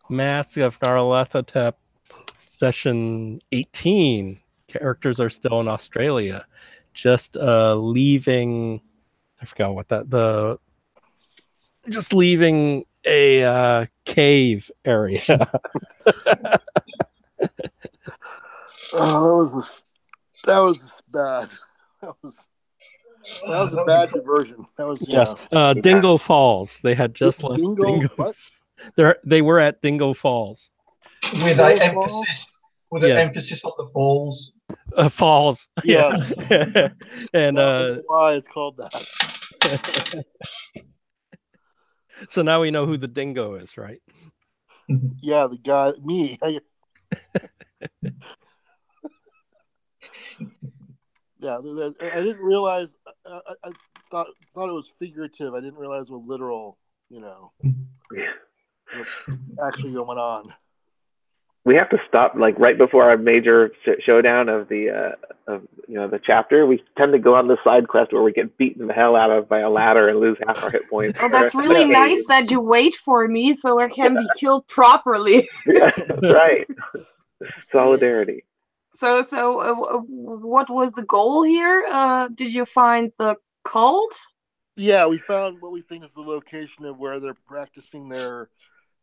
Mask of Nyarlathotep, session 18. Characters are still in Australia, just leaving. I forgot what just leaving a cave area. Oh, that was bad. That was a bad diversion. That was yes. Dingo Falls. They had just left Dingo. What? They were at Dingo Falls. With an emphasis on the falls. Falls. Yeah. And why it's called that. So now we know who the dingo is, right? Yeah, the guy, me. Yeah, I didn't realize. I thought it was figurative. I didn't realize what literal, actually going on. We have to stop like right before our major showdown of the chapter. We tend to go on the side quest where we get beaten the hell out of by a ladder and lose half our hit points. Oh, that's really nice that you wait for me so I can be killed properly. Yeah, that's right. Solidarity. So, what was the goal here? Did you find the cult? Yeah, we found what we think is the location of where they're practicing their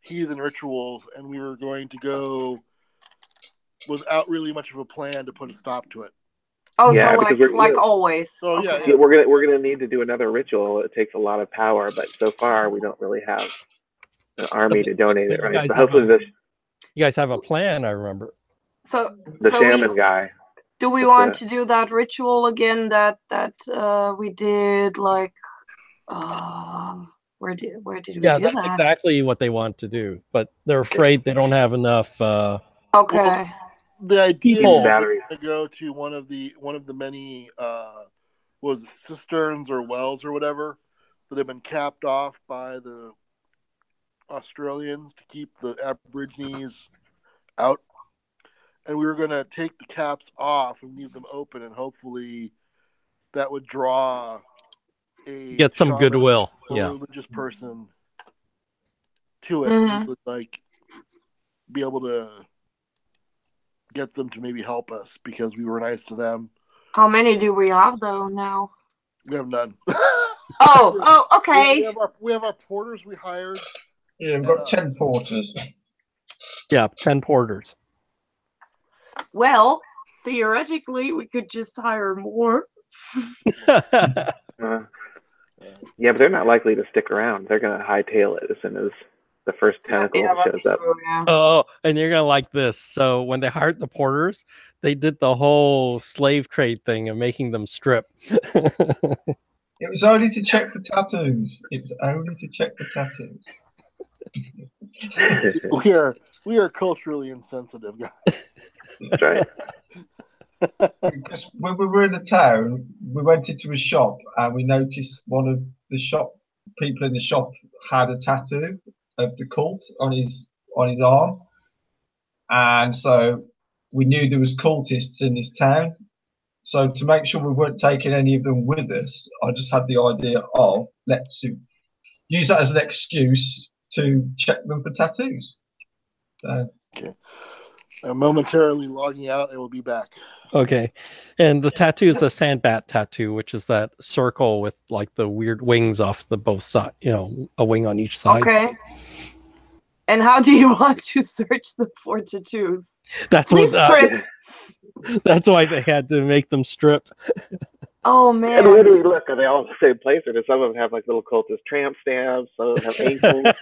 heathen rituals, and we were going to go without really much of a plan to put a stop to it. Oh, yeah, so like always. So okay. Yeah, we're gonna need to do another ritual. It takes a lot of power, but so far we don't really have an army to donate it, right? So hopefully you guys have a plan. I remember. So the shaman guy. Do we want to do that ritual again? That we did like. Where did we do that? Yeah, that's exactly what they want to do, but they're afraid they don't have enough. Okay. Well, the idea is to go to one of the many was it cisterns or wells or whatever that have been capped off by the Australians to keep the Aborigines out, and we were going to take the caps off and leave them open, and hopefully that would draw get some goodwill, religious person to it. Mm-hmm. Who would be able to get them to maybe help us because we were nice to them. How many do we have though now? We have none. Oh, okay. We have our porters we hired. Yeah, we've got 10 porters. Yeah, 10 porters. Well, theoretically, we could just hire more. Yeah, but they're not likely to stick around. They're going to hightail it as soon as the first tentacle shows up. Yeah. Oh, and you're going to like this. So when they hired the porters, they did the whole slave trade thing of making them strip. It was only to check for tattoos. We are culturally insensitive, guys. That's right. Because when we were in the town, we went into a shop and we noticed one of the people in the shop had a tattoo of the cult on his arm, and so we knew there was cultists in this town. So to make sure we weren't taking any of them with us, I just had the idea of let's use that as an excuse to check them for tattoos. Okay. I'm momentarily logging out. I will be back. Okay. And the tattoo is the Sandbat tattoo, which is that circle with like the weird wings off the both sides, a wing on each side. Okay. And how do you want to search them for tattoos? That's why they had to make them strip. Oh man! And literally, look, are they all in the same place, or do some of them have like little cultist tramp stamps? Some of them have ankles.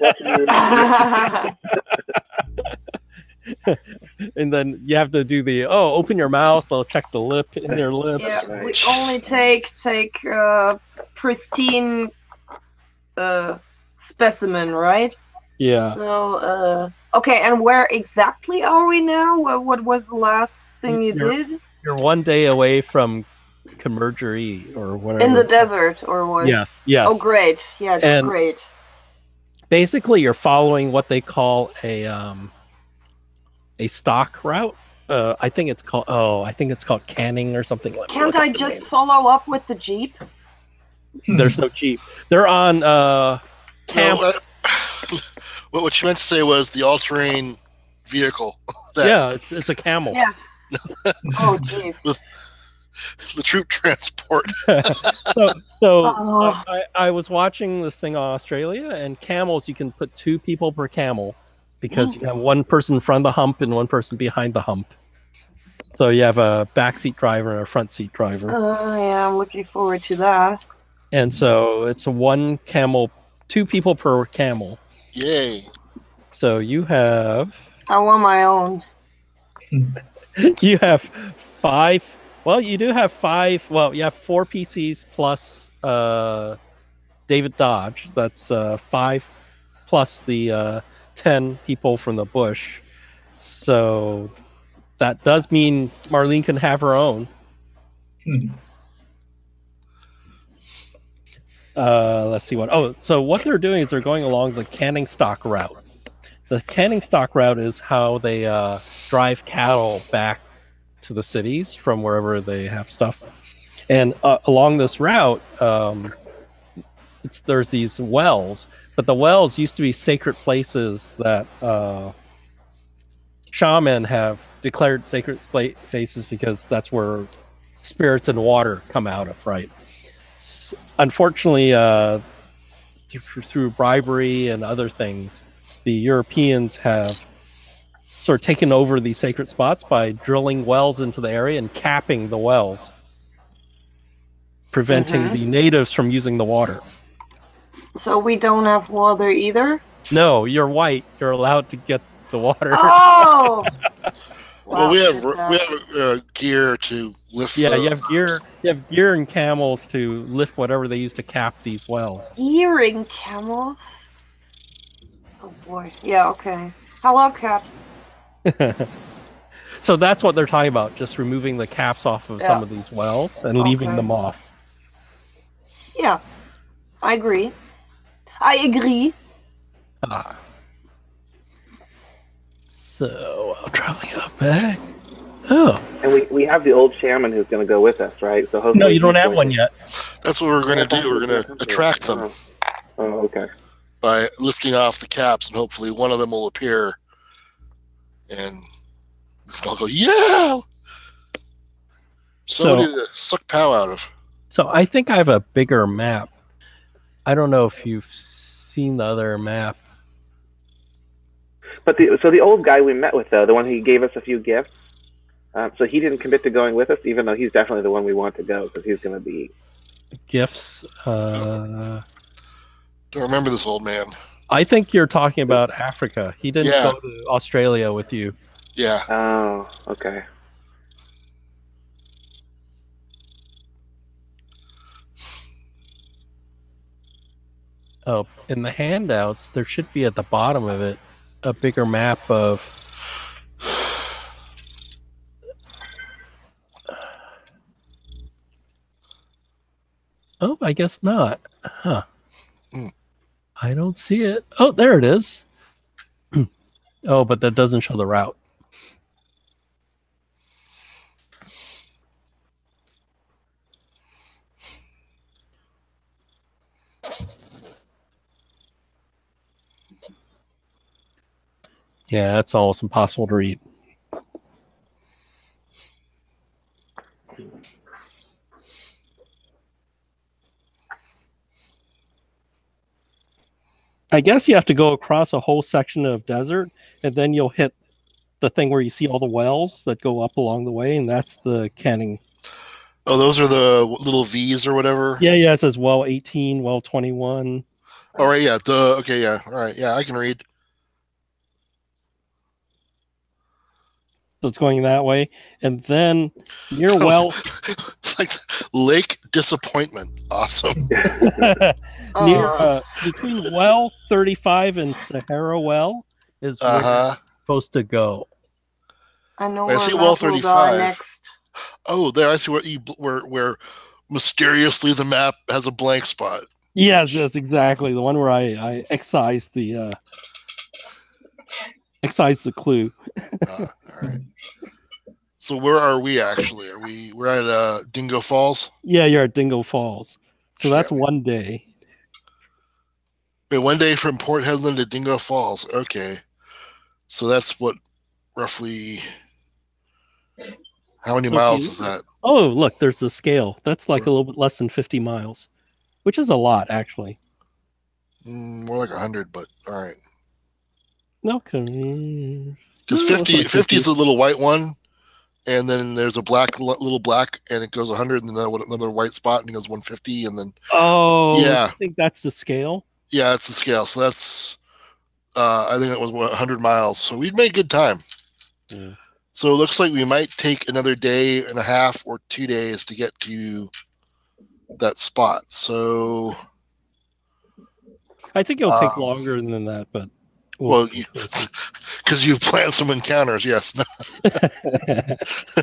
And then you have to do the open your mouth. They'll check the lip in their lips. Yeah, right. We only take pristine specimen, right? Yeah. So okay, and where exactly are we now? What was the last thing you did? You're one day away from Kamergeri or whatever. In the desert or what? Yes. Oh, great. Yeah, that's great. Basically, you're following what they call a stock route. I think it's called canning or something like that. Can't I just follow up with the Jeep? There's no Jeep. They're on camp. But what you meant to say was the all-terrain vehicle. Yeah, it's a camel. Yeah. Oh, jeez. With the troop transport. So Oh. I was watching this thing on Australia, and camels, you can put 2 people per camel because you have one person in front of the hump and one person behind the hump. So you have a backseat driver and a front seat driver. Yeah, I'm looking forward to that. And so it's a 1 camel, 2 people per camel. Yay. So you have I want my own. you have 5. Well, you do have 5. Well, you have 4 PCs plus David Dodge. So that's 5 plus the 10 people from the bush. So that does mean Marlene can have her own. Let's see what. Oh, so what they're doing is they're going along the canning stock route. The canning stock route is how they drive cattle back to the cities from wherever they have stuff. And along this route, there's these wells, but the wells used to be sacred places that shaman have declared sacred places because that's where spirits and water come out of, right? Unfortunately, through bribery and other things, the Europeans have sort of taken over these sacred spots by drilling wells into the area and capping the wells, preventing the natives from using the water. So we don't have water either? No, you're white. You're allowed to get the water. Oh! Well, we have gear to lift. Yeah, you have gear. You have gear and camels to lift whatever they use to cap these wells. Gear and camels? Oh boy. Yeah. Okay. Hello, Cap. So that's what they're talking about, just removing the caps off of some of these wells and leaving them off. Yeah, I agree. I agree. So I'm traveling up back. Oh. And we have the old shaman who's going to go with us, right? So hopefully no, you don't have one yet. That's what we're going to do. We're going to attract them. Oh, okay. By lifting off the caps, and hopefully one of them will appear, and we can all go, yeah! Somebody to suck pow out of. So I think I have a bigger map. I don't know if you've seen the other map. But the old guy we met with, though, the one who gave us a few gifts, so he didn't commit to going with us, even though he's definitely the one we want to go, because he's going to be... Gifts? Don't remember this old man. I think you're talking about Africa. He didn't go to Australia with you. Yeah. Oh, okay. Oh, in the handouts, there should be at the bottom of it a bigger map of... Oh, I guess not. Huh. I don't see it. Oh, there it is. Oh, but that doesn't show the route. Yeah, that's almost impossible to read. I guess you have to go across a whole section of desert, and then you'll hit the thing where you see all the wells that go up along the way, and that's the canning. Oh, those are the little V's or whatever? Yeah, it says well 18, well 21. All right, yeah. Okay, yeah. All right, yeah, I can read. So it's going that way. And then near well... It's like Lake Disappointment. Awesome. Near between well 35 and Sahara well is where you're supposed to go. I know. I see well 35. Next. Oh, there I see where mysteriously the map has a blank spot. Yes, exactly the one where I excised the clue. All right. So where are we actually? We're at Dingo Falls? Yeah, you're at Dingo Falls. So that's one day. Wait, 1 day from Port Hedland to Dingo Falls. Okay. So that's what, roughly, how many miles is that? Oh, look, there's the scale. That's like a little bit less than 50 miles, which is a lot, actually. More like 100, but all right. No, because 50 is the little white one, and then there's a little black, and it goes 100, and then another white spot, and it goes 150, and then I think that's the scale. Yeah, it's the scale. So that's I think it was 100 miles. So we'd made good time. Yeah. So it looks like we might take another day and a half or 2 days to get to that spot. So I think it'll take longer than that, but because you've planned some encounters, yes.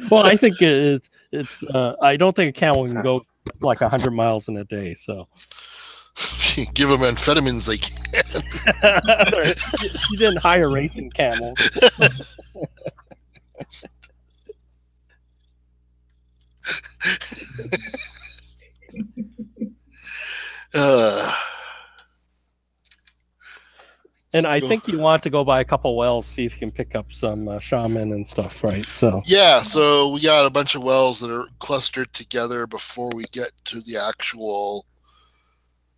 Well, I think it's. I don't think a camel can go like 100 miles in a day. So give them amphetamines, they can. You didn't hire racing camels. And I think you want to go by a couple wells, see if you can pick up some shaman and stuff, right? So yeah, so we got a bunch of wells that are clustered together before we get to the actual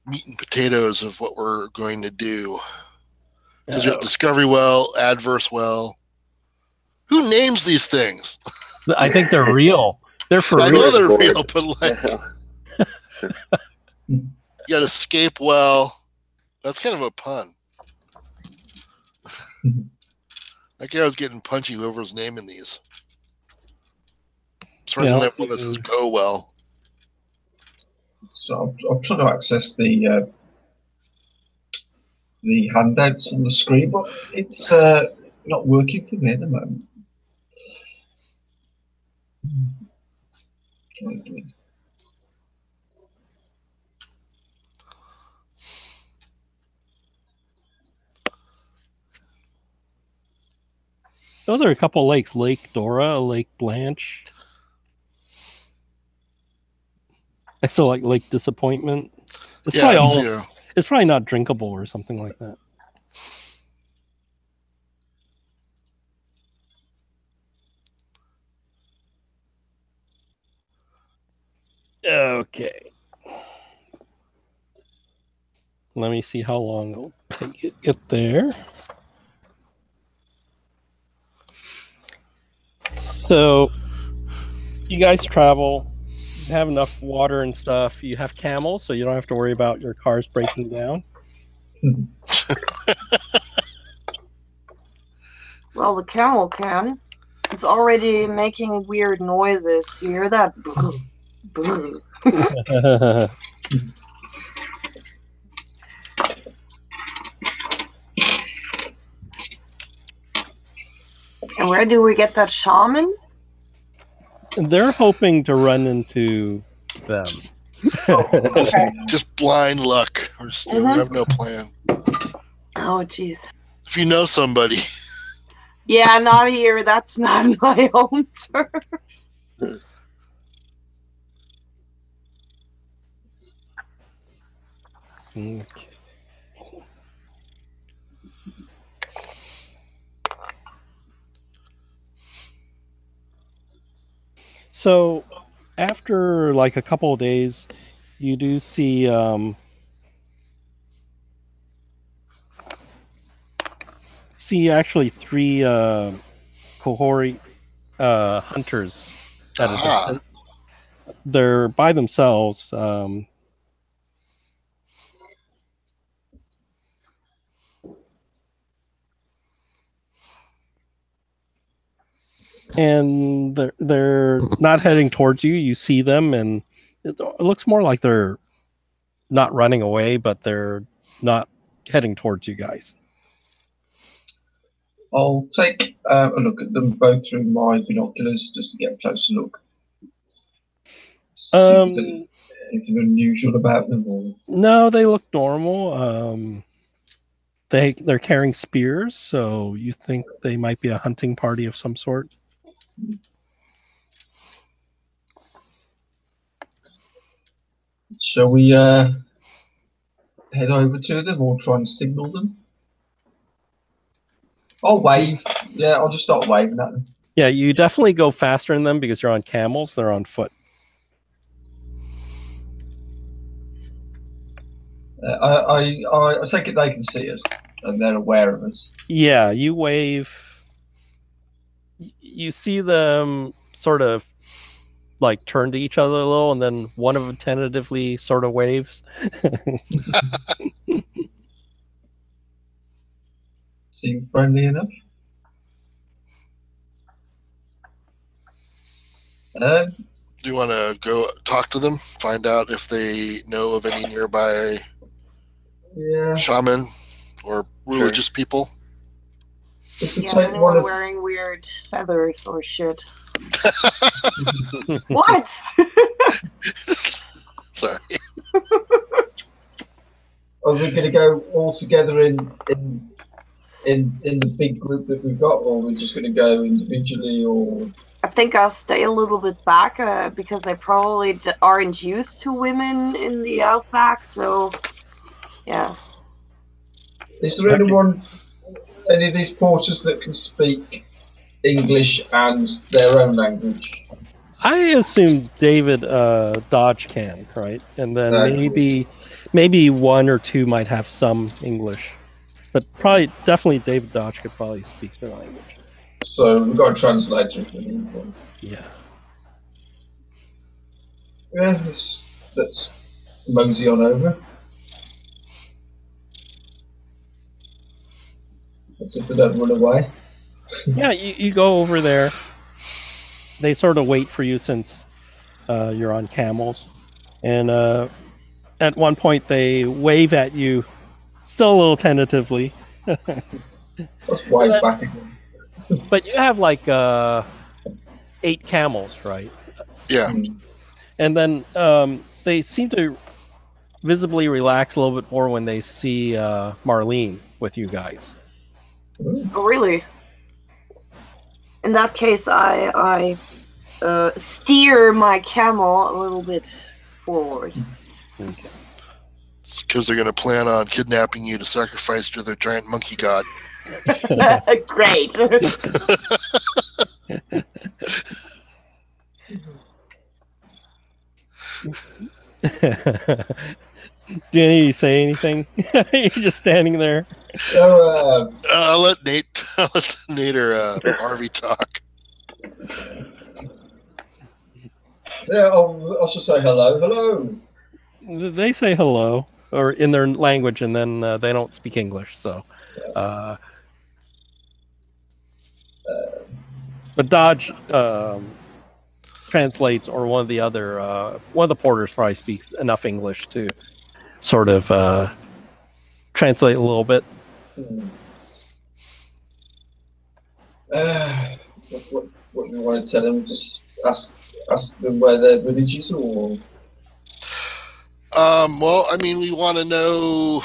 meat and potatoes of what we're going to do. Because you have Discovery Well, Adverse Well. Who names these things? I think they're real. They're for real. I know they're real, but like you got Escape Well. That's kind of a pun. That guy was getting punchy, whoever's naming these. As far as I have one that says Go Well. So I'm trying to access the handouts on the screen, but it's not working for me at the moment. Those are a couple lakes: Lake Dora, Lake Blanche. I still like Lake Disappointment. It's probably it's probably not drinkable or something like that. Okay. Let me see how long it'll take you to get there. So, you guys travel, you have enough water and stuff. You have camels, so you don't have to worry about your cars breaking down. Well, the camel can. It's already making weird noises. You hear that? And where do we get that shaman? They're hoping to run into them. Just blind luck. We have no plan. Oh, jeez. If you know somebody. Yeah, not here. That's not my home turf. Okay. So, after like a couple of days, you do see actually 3 Kohori hunters at a distance. They're by themselves. And they're not heading towards you. You see them, and it looks more like they're not running away, but they're not heading towards you guys. I'll take a look at them both through my binoculars just to get a closer look. Anything unusual about them? Or? No, they look normal. They're carrying spears, so you think they might be a hunting party of some sort. Shall we head over to them or try and signal them? I'll wave. Yeah, I'll just start waving at them. Yeah, you definitely go faster than them because you're on camels. They're on foot. I take it they can see us and they're aware of us. Yeah, you wave. You see them sort of like turn to each other a little, and then one of them tentatively sort of waves. Seem friendly enough. Do you want to go talk to them, find out if they know of any nearby shaman or religious people? Yeah, anyone wearing weird feathers or shit. What? Sorry. Are we going to go all together in the big group that we've got, or are we just going to go individually? Or I think I'll stay a little bit back because they probably aren't used to women in the outback. So, yeah. Is there anyone, any of these porters that can speak English and their own language? I assume David Dodge can, right? And then maybe one or two might have some English, but definitely David Dodge could probably speak their language. So we've got a translator for them. Yeah. Yeah, let's mosey on over. Let's see if they don't run away. Yeah, you go over there. They sort of wait for you since you're on camels. And at one point they wave at you, still a little tentatively. Let's wave back again. But you have like 8 camels, right? Yeah. And then they seem to visibly relax a little bit more when they see Marlene with you guys. Oh, really? In that case, I steer my camel a little bit forward. Okay. It's because they're going to plan on kidnapping you to sacrifice to their giant monkey god. Great. Do you say anything? You're just standing there. I'll let Nate or Harvey talk. Yeah, I'll just say hello. Hello. They say hello, or in their language, and then they don't speak English. So, but Dodge translates, or one of the porters probably speaks enough English to sort of translate a little bit. What do you want to tell them? Just ask them where they're religious, or? Well, I mean, we want to know,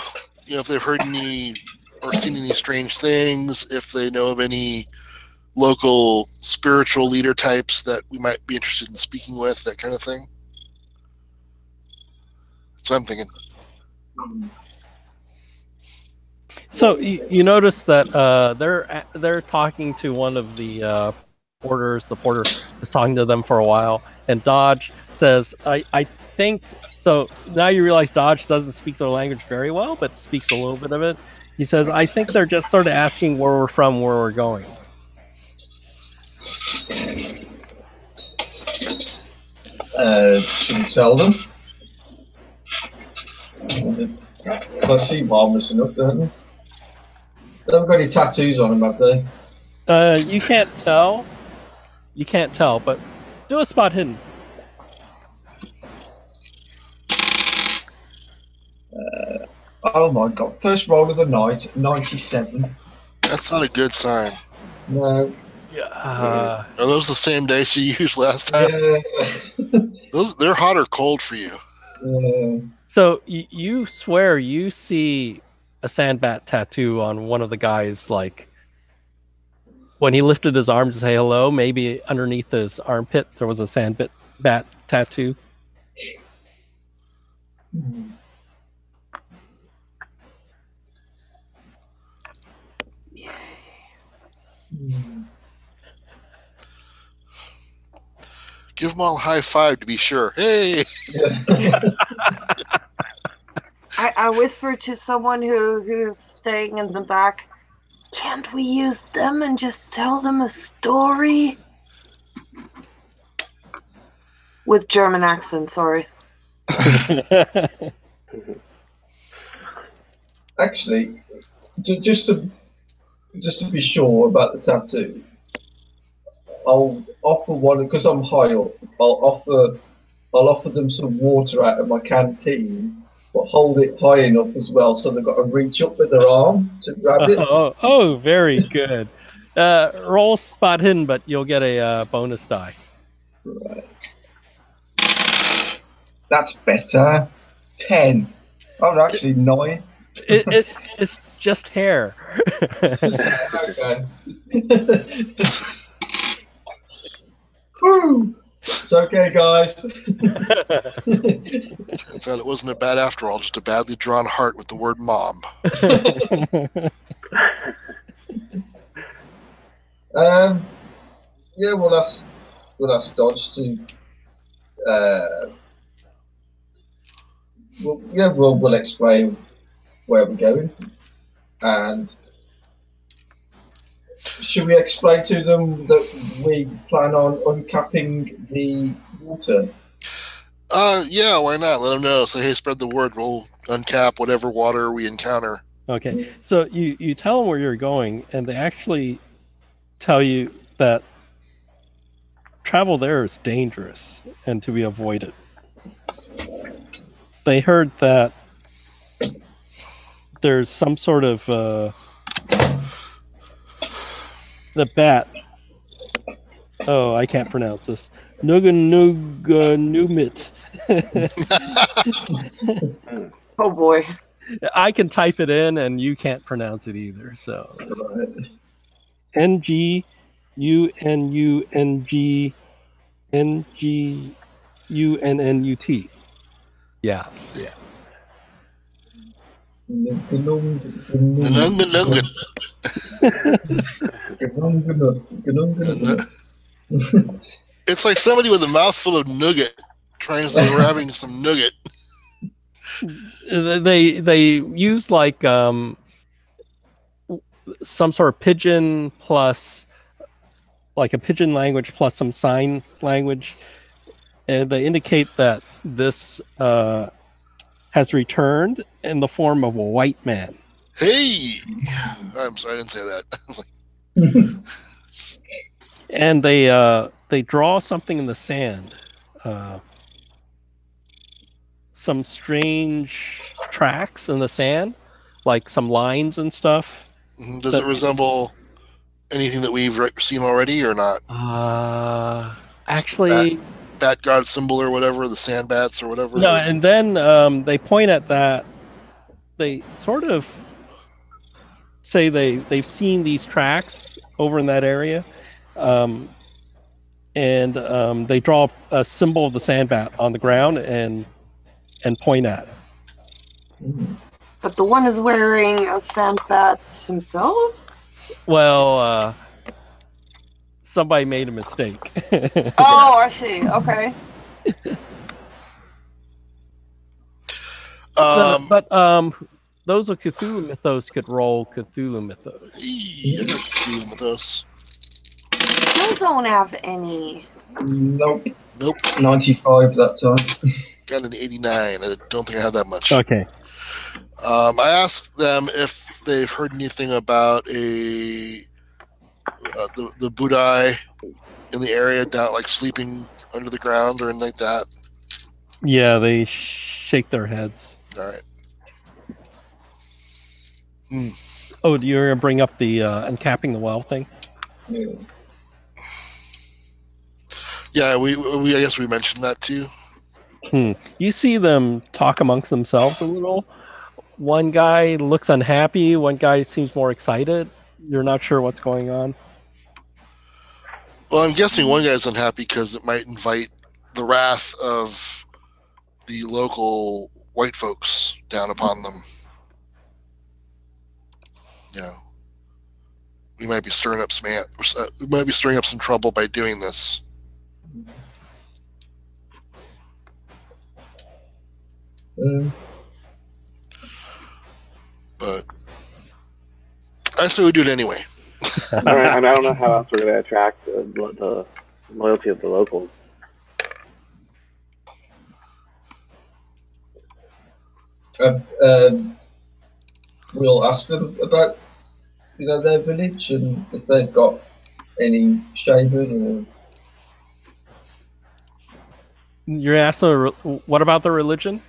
if they've heard any or seen any strange things, if they know of any local spiritual leader types that we might be interested in speaking with, that kind of thing. So I'm thinking. So you notice that they're talking to one of the porters. The porter is talking to them for a while, and Dodge says, I think so. Now you realize Dodge doesn't speak their language very well, but speaks a little bit of it. He says, I think they're just sort of asking where we're from, where we're going. Should we tell them? They seem harmless enough, don't they? They haven't got any tattoos on them, have they? You can't tell. You can't tell, but do a spot hidden. Oh my god! First roll of the night, 97. That's not a good sign. No. Yeah. Are those the same dice you used last time? Yeah. They're hot or cold for you. Yeah. So you swear you see a sandbat tattoo on one of the guys, like when he lifted his arm to say hello, maybe underneath his armpit there was a sandbat tattoo. Yay. Give them all a high five to be sure. Hey! I whispered to someone who's staying in the back, can't we use them and just tell them a story? With German accent, sorry. Actually, just to be sure about the tattoo, I'll offer one because I'm high up. I'll offer them some water out of my canteen, but hold it high enough as well so they've got to reach up with their arm to grab it. Oh, very good. Roll spot hidden, but you'll get a bonus die. Right. That's better. 10. Oh, no, actually 9. It's just hair. Okay. Whew. It's okay, guys. Turns out it wasn't a bad after all, just a badly drawn heart with the word mom. Yeah, we'll ask Dodge to. We'll explain where we're going, and should we explain to them that we plan on uncapping the water? Yeah, why not? Let them know. Say, hey, spread the word. We'll uncap whatever water we encounter. Okay, so you tell them where you're going, and they actually tell you that travel there is dangerous and to be avoided. They heard that there's some sort of the bat. Oh, I can't pronounce this. Nuganumit. Oh boy. I can type it in, and you can't pronounce it either. So NGUNUNG NGUNNUT. Yeah. It's like somebody with a mouthful of nougat trying to say we're having some nougat. They use like some sort of pidgin plus like a pidgin language plus some sign language, and they indicate that this has returned in the form of a white man. Hey, I'm sorry, I didn't say that. I was like, and they draw something in the sand, some strange tracks in the sand, like some lines and stuff. does it resemble anything that we've seen already or not? Actually, bat god symbol or whatever, the sand bats or whatever. No, and then they point at that. They sort of say they've seen these tracks over in that area, and they draw a symbol of the sandbat on the ground and point at it. But the one is wearing a sandbat himself? Well, somebody made a mistake. Oh, I see. Okay. But those of Cthulhu Mythos could roll Cthulhu Mythos. Cthulhu Mythos. Still don't have any. Nope. 95 that time. Got an 89. I don't think I have that much. Okay. I asked them if they've heard anything about the Budai in the area down, like sleeping under the ground or anything like that. Yeah, they shake their heads. All right. Oh, you're gonna bring up the uncapping the well thing? Yeah, we I guess we mentioned that too. You see them talk amongst themselves a little. One guy looks unhappy. One guy seems more excited. You're not sure what's going on. Well, I'm guessing one guy's unhappy because it might invite the wrath of the local white folks down upon them. Yeah. we might be stirring up some trouble by doing this. But I say we do it anyway. All right, I don't know how else we're going to attract the loyalty of the locals. We'll ask them about, their village and if they've got any shaman or. You're asking what about the religion?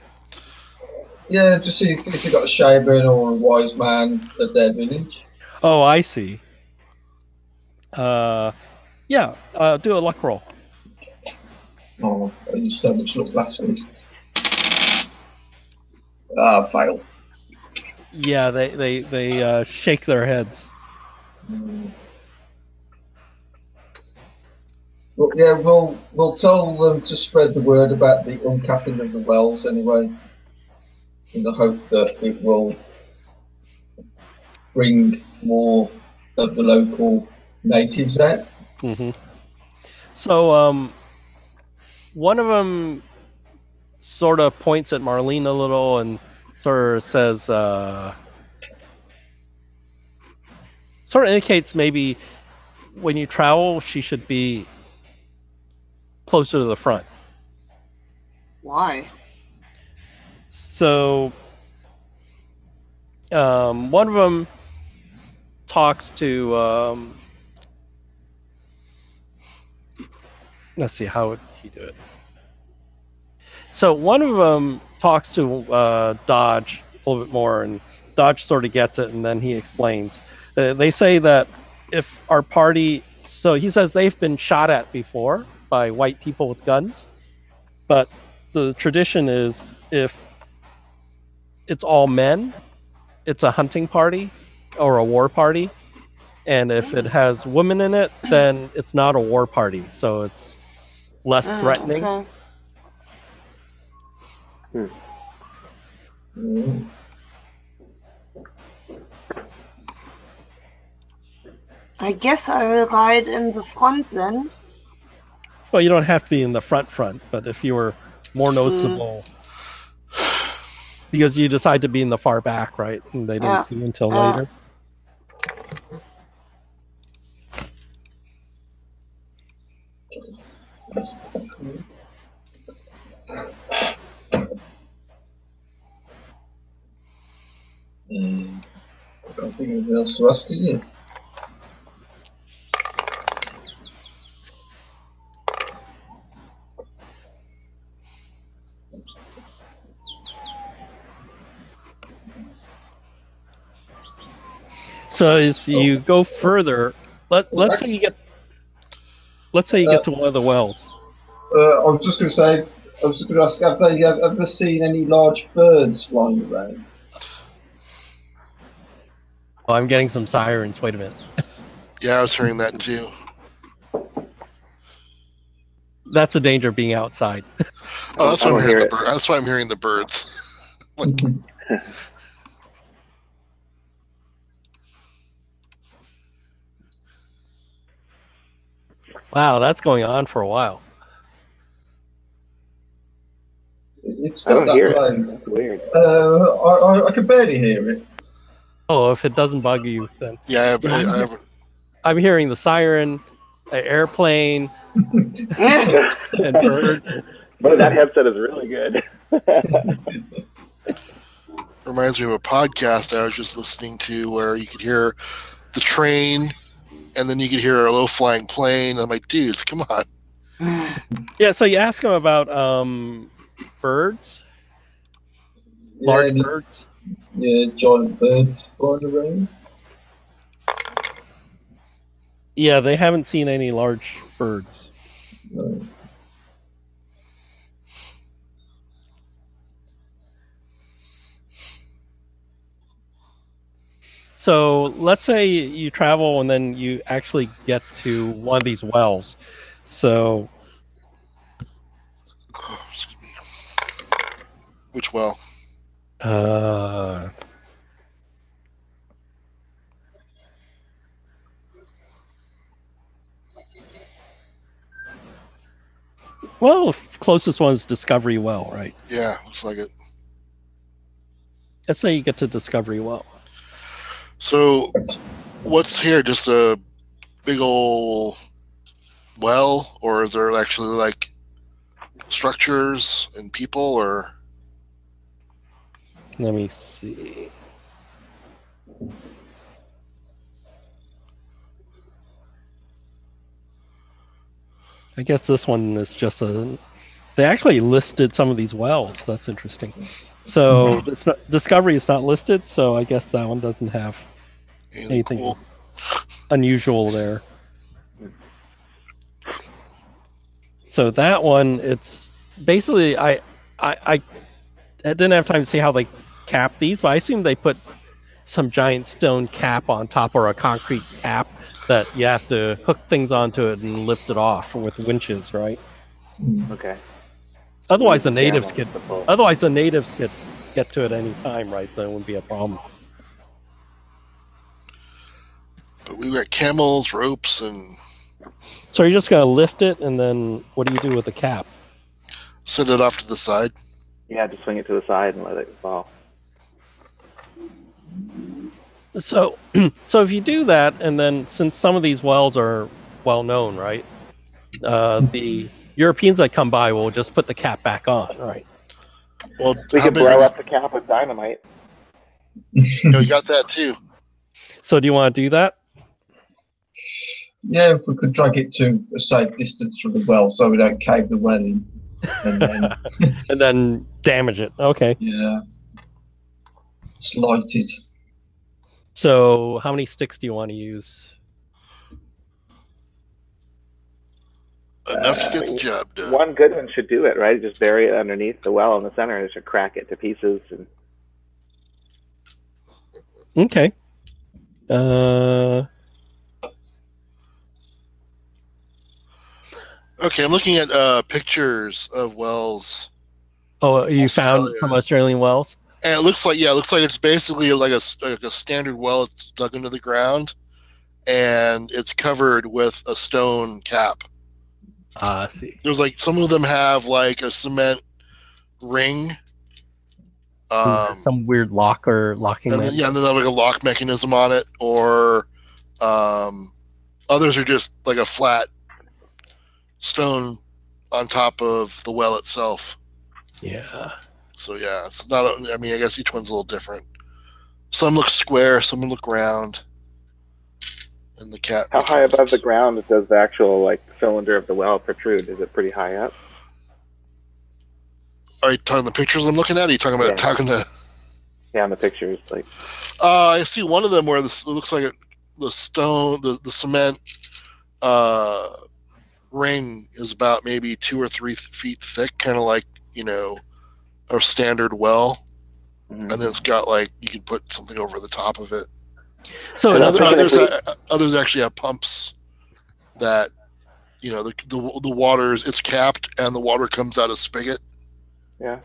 Yeah, just see if they've got a shaman or a wise man at their village. Oh, I see. Yeah, do a luck roll. Oh, I used so much luck last week. Fail. Yeah, they shake their heads. Well, yeah, we'll tell them to spread the word about the uncapping of the wells anyway, in the hope that it will bring more of the local natives out. Mm-hmm. So, one of them sort of points at Marlene a little and sort of says, sort of indicates maybe when you travel, she should be closer to the front. Why? So, one of them talks to, let's see, how would he do it? So one of them talks to Dodge a little bit more, and Dodge sort of gets it, and then he explains. They say that if our party, so he says they've been shot at before by white people with guns, but the tradition is if it's all men, it's a hunting party or a war party, and if it has women in it, then it's not a war party, so it's less threatening. Okay. I guess I will ride in the front then. Well, you don't have to be in the front, but if you were more noticeable, because you decide to be in the far back, right? And they didn't see you until later. I don't think anything else to ask, do you? So as you go further, let's say you get to one of the wells. I was just going to ask, have they seen any large birds flying around? Oh, I'm getting some sirens. Wait a minute. Yeah, I was hearing that too. That's the danger of being outside. Oh, that's why I'm hearing the that's why I'm hearing the birds. Wow, that's going on for a while. It's I don't hear low. it. That's weird. I can barely hear it. Oh, if it doesn't bug you, then Yeah, I haven't. I'm hearing the siren, an airplane, and birds. But that headset is really good. Reminds me of a podcast I was just listening to where you could hear the train and then you could hear a low flying plane. I'm like, dudes, come on. Yeah, so you ask him about birds, large birds. Yeah, giant birds flying around. Yeah, they haven't seen any large birds. No. So let's say you travel and then you actually get to one of these wells. So, Oh, excuse me. Which well? Well, closest one is Discovery Well, right? Yeah, looks like it. Let's say you get to Discovery Well. So, what's here? Just a big old well, or is there actually like structures and people, or? Let me see. I guess this one is just a. They actually listed some of these wells. That's interesting. So it's not, Discovery is not listed, so I guess that one doesn't have anything cool? unusual there. So that one, it's basically I didn't have time to see how they cap these, but I assume they put some giant stone cap on top or a concrete cap that you have to hook things onto it and lift it off with winches, right? Okay. Otherwise, the natives could get to it any time, right? That wouldn't be a problem. But we got camels, ropes, and So you're just gonna lift it, and then what do you do with the cap? send it off to the side. Yeah, just swing it to the side and let it fall. So, so if you do that, and then since some of these wells are well known, right? The Europeans that come by will just put the cap back on, right? Well, We how could big blow are up the cap with dynamite. yeah, we got that too. So do you want to do that? Yeah, if we could drag it to a safe distance from the well so we don't cave the well in. And then, And then damage it. Okay. yeah, slight it. So how many sticks do you want to use? Enough to get the job done. One good one should do it, right? Just bury it underneath the well in the center and just crack it to pieces. And Okay. Okay, I'm looking at pictures of wells, Oh, you found Australia. some Australian wells? and it looks like it's basically like a standard well. It's dug into the ground, and it's covered with a stone cap. I see. There's like some of them have like a cement ring. Some weird locking. And then, yeah, and then they have like a lock mechanism on it, or others are just like a flat stone on top of the well itself. Yeah. So yeah, it's not. I mean, I guess each one's a little different. Some look square, some look round. And the cat. how high above the ground does the actual like cylinder of the well protrude? Is it pretty high up? Are you talking the pictures I'm looking at? Or are you talking about Yeah. talking to? Yeah, in the pictures, like I see one of them where this looks like the stone, the cement ring is about maybe 2 or 3 feet thick, kind of like a standard well, and then it's got like you can put something over the top of it. So And that's others actually have pumps that the water's it's capped and the water comes out of spigot. yeah.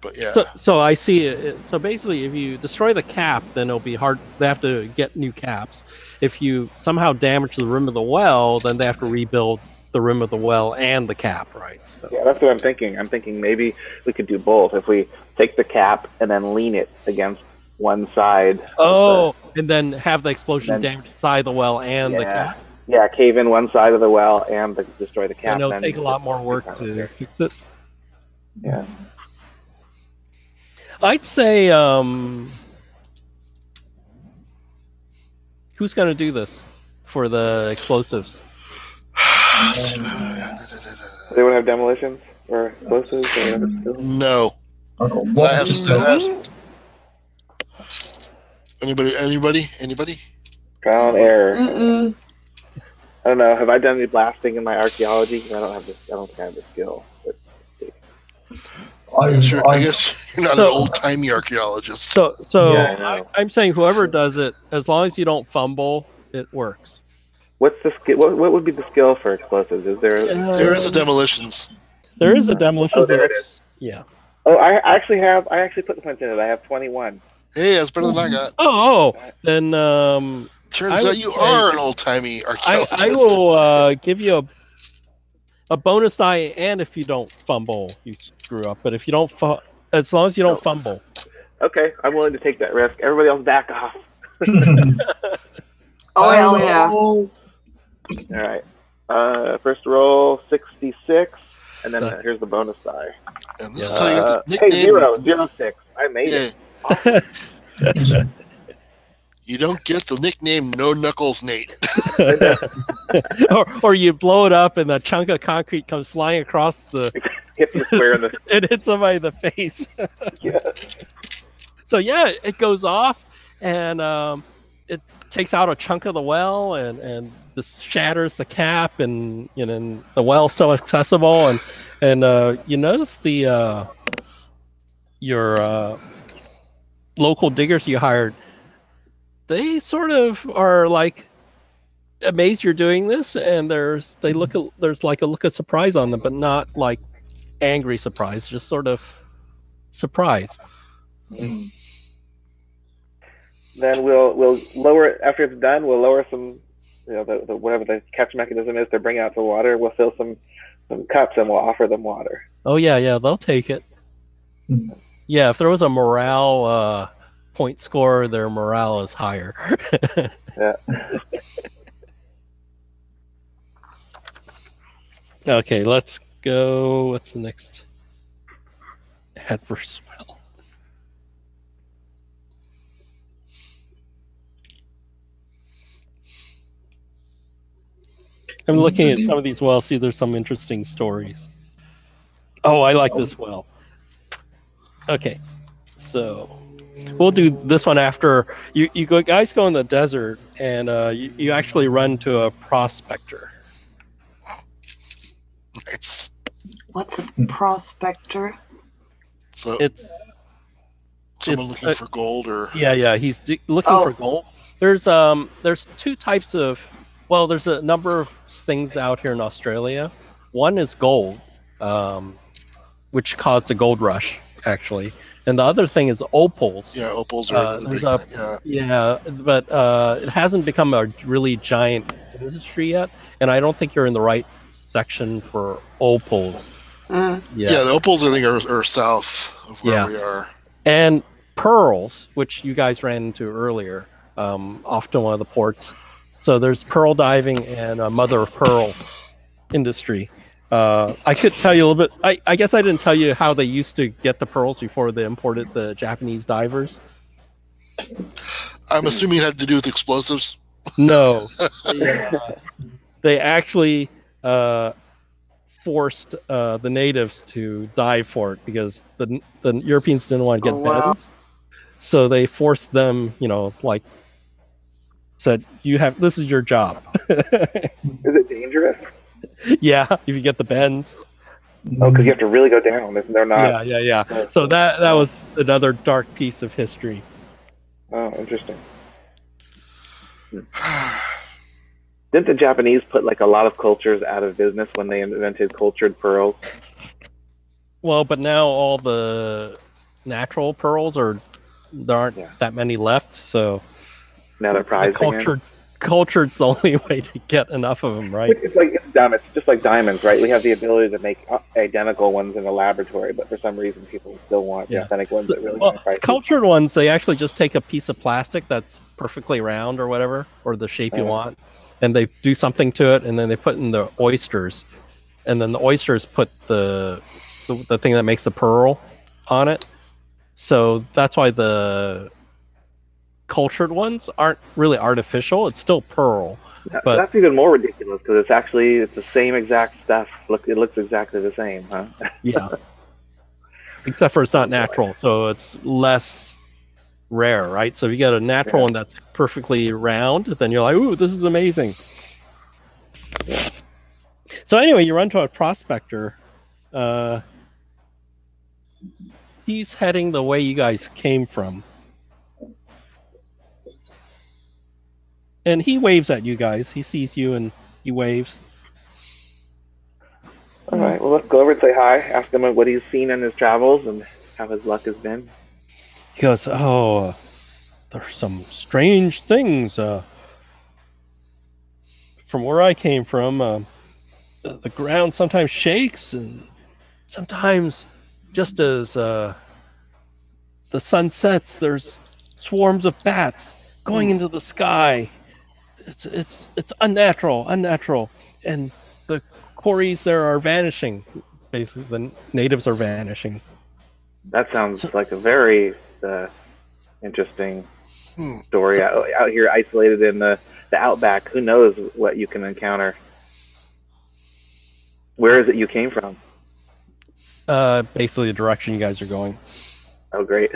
But yeah, so I see it. So basically, if you destroy the cap, then it'll be hard. They have to get new caps. If you somehow damage the rim of the well, then they have to rebuild the rim of the well and the cap, right? So, Yeah, that's what I'm thinking. I'm thinking maybe we could do both. If we take the cap and then lean it against one side. And then have the explosion damage the side of the well and the cap. Yeah, cave in one side of the well and destroy the cap. And it'll then take a lot more work to fix it. Yeah. I'd say, who's going to do this for the explosives? Does anyone have demolitions or explosives? Or whatever? no. I have stones. Anybody? Trial and error. Mm-mm. I don't know. Have I done any blasting in my archaeology? I don't think I have the skill. But I guess you're not an old-timey archaeologist. So Yeah, I know. I'm saying whoever does it, as long as you don't fumble, it works. what's the skill? What would be the skill for explosives? Is there? There is a demolitions. There is a demolition. Oh, there but it that's- Yeah. Oh, I actually put the points in it. I have 21. Hey, that's better than I got. Then Turns I would out you say- are an old-timey archaeologist. I will give you a bonus die, and if you don't fumble, you screw up. But if you don't, as long as you don't fumble. Okay, I'm willing to take that risk. Everybody else, back off. Oh, hell yeah. All right. First roll 66, and then here's the bonus die. And this is how you get the hey, nickname. 006. I made it. Awesome. You don't get the nickname No Knuckles Nate. or you blow it up and a chunk of concrete comes flying across the hits you square in the it hits somebody in the face. Yeah. So yeah, it goes off and it takes out a chunk of the well and this shatters the cap and the well's still accessible and you notice the your local diggers you hired, they sort of are like amazed you're doing this, and there's like a look of surprise on them, but not like angry surprise, just sort of surprise. Then we'll lower it after it's done. We'll lower some, the whatever the catch mechanism is to bring out the water. We'll fill some cups and we'll offer them water. Oh yeah, they'll take it. Yeah, if there was a morale point score, their morale is higher. Yeah. Okay, let's go. What's the next? Adverse well. I'm looking at some of these wells. See, there's some interesting stories. Oh, I like this well. Okay, so we'll do this one after you guys go in the desert and you actually run to a prospector. Nice. What's a prospector? So It's someone looking for gold, or yeah, he's looking for gold. There's two types of, well, there's a number of things out here in Australia. One is gold, which caused a gold rush actually, and the other thing is opals. Yeah, opals are the big thing. Yeah, but it hasn't become a really giant industry yet, and I don't think you're in the right section for opals. Yeah, the opals I think are south of where we are. And pearls, which you guys ran into earlier, off to one of the ports. So there's pearl diving and a mother of pearl industry. I could tell you a little bit. I guess I didn't tell you how they used to get the pearls before they imported the Japanese divers. I'm assuming it had to do with explosives. No. They actually forced the natives to dive for it because the Europeans didn't want to get beds. So they forced them, like said, this is your job. Is it dangerous? Yeah, if you get the bends. Oh, because you have to really go down if they're not. Yeah. So that was another dark piece of history. Oh, interesting. Didn't the Japanese put like a lot of cultures out of business when they invented cultured pearls? Well, but now all the natural pearls there aren't that many left, so now they're prized again. Cultured's the only way to get enough of them, right? It's dumb. It's just like diamonds, right? We have the ability to make identical ones in the laboratory, but for some reason people still want the authentic ones that really cultured ones, they actually just take a piece of plastic that's perfectly round or whatever, or the shape you want, and they do something to it, and then they put in the oysters, and then the oysters put the thing that makes the pearl on it. So that's why the cultured ones aren't really artificial. It's still pearl. But that's even more ridiculous because it's the same exact stuff. It looks exactly the same, huh? Yeah. Except for it's not natural, so it's less rare, right? So if you get a natural one that's perfectly round, then you're like, ooh, this is amazing. Yeah. So anyway, you run to a prospector. He's heading the way you guys came from. And he waves at you guys. He sees you and he waves. All right. Well, let's go over and say hi. Ask him what he's seen in his travels and how his luck has been. He goes, "Oh, there's some strange things from where I came from. the ground sometimes shakes, and sometimes, just as the sun sets, there's swarms of bats going into the sky. It's unnatural, and the quarries there are vanishing. Basically, the natives are vanishing. That sounds like a very interesting story out here, isolated in the outback. Who knows what you can encounter? Where is it you came from? Basically the direction you guys are going. Oh, great.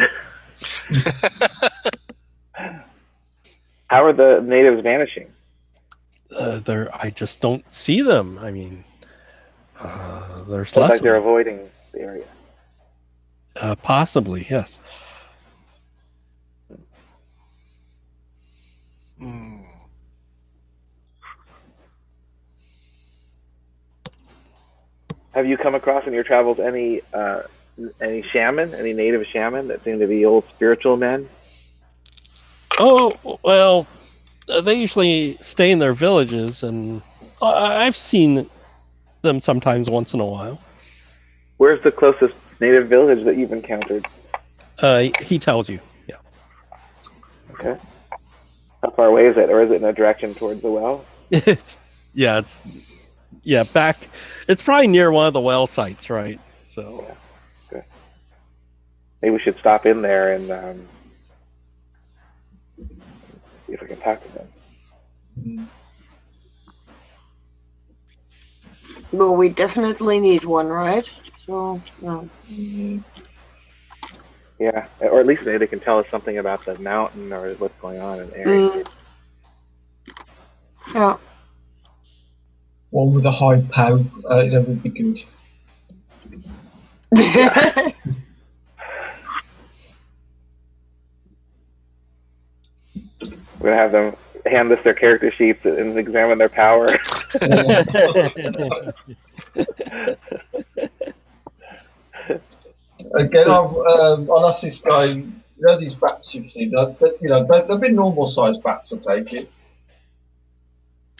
How are the natives vanishing? I just don't see them. I mean, there's Looks less. like they're avoiding the area. Possibly, yes. Have you come across in your travels any shaman, any native shaman that seem to be old spiritual men? Oh, well, they usually stay in their villages, and I've seen them sometimes once in a while. Where's the closest native village that you've encountered? He tells you, yeah. Okay. How far away is it, or is it in a direction towards the well? It's back. It's probably near one of the well sites, right? So. Yeah. Okay. Maybe we should stop in there and see if we can talk to them. Well, we definitely need one, right? So, no. Yeah, or at least maybe they can tell us something about the mountain or what's going on in the area. Yeah. One with a high pow, that would be good. We're gonna have them hand us their character sheets and examine their power. Again, I'll ask this guy. You know these bats you've seen? They've been normal sized bats. I take it.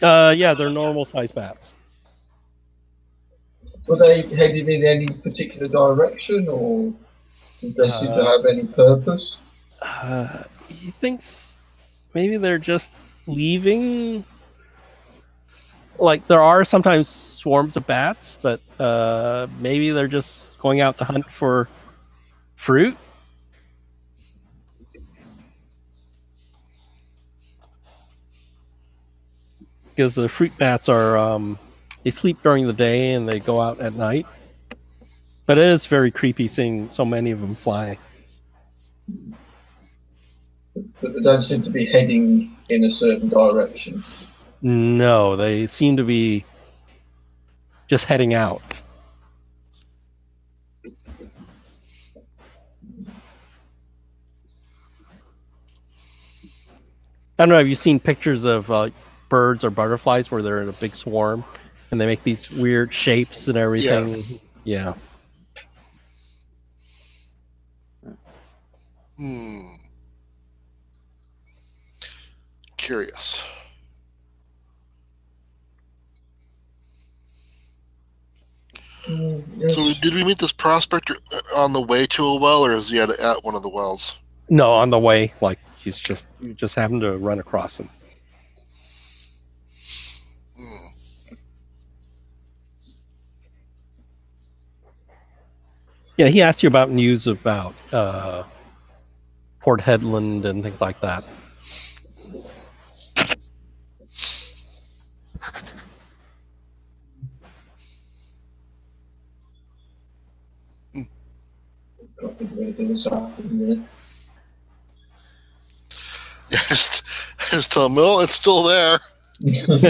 Yeah, they're normal sized bats. Were they heading in any particular direction, or did they seem to have any purpose? He thinks maybe they're just leaving. Like, there are sometimes swarms of bats, but maybe they're just going out to hunt for fruit. Because the fruit bats are, they sleep during the day and they go out at night. But it is very creepy seeing so many of them fly. But they don't seem to be heading in a certain direction. No, they seem to be just heading out. I don't know, have you seen pictures of birds or butterflies where they're in a big swarm and they make these weird shapes and everything? Yeah. Curious. Yes. So did we meet this prospector on the way to a well, or is he at one of the wells? No, on the way, like you just happened to run across him. Yeah, he asked you about news about Port Hedland and things like that. Yeah, just tell him, well, it's still there. It's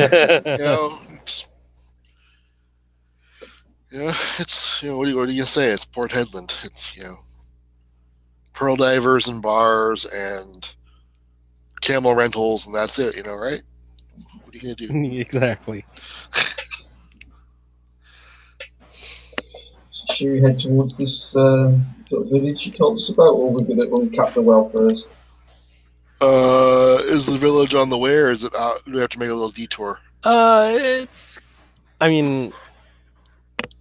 what do you say? It's Port Hedland. It's pearl divers and bars and camel rentals, and that's it. Right? What are you gonna do? Exactly. Should we head towards this sort of village you told us about, or we're going to uncap the well first? Is the village on the way, or is it out? Do we have to make a little detour? I mean,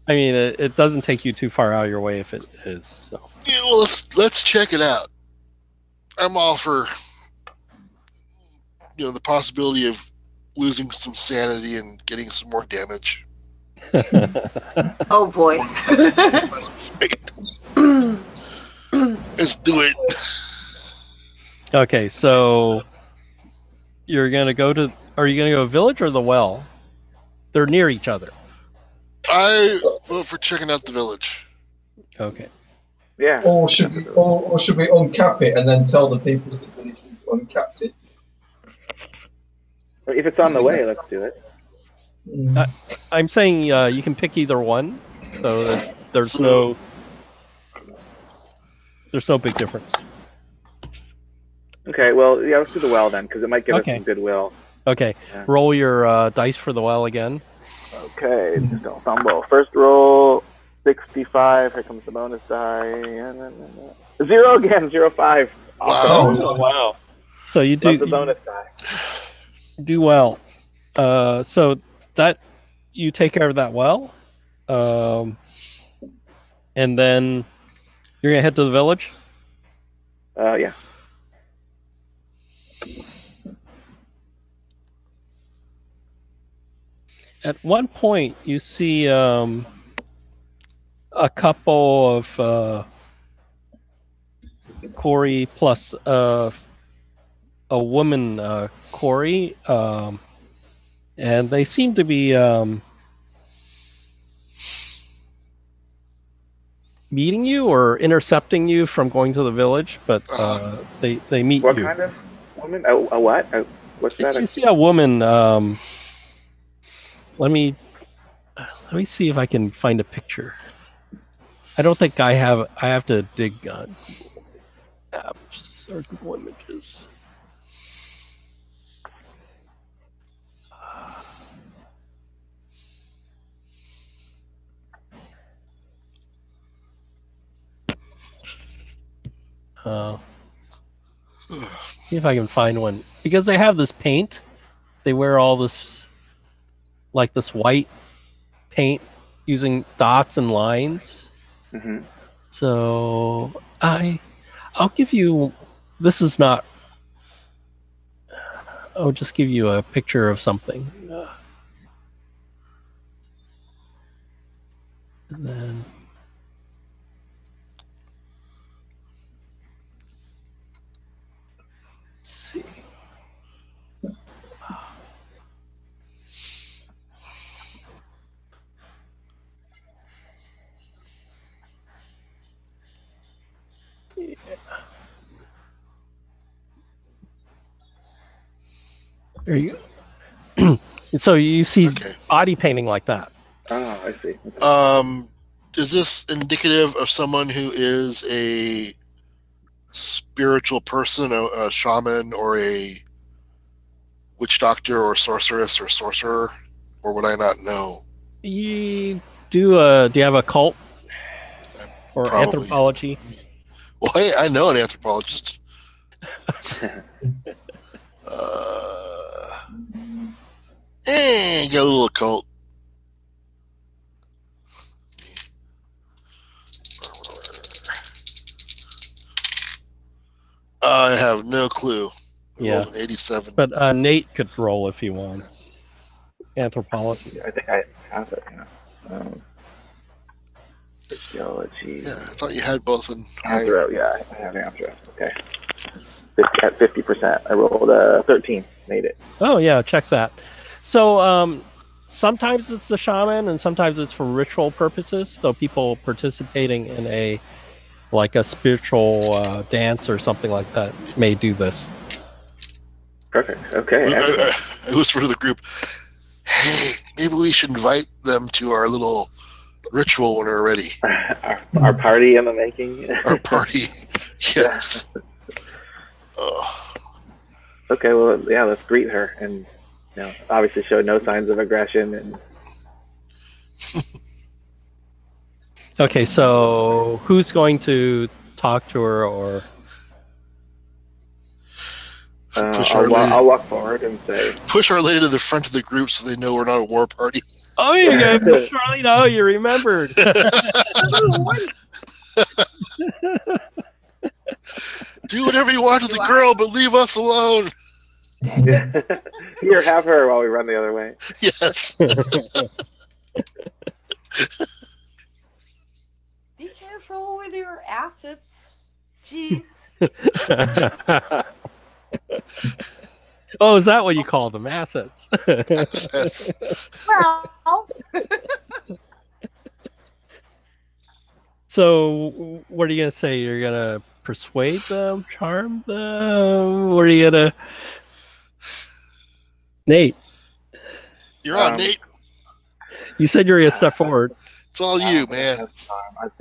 I mean, it doesn't take you too far out of your way if it is. So Yeah, well, let's check it out. I'm all for the possibility of losing some sanity and getting some more damage. Oh boy. Let's do it. okay, so you're gonna go to. Are you gonna go to village or the well? They're near each other. I vote for checking out the village. Okay. Yeah. Or should we uncap it and then tell the people of the village we've uncapped it? If it's on the way, let's do it. I'm saying you can pick either one, so that there's no big difference. Okay, well, yeah, let's do the well then, because it might give us Okay. some goodwill. Okay, Yeah. roll your dice for the well again. Okay, don't fumble. First roll, 65. Here comes the bonus die. 0 again, 0-5. Awesome. Oh wow! So you Love the do bonus die. do well. So that you take care of that well, and then you're gonna head to the village. Yeah. At one point, you see a couple of Corey plus a woman, Corey, and they seem to be meeting you or intercepting you from going to the village, but they meet What you. kind of woman? A what? What's that? You see a woman. Let me see if I can find a picture. I don't think I have. I have to dig on apps or Google Images. See if I can find one, because they have this paint. They wear all this, like this white paint using dots and lines. Mm-hmm. So I'll give you. This is not. I'll just give you a picture of something. And then. Let's see. Yeah. There you go. So you see Okay. body painting like that. Oh, I see. Is this indicative of someone who is a spiritual person, a shaman, or a witch doctor, or sorceress, or sorcerer, or would I not know? You do you have a cult or Probably. anthropology? Well, hey, I know an anthropologist. Got a little occult. I have no clue. I Yeah. rolled an 87. But Nate could roll if he wants. Anthropology. I think I have it. Yeah. Physiology. Yeah, I thought you had both in higher. Anthro, yeah, I have Anthro. Okay. At 50%. I rolled a 13. Made it. Oh yeah, check that. So sometimes it's the shaman, and sometimes it's for ritual purposes. So people participating in a spiritual dance or something like that may do this. Perfect. Okay. I whispered to the group, hey, maybe we should invite them to our little ritual when we're ready. Our party in the making. Our party. Yes. Okay, well, yeah, let's greet her and, obviously show no signs of aggression. And Okay, so who's going to talk to her or? Push our lady, I'll walk forward and say, push our lady to the front of the group so they know we're not a war party. Oh, you got Charlene. Oh, you remembered. Do whatever you want to the girl, but leave us alone. Here, have her while we run the other way. Yes. Be careful with your assets. Jeez. Oh, is that what you call them? Assets. That's- Well, So, what are you gonna say? You're gonna persuade them, charm them? What are you gonna? Nate, You're on, Nate. you said you're gonna step forward. It's all you, man.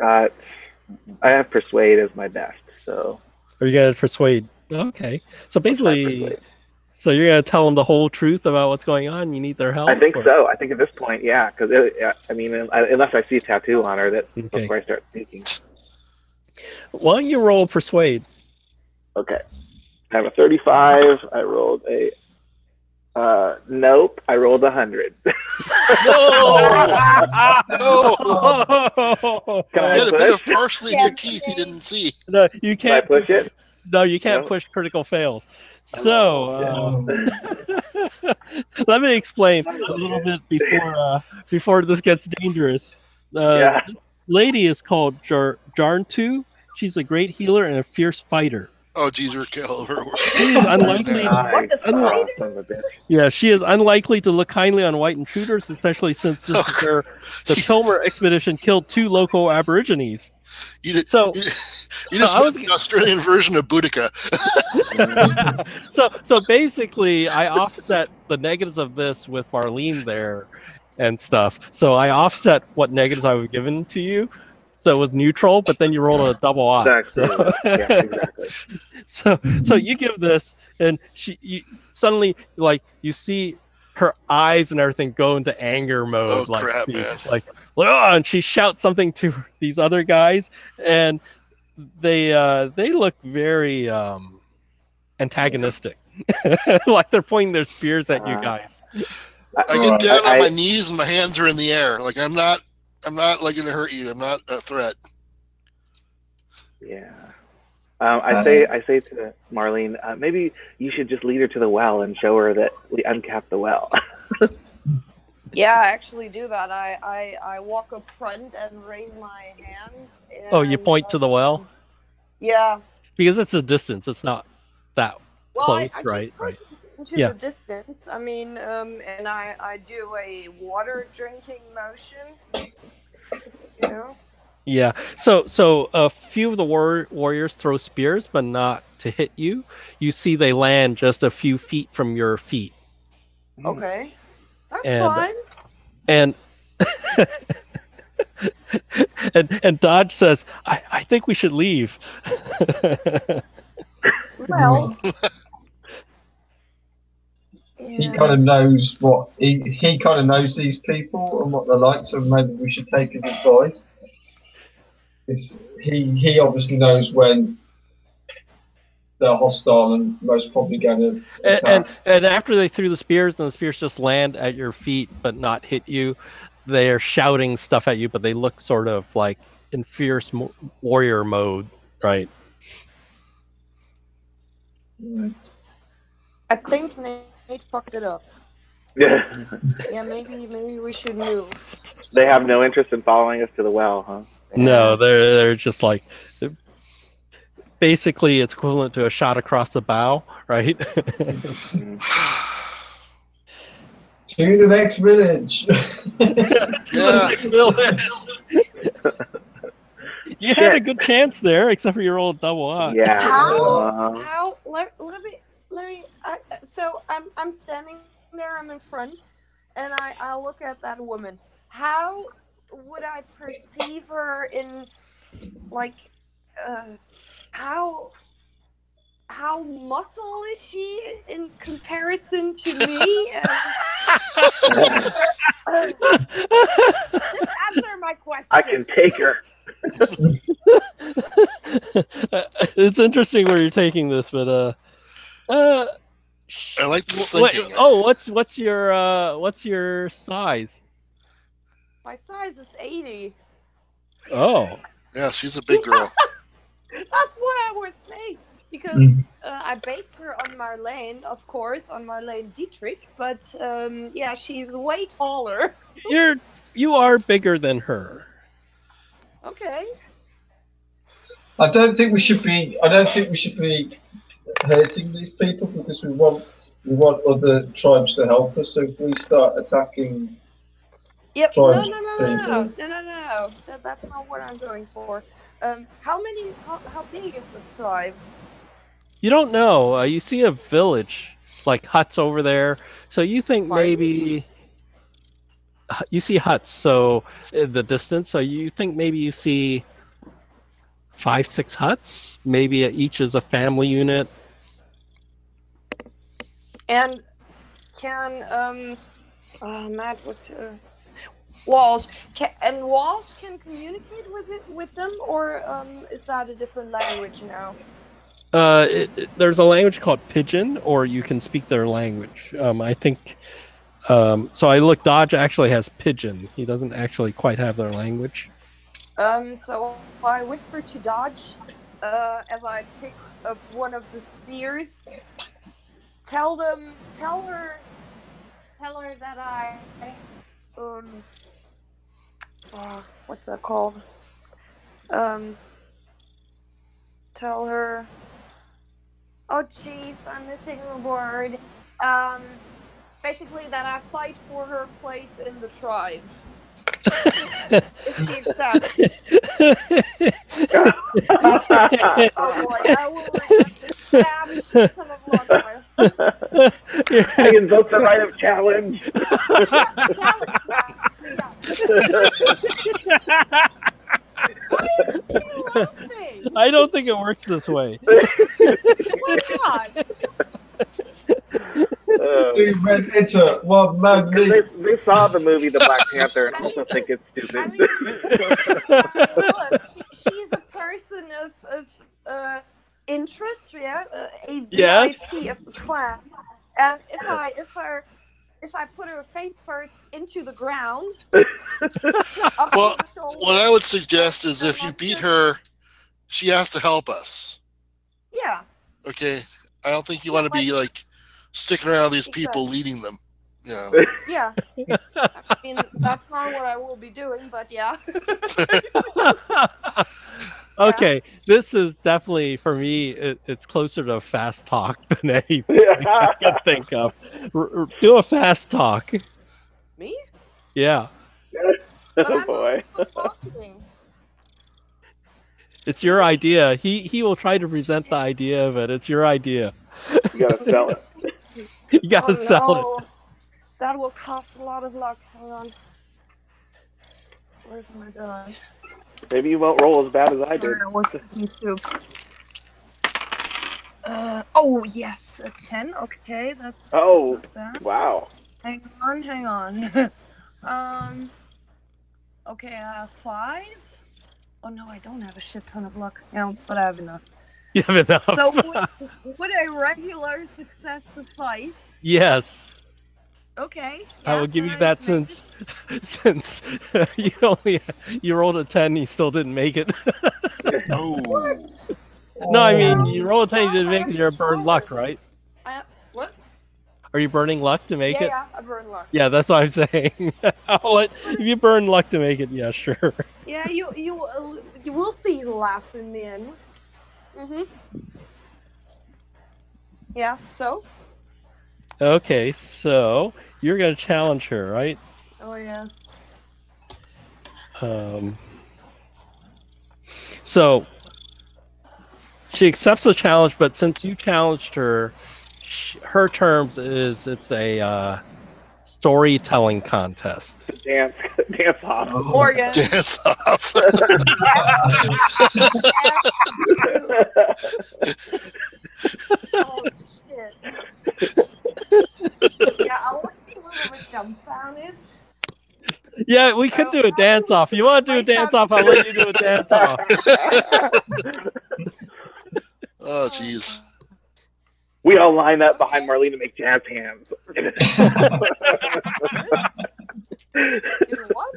I have persuade as my best, so Are you gonna persuade? Okay. So basically, persuade. so you're gonna tell them the whole truth about what's going on. You need their help. I think or- so. I think at this point, yeah, because I mean, unless I see a tattoo on her that Okay. before I start speaking. Why don't you roll persuade? Okay, I have a 35. I rolled a nope. I rolled 100. No! No! Oh, Can You I had a bit of push? parsley in your teeth you didn't see. no, you Can I can't push it? No, you can't No? push critical fails. So Oh, let me explain a little bit before this gets dangerous. Yeah. Lady is called Jarntu. She's a great healer and a fierce fighter. Oh, geez, we're killing her. She is unlikely. Nice. the Oh, son of a bitch. Yeah, she is unlikely to look kindly on white intruders, especially since this is where the Pilmer expedition killed 2 local Aborigines. You, did, So, you just I was- made the Australian version of Boudica. so basically, I offset the negatives of this with Marlene there and stuff. So I offset what negatives I was given to you. So it was neutral, but then you rolled a double odd. Exactly. Yeah, exactly. So you give this, and suddenly like you see her eyes and everything go into anger mode. Oh, like crap, she's man. like, "Oh," and she shouts something to these other guys, and they look very antagonistic, like they're pointing their spears at you guys. I get down on my knees and my hands are in the air. Like I'm not like going to hurt you. I'm not a threat. Yeah. I say to Marlene, maybe you should just lead her to the well and show her that we uncapped the well. yeah, I actually do that. I walk up front and raise my hands. And, Oh, you point to the well Yeah. because it's a distance. It's not that Well, close, I right? just Right. point to Yeah. the distance. I mean, and I do a water drinking motion. You know. Yeah. So a few of the warriors throw spears, but not to hit you. You see they land just a few feet from your feet, Okay. That's And- fine. and and Dodge says, "I think we should leave." Well. he yeah. kind of knows what he kind of knows these people and what they're like, so maybe we should take his advice. He obviously knows when they're hostile and most probably going to attack. And after they threw the spears, and the spears just land at your feet but not hit you, they are shouting stuff at you, but they look sort of like in fierce warrior mode, right? I think Nate fucked it up. Yeah. Yeah, maybe we should move. They have no interest in following us to the well, huh? No, they're just like basically it's equivalent to a shot across the bow, right? To the next village. Yeah. You had a good chance there, except for your old double odd. Yeah. How? Let me. So I'm standing there. I'm in front, and I look at that woman. How would I perceive her in, like, how muscle is she in comparison to me? Just answer my question. I can take her. It's interesting where you're taking this, but I like this thinking. what's your size? My size is 80. Oh. Yeah, she's a big girl. That's what I was saying. Because Mm. I based her on Marlene, of course, on Marlene Dietrich. But yeah, she's way taller. You are bigger than her. Okay. I don't think we should be. I don't think we should be hurting these people because we want other tribes to help us. So if we start attacking Yep. No. tribes people, That's not what I'm going for. How big is the tribe? You don't know. You see a village, like huts over there. So you think maybe you see huts. So in the distance. So you think maybe you see 5, 6 huts. Maybe each is a family unit. And can Matt, what's Walsh? Walsh can communicate with them, or is that a different language now? There's a language called Pidgin, or you can speak their language. I think. So I look. Dodge actually has Pidgin. He doesn't actually quite have their language. So I whisper to Dodge as I pick up one of the spears. Tell her that I what's that called? Tell her. Oh jeez, I'm missing a word. Basically that I fight for her place in the tribe. If she accepts. Oh boy, I will stab some of Lockmire. I invoke the right of challenge. I don't think it works this way. Why not? two men enter, one man leave. They saw the movie The Black Panther and also think it's stupid. I mean, look, she's a person of interest, yeah, a Yes. VIP of the clan. And if I put her face first into the ground, Well, what I would suggest is if you beat her, she has to help us. yeah, Okay? I don't think you want to be like sticking around these people leading them. You know. yeah. I mean, that's not what I will be doing, but yeah. Okay, this is definitely for me. It's closer to a fast talk than anything I can think of. Do a fast talk. Me? Yeah, But Oh I'm boy. not talking. it's your idea. He will try to present the idea of it. It's your idea. You gotta sell it. You gotta sell it. No. That will cost a lot of luck. Hang on. Where's my die? Maybe you won't roll as bad as I did. Sorry, I was cooking soup. Oh yes, a 10. Okay, that's. Oh, not bad. wow. Hang on. Okay, I have 5. Oh no, I don't have a shit ton of luck. No, but I have enough. You have enough. So would a regular success suffice? Yes, Okay. I will give you that since you rolled a 10, you still didn't make it. Oh. No, I mean you rolled a 10, you didn't make it. You're burned luck, right? What? Are you burning luck to make it? Yeah, I burn luck. Yeah, that's what I'm saying. If you burn luck to make it, yeah, sure. Yeah, you will see who laughs in the end. Yeah. So. Okay, so you're gonna challenge her, right? Oh yeah. So she accepts the challenge, but since you challenged her, her terms is it's a storytelling contest. Dance off. Morgan. Dance off. Oh shit. Yeah, I want to be a little bit dumbfounded. Yeah, we could do a dance off. You want to do a dance off? I'll let you do a dance off. Oh, jeez. We all line up behind Marlene to make jazz hands. Do what?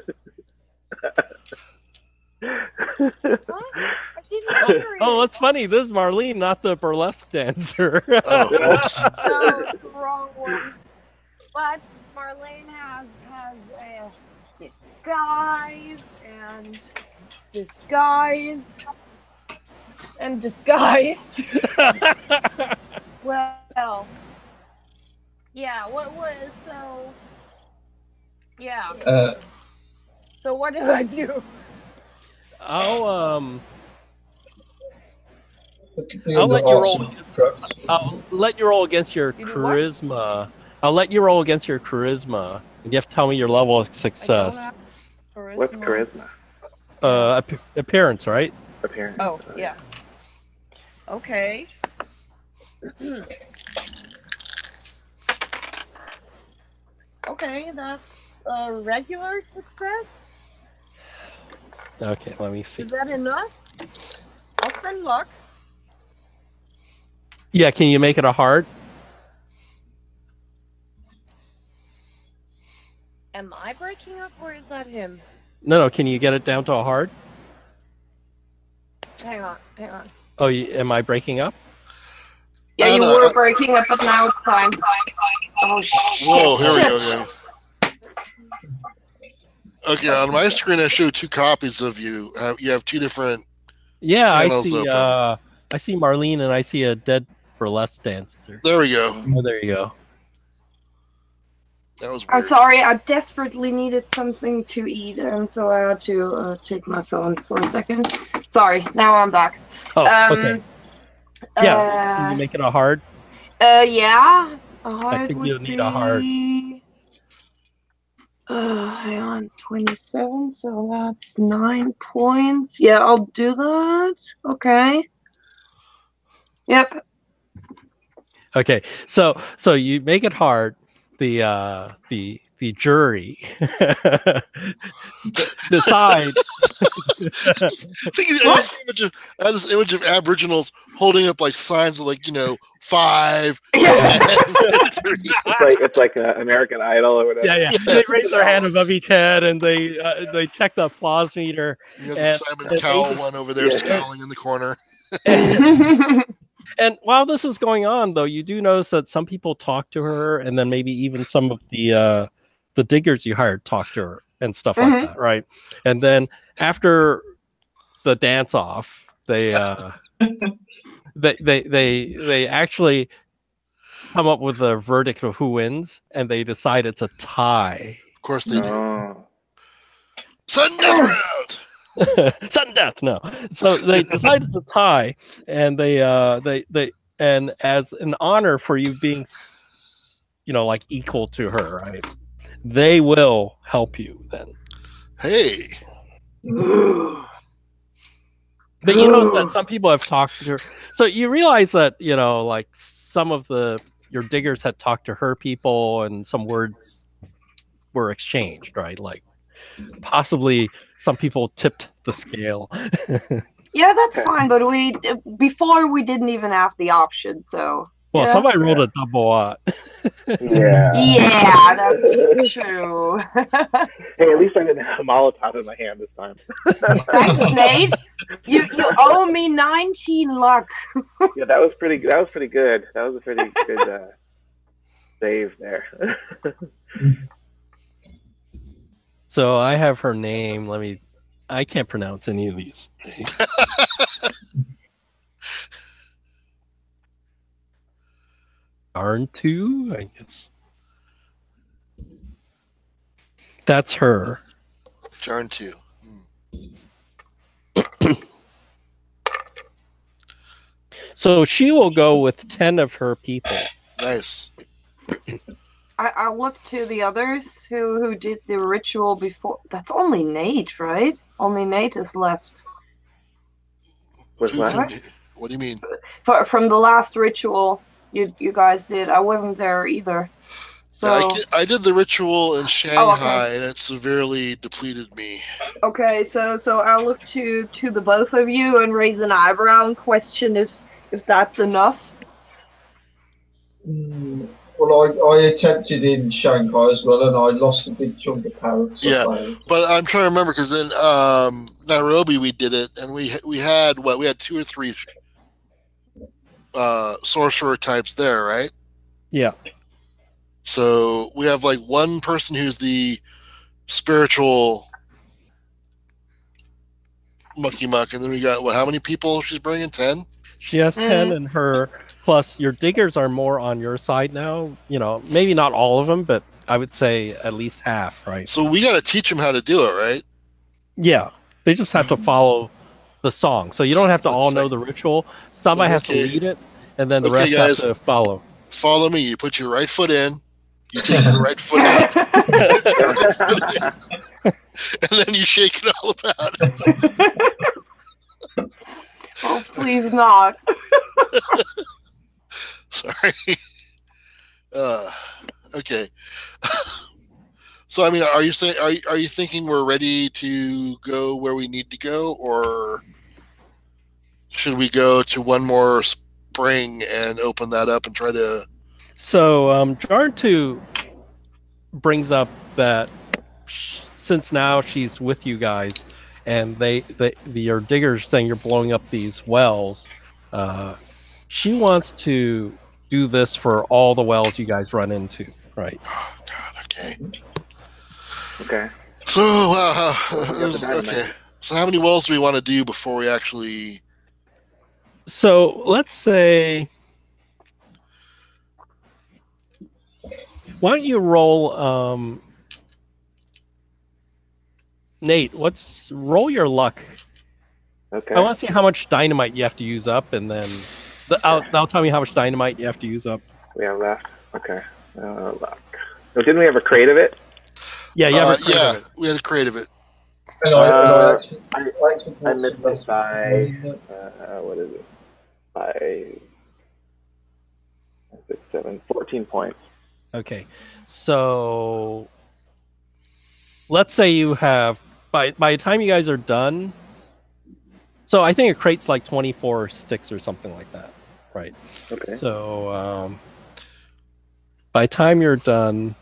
what's funny? This is Marlene, not the burlesque dancer. Oh, oops. No, it's the wrong one. But Marlene has disguise and disguise and disguise. Well, yeah. What was so? Yeah. So what do I do? I'll let you roll. I'll let you roll against your You do what? charisma. I'll let you roll against your charisma. You have to tell me your level of success. What's charisma? Appearance, right? Appearance. Oh, yeah. Okay. Okay, that's a regular success. Okay, let me see. Is that enough? I'll spend luck. Yeah, can you make it a hard? Am I breaking up or is that him? No, can you get it down to a hard? Hang on. Oh, am I breaking up? Yeah, you Anna, were breaking up, but now it's fine. Oh, shit. Whoa, here we go again. Okay, on my screen I show 2 copies of you. You have 2 different. Yeah, I Channels see. open. I see Marlene, and I see a dead burlesque dancer. There we go. Oh, there you go. That was I'm weird. sorry, I desperately needed something to eat, and so I had to take my phone for a second. Sorry, now I'm back. Oh, okay. Yeah, can you make it a hard? Yeah. A hard I think would you'll need a hard. be- hang on, 27, so that's 9 points. Yeah, I'll do that. Okay. Yep. Okay, so you make it hard. The jury decide. I have this image of Aboriginals holding up like signs of 5. Yeah. 10, 3. It's like American Idol or whatever. Yeah. They raise their hand above each head and they check the applause meter. You have the And- Simon and Cowell they- one over there scowling in the corner. And while this is going on, though, you do notice that some people talk to her, and then maybe even some of the diggers you hired talk to her and stuff like that, right? And then after the dance off, they they actually come up with a verdict of who wins, and they decide it's a tie. Of course they do. Oh. Sudden death round. Sudden death, no. So they decide it's a tie, and they and as an honor for you being, like equal to her, right? They will help you then. Hey. But you notice that some people have talked to her, so you realize that like some of your diggers had talked to her people, and some words were exchanged, right? Like possibly some people tipped the scale. Yeah, that's fine, but before we didn't even have the option, so. Well, yeah. somebody rolled a double odd. Yeah. Yeah, that's true. Hey, at least I didn't have a Molotov in my hand this time. Thanks, Nate. You owe me 19 luck. Yeah, that was pretty good. That was a pretty good save there. So I have her name. I can't pronounce any of these things. Arntu, I guess. That's her. Jarn 2. So she will go with 10 of her people. Nice. I looked to the others who did the ritual before. That's only Nate, right? Only Nate is left. What's that? What do you mean? From the last ritual you guys did, I wasn't there either. So I did the ritual in Shanghai, and it severely depleted me. okay, so I'll look to the both of you and raise an eyebrow and question if that's enough. Well, I attempted in Shanghai as well, and I lost a big chunk of power. Yeah, but I'm trying to remember because in Nairobi we did it, and we had what, we had 2 or 3 sorcerer types there, right? Yeah. So we have like one person who's the spiritual mucky muck, and then we got, what, how many people she's bringing? 10? She has 10 in her, plus your diggers are more on your side now. You know, maybe not all of them, but I would say at least half, right? So we got to teach them how to do it, right? Yeah. They just have to follow the song. So you don't have to all know the ritual. Somebody has to lead it, and then the rest guys, have to follow. Follow me. You put your right foot in, you take your right foot out, and then you shake it all about. Oh, please not. Sorry. Okay. So I mean, are you saying, are you thinking we're ready to go where we need to go, or should we go to one more spring and open that up and try to? So Jarntu brings up that since now she's with you guys, and your diggers saying you're blowing up these wells, she wants to do this for all the wells you guys run into, right? Oh God. Okay. Okay. So okay. So how many wells do we want to do before we actually? So let's say, why don't you roll, Nate? Roll your luck. Okay. I want to see how much dynamite you have to use up, and then that'll tell me how much dynamite you have to use up. We have left. Okay. Luck. So didn't we have a crate of it? Yeah, you have a crate of it. We had a crate of it. And I missed it by what is it? By 6, 7, 14 points. Okay, so let's say you have by the time you guys are done. So I think a crate's like 24 sticks or something like that, right? Okay. So by the time you're done,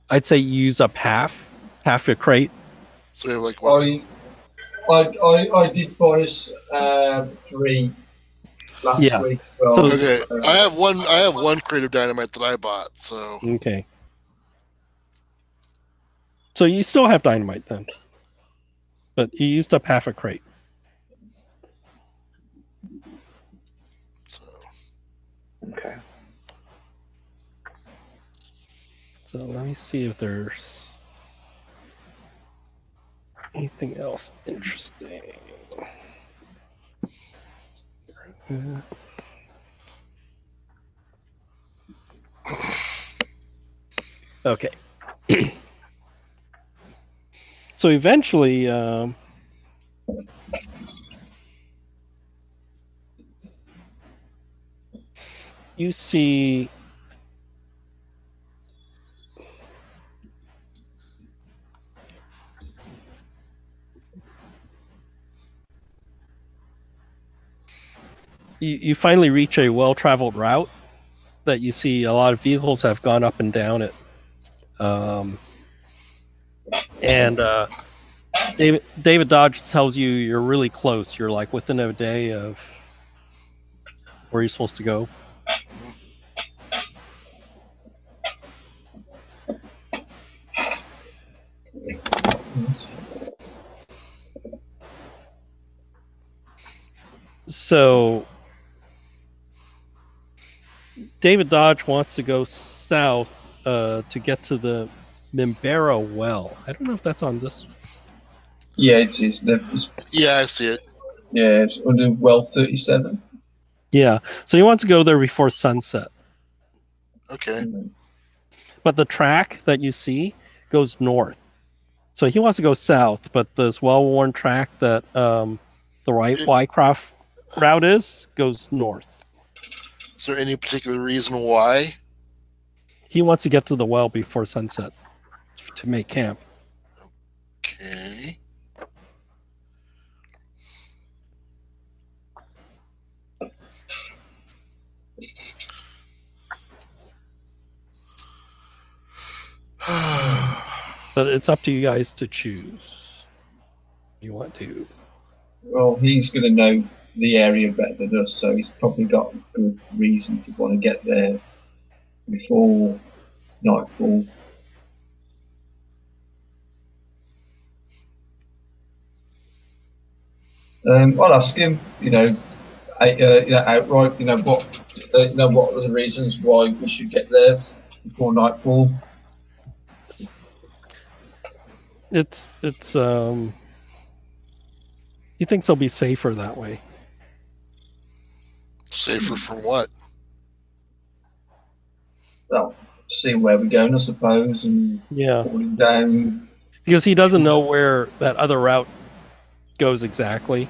I'd say you use up half your crate. So we have like what? I did bonus 3 last week. Well, So Okay, I have one crate of dynamite that I bought. So okay. So you still have dynamite then, but you used up half a crate. Okay. So let me see if there's anything else interesting. Okay. So eventually, you see you finally reach a well-traveled route that you see a lot of vehicles have gone up and down it. And David Dodge tells you you're really close. You're like within a day of where you're supposed to go. So David Dodge wants to go south to get to the Mimbera well. I don't know if that's on this. Yeah, it is. yeah, I see it. Yeah, it's under well 37. Yeah, so he wants to go there before sunset. Okay. But the track that you see goes north. So he wants to go south, but this well-worn track that the right Wycroft route goes north. Is there any particular reason why? He wants to get to the well before sunset to make camp. Okay. But it's up to you guys to choose. You want to? Well, he's going to know the area better than us, so he's probably got a good reason to want to get there before nightfall. I'll ask him, outright, what are the reasons why we should get there before nightfall? It's he thinks it'll be safer that way. Safer from what? Well, see where we're going, I suppose, and Yeah, falling down. because he doesn't know where that other route goes exactly.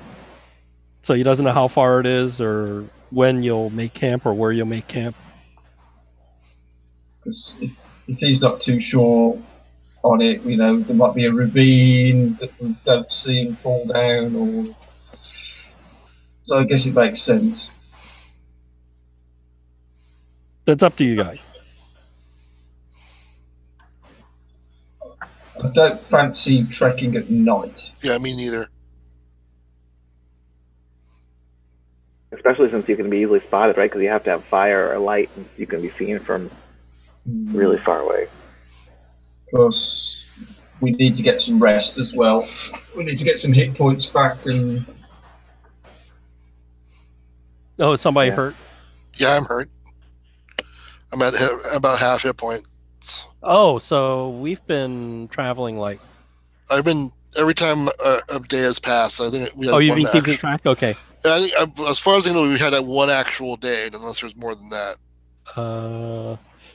So he doesn't know how far it is or when you'll make camp or where you'll make camp. Because if he's not too sure on it, there might be a ravine that we don't see him fall down, or so I guess it makes sense. That's up to you guys. I don't fancy trekking at night. Yeah, me neither. Especially since you can be easily spotted, right? Because you have to have fire or light, and you can be seen from really far away. Plus, we need to get some rest as well. We need to get some hit points back, and Oh, is somebody hurt? Yeah, I'm hurt. I'm at about half hit points. Oh, so we've been traveling like. I've been every time a day has passed. I think we had Oh, you've one been keeping track? Okay. I think, as far as I know, we had that one actual day, unless there's more than that.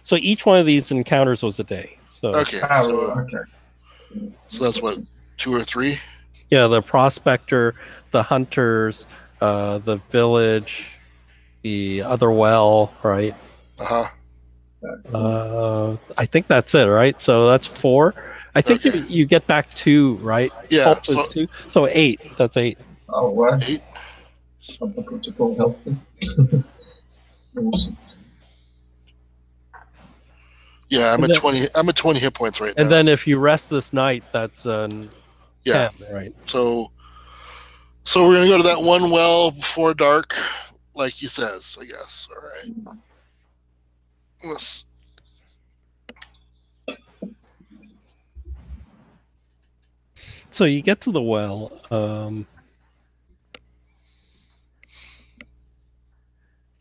So each one of these encounters was a day. So Okay, okay. so that's what, 2 or 3? yeah, the prospector, the hunters, the village, the other well, right? Uh huh. I think that's it, right? So that's 4. I think Okay. you get back 2, right? Yeah. Pulp So is 2. So 8. That's 8. Oh, wow. 8. I'm looking to full health then. Awesome. Yeah, I'm And at then- 20. I'm at 20 hit points right now. And then if you rest this night, that's 10, yeah. right? So we're gonna go to that one well before dark, like he says. I guess. All right. Yes. So you get to the well. You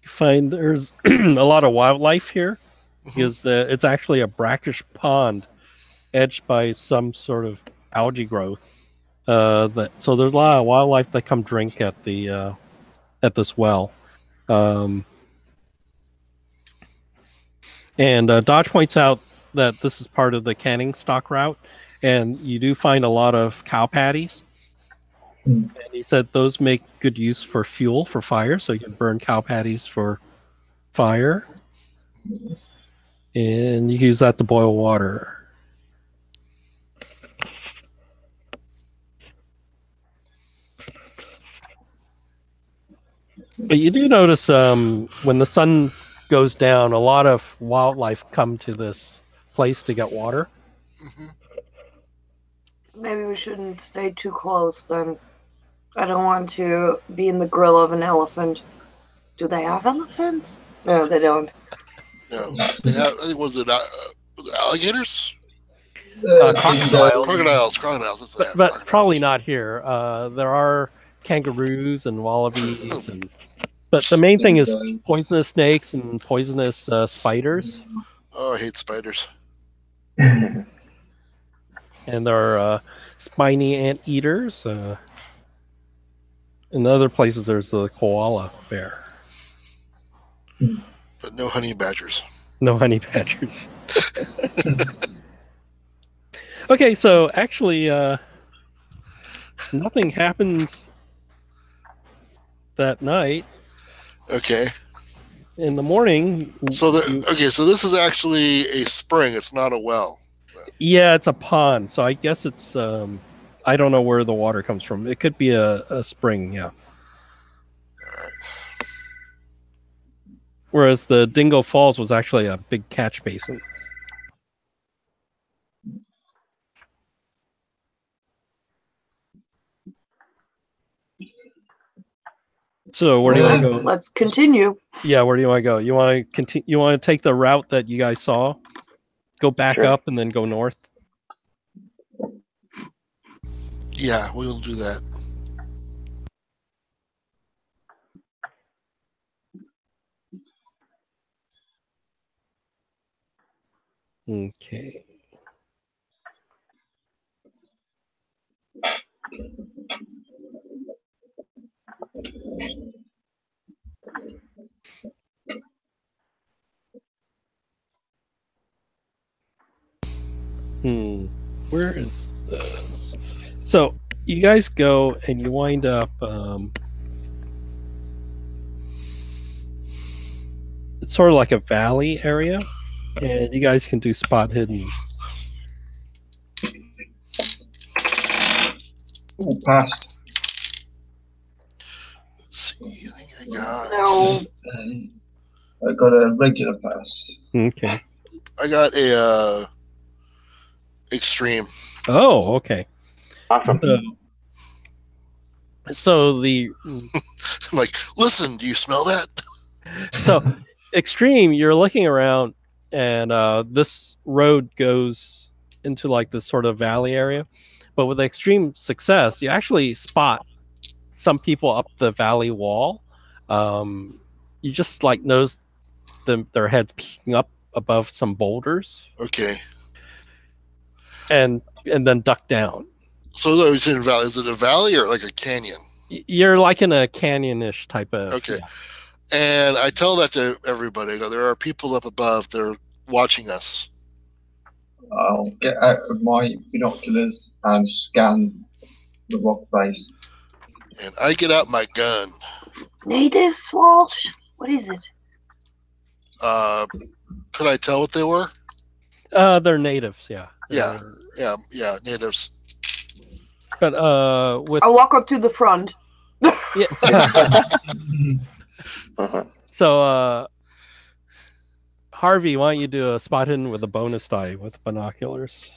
find there's a lot of wildlife here. Because it's actually a brackish pond, edged by some sort of algae growth. So there's a lot of wildlife that come drink at the at this well. And Dodge points out that this is part of the canning stock route, and you do find a lot of cow patties. And he said those make good use for fuel for fire, so you can burn cow patties for fire. And you can use that to boil water. But you do notice when the sun goes down, a lot of wildlife come to this place to get water. Maybe we shouldn't stay too close then. I don't want to be in the grill of an elephant. Do they have elephants? No, they don't. Yeah. They have, I think was it alligators? Crocodiles. Crocodiles. That's what they have, But crocodiles. probably not here. There are kangaroos and wallabies, but the main thing is poisonous snakes and poisonous spiders. Oh, I hate spiders. And there are spiny anteaters. In other places, there's the koala bear. But no honey badgers. No honey badgers. Okay, so actually, nothing happens that night. Okay. In the morning, So so this is actually a spring. It's not a well. yeah, it's a pond. So I guess it's I don't know where the water comes from. It could be a spring, yeah. Whereas the Dingo Falls was actually a big catch basin. So where do you want to go? Let's continue. Yeah, where do you want to go? You want to continue? You want to take the route that you guys saw? Go back Sure. up and then go north. Yeah, we'll do that. Okay. Where is this? So you guys go and you wind up. It's sort of like a valley area, and you guys can do spot hidden. Ooh, passed. Let's see, I think I got. No. I got a regular pass. Okay. I got a extreme. Oh, okay. Awesome. So the I'm like, listen, do you smell that? so extreme, you're looking around, and this road goes into like this sort of valley area, but with extreme success, you actually spot some people up the valley wall. You just like notice their heads peeking up above some boulders, Okay. and then duck down. So it's in valley. Is it a valley or like a canyon? You're like in a canyon-ish type of. Okay. Yeah. And I tell that to everybody. I go, there are people up above. They're watching us. I'll get out of my binoculars and scan the rock face. And I get out my gun. Natives, Walsh? What is it? Could I tell what they were? They're natives, yeah. Yeah. Yeah, natives. But with I walk up to the front. yeah. Uh-huh. So Harvey, why don't you do a spot hidden with a bonus die with binoculars?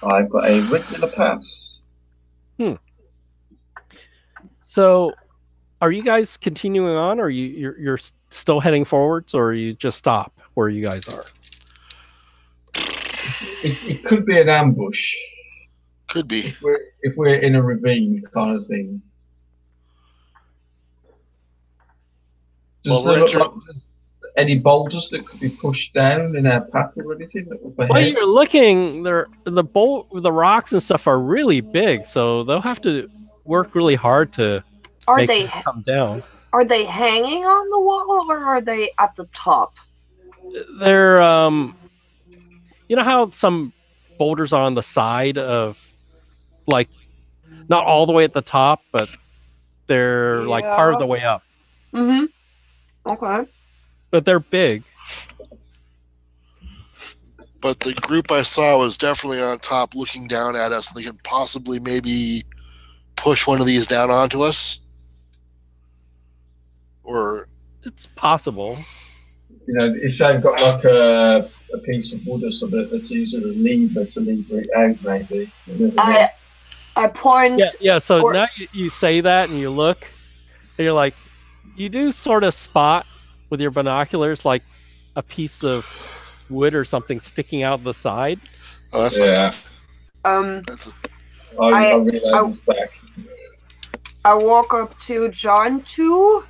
I've got a regular pass. So are you guys continuing on, or you're still heading forwards, or you just stop where you guys are? It could be an ambush Could be. if we're in a ravine kind of thing. Does Well, there we're look entering- like there's any boulders that could be pushed down in our path or anything? That would be Well, ahead? you're looking. The rocks and stuff are really big, so they'll have to work really hard to Are make they them come down. are they hanging on the wall or are they at the top? They're you know how some boulders are on the side of, like, not all the way at the top, but they're like part of the way up. Mm-hmm. Okay. But they're big. But the group I saw was definitely on top looking down at us. They can possibly maybe push one of these down onto us. Or It's possible. You know, if they've got like a piece of wood or something that's used as a lever to lever it out, maybe. You never know. I point. Yeah. So Or- now you say that and you look, and you're like, you do sort of spot with your binoculars like a piece of wood or something sticking out the side. oh, that's not Yeah, good. That's a, I reload this back. I walk up to John 2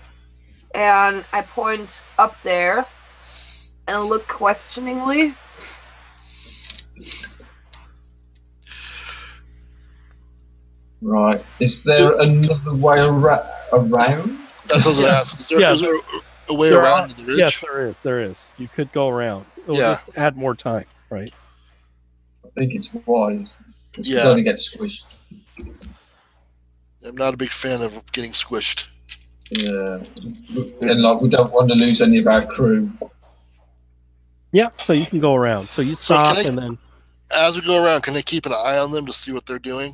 and I point up there and look questioningly. Right. Is there another way around? that's what I was going to ask. Is there, Yeah, is there a way there around the ridge? Yes, there is. You could go around. It'll Yeah. just add more time, right? I think it's wise. It's Yeah. going to get squished. I'm not a big fan of getting squished. Yeah. And like, we don't want to lose any of our crew. Yeah, so you can go around. So you So stop can I- and then As we go around, can I keep an eye on them to see what they're doing?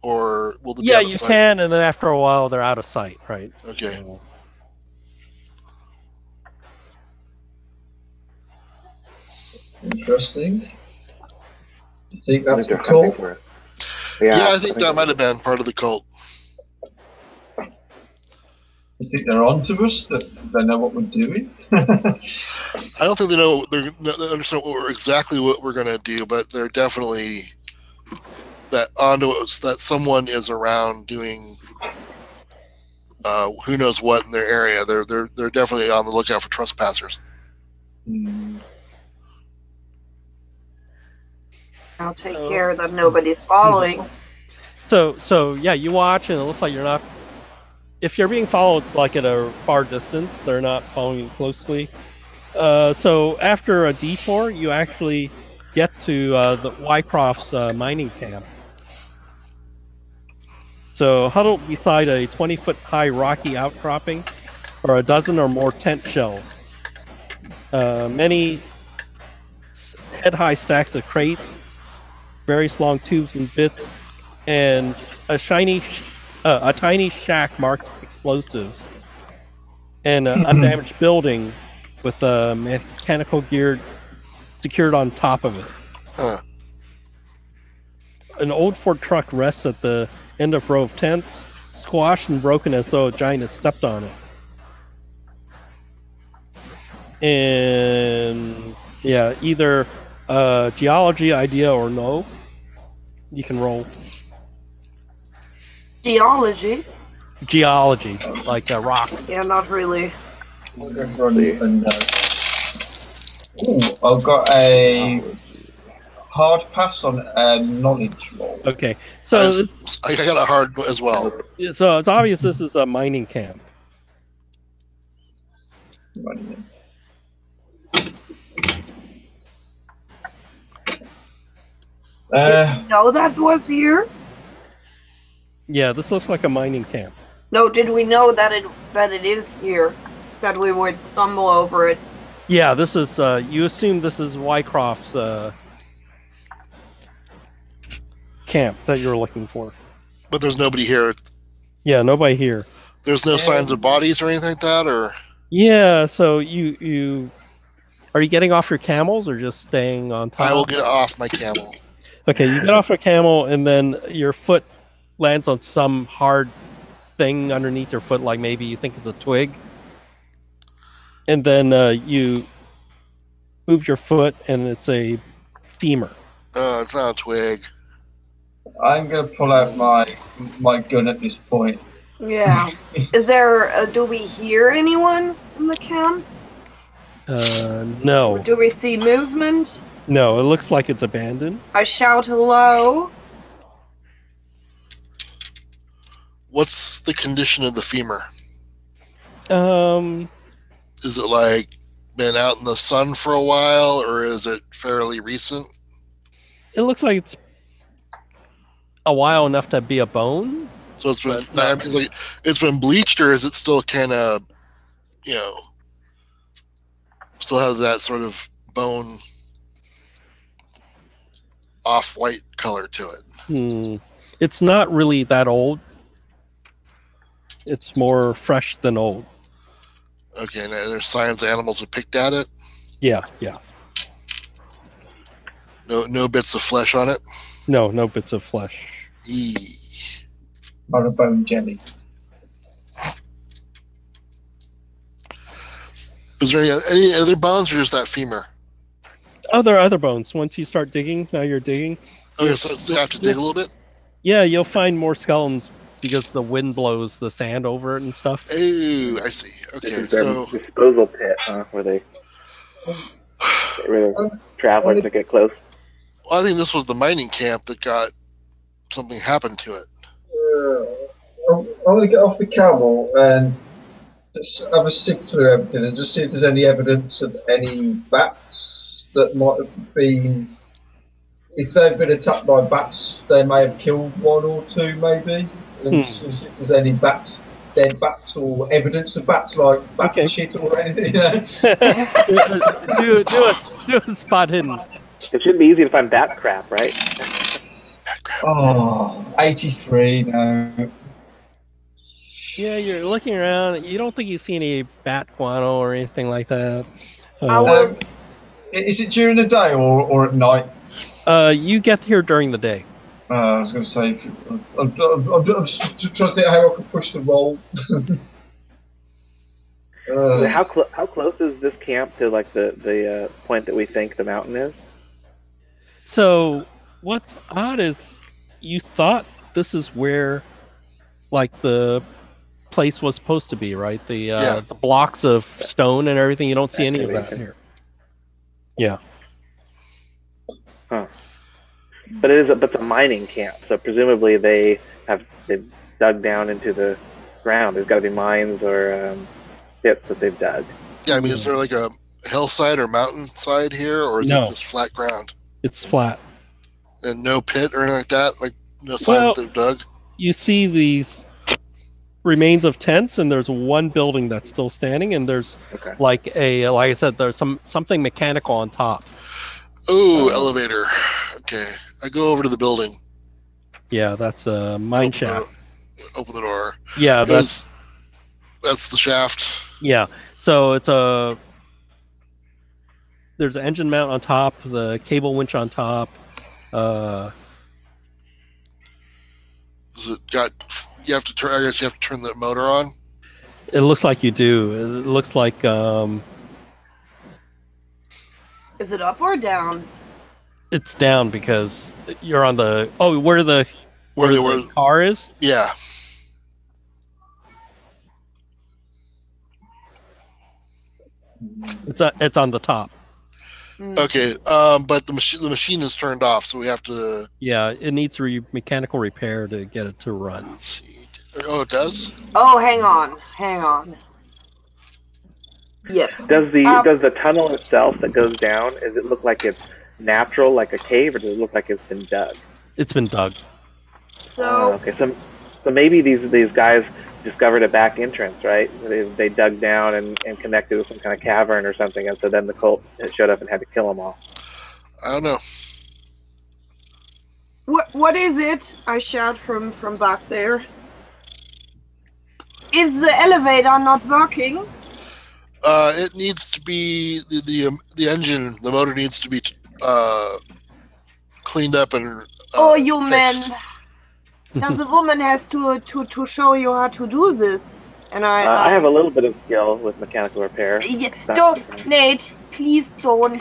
Or will they be yeah, out of you sight? can, and then after a while they're out of sight, right? Okay. Interesting. Do you think I that's think the they're hunting cult? for it. Yeah, I think that might have been part of the cult. Do you think they're onto us? That they know what we're doing? I don't think they know they understand exactly what we're going to do, but they're definitely that onto us. That someone is around doing who knows what in their area. They're definitely on the lookout for trespassers. I'll take care that nobody's following. So yeah, you watch and it looks like you're not. If you're being followed, it's like at a far distance. They're not following you closely. So after a detour, you actually get to the Wycroft's mining camp. So huddled beside a 20-foot high rocky outcropping are a dozen or more tent shells. Many head-high stacks of crates, various long tubes and bits, and a tiny shack marked explosives, and an undamaged building with a mechanical gear secured on top of it. An old Ford truck rests at the end of a row of tents, squashed and broken as though a giant has stepped on it. And yeah, either geology idea or no. You can roll. Geology? Geology, like rocks. Yeah, not really. I'll go for I've got a hard pass on a knowledge roll. Okay, so I got a hard as well. So it's obvious this is a mining camp. No, that was here. Yeah, this looks like a mining camp. No, did we know that it is here? That we would stumble over it? Yeah, this is. You assume this is Wycroft's camp that you're looking for. But there's nobody here. Yeah, nobody here. There's no signs of bodies or anything like that, or. Yeah, so you are you getting off your camels or just staying on top? I will get off my camel. Okay, you get off your camel and then your foot lands on some hard thing underneath your foot, like maybe you think it's a twig. And then you move your foot and it's a femur. It's not a twig. I'm going to pull out my gun at this point. Yeah. Is there? Do we hear anyone in the camp? No. Do we see movement? No, it looks like it's abandoned. I shout hello. What's the condition of the femur? Is it like been out in the sun for a while, or is it fairly recent? It looks like it's a while enough to be a bone. So it's been it's been bleached, or is it still kind of, still have that sort of bone off-white color to it? It's not really that old. It's more fresh than old. Okay, and there's signs animals have picked at it? Yeah. No bits of flesh on it? No bits of flesh. On a bone jelly. Is there any other bones, or just that femur? Oh, there are other bones. Once you start digging, now you're digging. Okay, so you have to dig a little bit? Yeah, you'll find more skeletons because the wind blows the sand over it and stuff. Oh, I see. Okay, This is so their disposal pit, where they get rid of travelers that get close. I think this was the mining camp that got something happened to it. I'm going to get off the camel and just have a sift through everything and just see if there's any evidence of any bats that might have been. If they've been attacked by bats, they may have killed one or two, maybe. And see if there's any bats, dead bats, or evidence of bats, like bat shit or anything. do a spot hidden. It should be easy to find bat crap, right? Oh, 83, no. Yeah, you're looking around. You don't think you see any bat guano or anything like that. Is it during the day or at night? You get here during the day. I was going to say, I'm just trying to think how I can push the roll. How close is this camp to like the point that we think the mountain is? So what's odd is you thought this is where, like, the place was supposed to be, right? The blocks of stone and everything. You don't see any of that here. Yeah. Huh. But it's a mining camp, so presumably they've dug down into the ground. There's got to be mines or pits that they've dug. Yeah, I mean, is there like a hillside or mountainside here, or is it just flat ground? It's flat. And no pit or anything like that? Like, no sign that they've dug? You see these remains of tents, and there's one building that's still standing, and there's like I said, there's something mechanical on top. Oh, elevator. Okay. I go over to the building. Yeah, that's a mine shaft. Open the door. Yeah, that's the shaft. Yeah. So there's an engine mount on top, the cable winch on top. Is it got? You have to turn. I guess you have to turn the motor on. It looks like you do. It looks like. Is it up or down? It's down because you're on the. Oh, where the car is? Yeah. It's on the top. Okay, but the machine is turned off, so we have to. Yeah, it needs mechanical repair to get it to run. Let's see. Oh, it does. Oh, hang on. Yep. Does the tunnel itself that goes down? Does it look like it's natural, like a cave, or does it look like it's been dug? It's been dug. So okay, so maybe these guys discovered a back entrance, right? They dug down and connected with some kind of cavern or something, and so then the cult showed up and had to kill them all. I don't know. What is it? I shout from back there. Is the elevator not working? It needs to be the engine. The motor needs to be cleaned up and. You fixed. man! Now the woman has to show you how to do this, and I have a little bit of skill with mechanical repair. Don't, Nate. Please don't.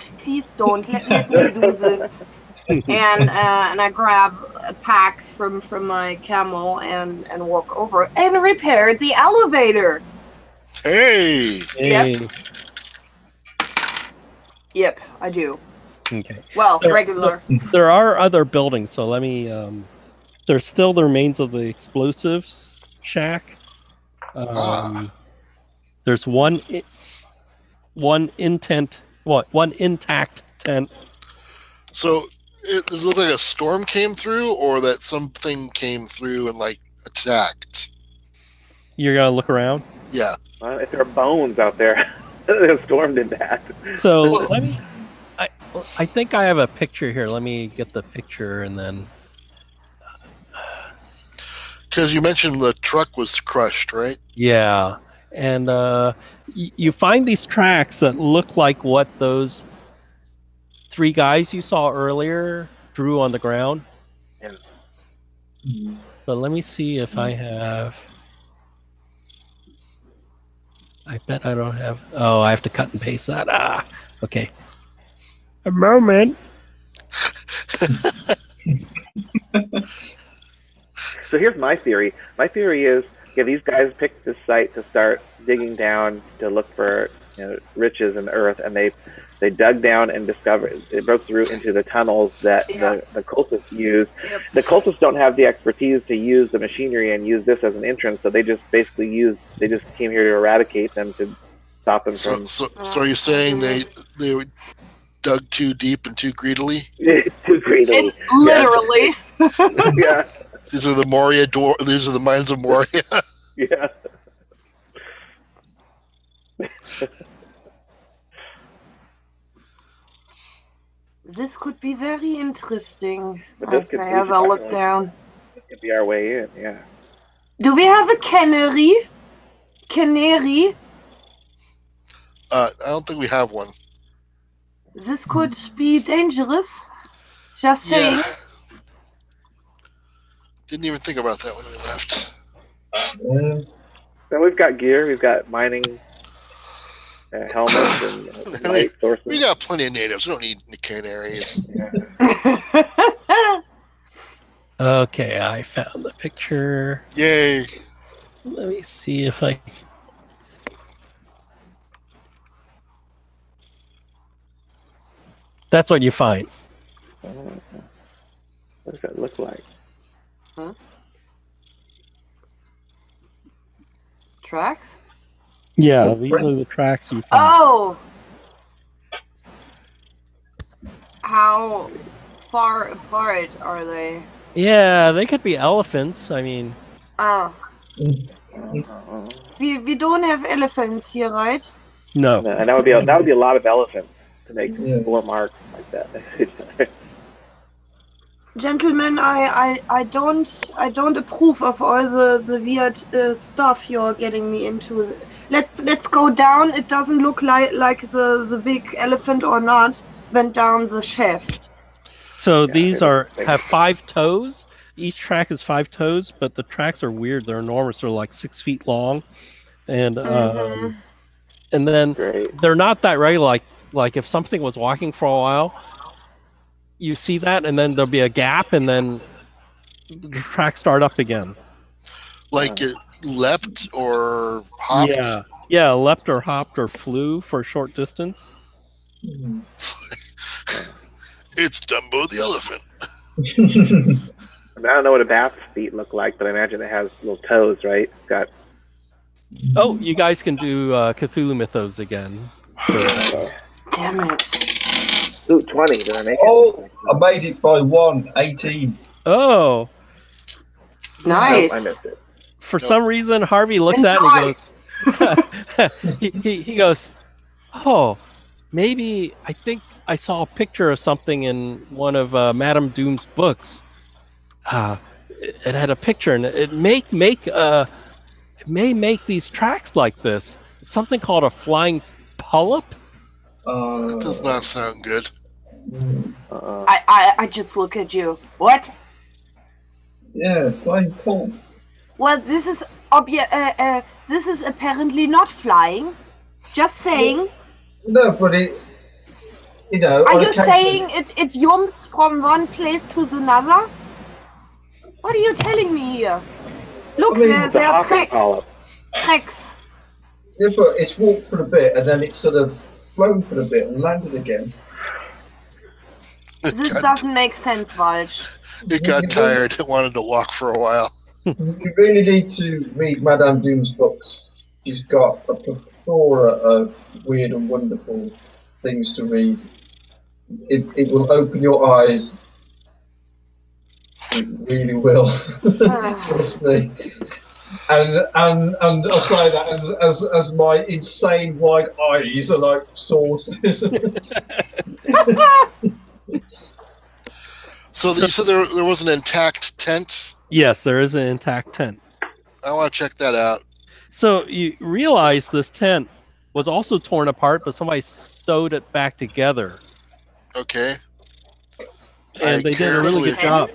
Let me do this. And I grab a pack from my camel and walk over and repair the elevator. Hey. Yep, I do. Okay. Well, regular. There are other buildings, so let me. There's still the remains of the explosives shack. There's one intact tent. So does it look like a storm came through, or that something came through and like attacked? You're gonna look around. Yeah. If there are bones out there, the storm did that. So let me. I think I have a picture here. Let me get the picture and then. Because you mentioned the truck was crushed, right? Yeah, and you find these tracks that look like what those three guys you saw earlier drew on the ground. Yeah. But let me see if I have. I bet I don't have. Oh, I have to cut and paste that. Okay. A moment. So here's my theory. My theory is, these guys picked this site to start digging down to look for riches in the earth, and they dug down and discovered it broke through into the tunnels that the cultists use. Yep. The cultists don't have the expertise to use the machinery and use this as an entrance, so they just basically came here to eradicate them, to stop them from. So are you saying they dug too deep and too greedily? Too greedily. Literally. Yeah. These are the Moria These are the mines of Moria. Yeah. This could be very interesting. But I this could say be as I look definitely- down. This could be our way in. Yeah. Do we have a cannery? Cannery? I don't think we have one. This could be dangerous. Just saying. Yeah. Didn't even think about that when we left. So we've got gear. We've got mining helmets and light sources. We got plenty of natives. We don't need canaries. Okay, I found the picture. Yay. Let me see if I... That's what you find. What does that look like? Huh? Tracks? Yeah, these are the tracks you found. Oh! How far apart are they? Yeah, they could be elephants. I mean... Ah. We don't have elephants here, right? No. And that would be a lot of elephants to make bullet marks like that. Gentlemen, I don't approve of all the weird stuff you're getting me into. Let's go down. It doesn't look like the big elephant or not went down the shaft. So these have 5 toes. Each track is 5 toes, but the tracks are weird. They're enormous. They're like 6 feet long, and then they're not that regular. Like if something was walking for a while, you see that, and then there'll be a gap, and then the tracks start up again. Like it leapt or hopped? Yeah, leapt or hopped or flew for a short distance. It's Dumbo the elephant. I don't know what a bat's feet look like, but I imagine it has little toes, right? It's got. Oh, you guys can do Cthulhu Mythos again. Damn it. Ooh, 20. Did I make it? Oh, I made it by 1, 18. Oh. Nice. Nope, I missed it. For some reason, Harvey looks at it and he goes, he goes, oh, maybe I think I saw a picture of something in one of Madame Doom's books. It had a picture, and it may make these tracks like this. It's something called a flying polyp. That does not sound good. I just look at you. What? Yeah, flying polyp. Well, this is this is apparently not flying. Just saying. No, but it, you know. Are you saying it jumps from one place to another? What are you telling me here? Look, I mean, there are tracks. Yeah, but it's walked for a bit and then it's sort of flown for a bit and landed again. This doesn't make sense, Walsh. It got tired. It wanted to walk for a while. You really need to read Madame Doom's books. She's got a plethora of weird and wonderful things to read. It will open your eyes. It really will. Trust me. And I'll say that as my insane white eyes are like saucers. So you said there was an intact tent? Yes, there is an intact tent. I want to check that out. So you realize this tent was also torn apart, but somebody sewed it back together. Okay. And they did a really good job.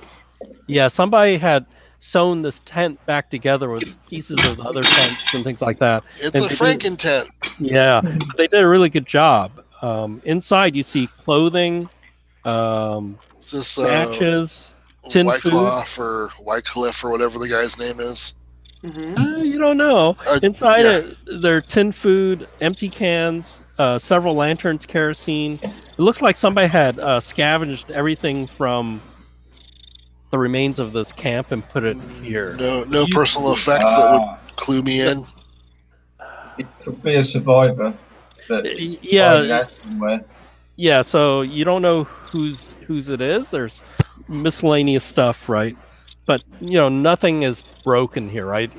Yeah, somebody had sewn this tent back together with pieces of other tents and things like that. It's a Franken tent. Yeah, but they did a really good job. Inside, you see clothing, matches, tin White food. Cloth or Wycliffe or whatever the guy's name is. You don't know. Inside there are tin food, empty cans, several lanterns, kerosene. It looks like somebody had scavenged everything from the remains of this camp and put it here. No personal effects that would clue me in. It could be a survivor. Yeah, so you don't know whose it is. There's miscellaneous stuff, right? But nothing is broken here, right?